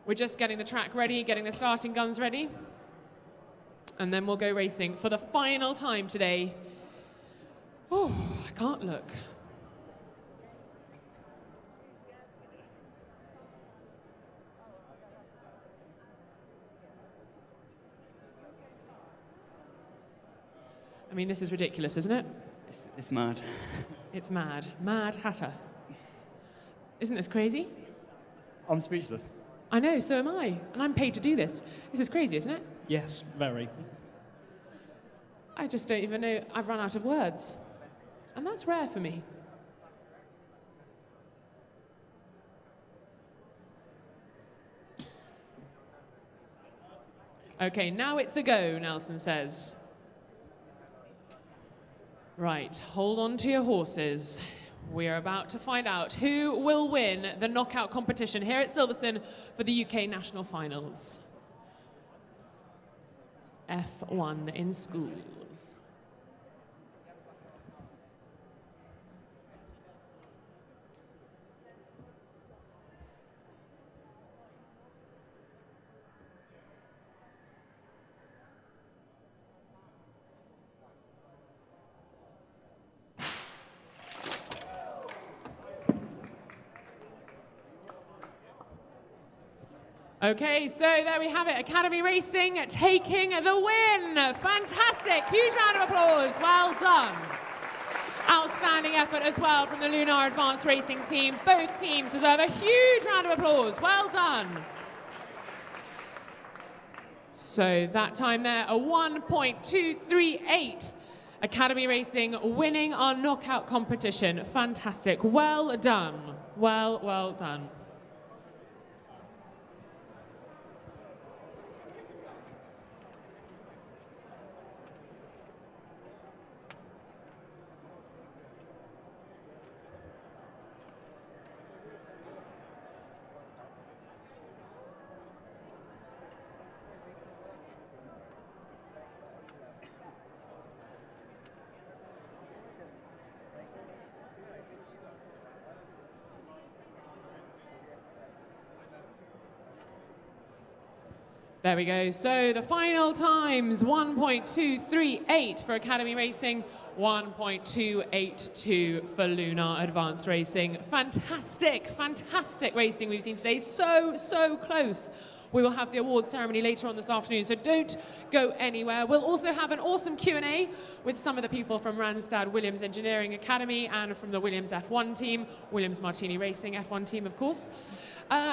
We're just getting the track ready, getting the starting guns ready. And then we'll go racing for the final time today. Oh, I can't look. I mean, this is ridiculous, isn't it? It's mad. It's mad. Mad Hatter. Isn't this crazy? I'm speechless. I know, so am I. And I'm paid to do this. This is crazy, isn't it? Yes, very. I just don't even know. I've run out of words. And that's rare for me. Okay, now it's a go, Nelson says. Right, hold on to your horses. We're about to find out who will win the knockout competition here at Silverstone for the UK National Finals. F1 in schools. Okay, so there we have it. Academy Racing taking the win. Fantastic. Huge round of applause. Well done. Outstanding effort as well from the Lunar Advanced Racing team. Both teams deserve a huge round of applause. Well done. So that time there, a 1.238. Academy Racing winning our knockout competition. Fantastic. Well done. Well done. There we go. So the final times, 1.238 for Academy Racing, 1.282 for Lunar Advanced Racing. Fantastic, fantastic racing we've seen today. So, so close. We will have the awards ceremony later on this afternoon, so don't go anywhere. We'll also have an awesome Q&A with some of the people from Randstad Williams Engineering Academy and from the Williams F1 team, Williams Martini Racing F1 team, of course.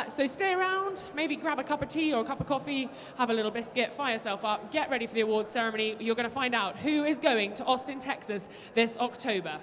So stay around, maybe grab a cup of tea or a cup of coffee, have a little biscuit, fire yourself up, get ready for the awards ceremony. You're going to find out who is going to Austin, Texas this October.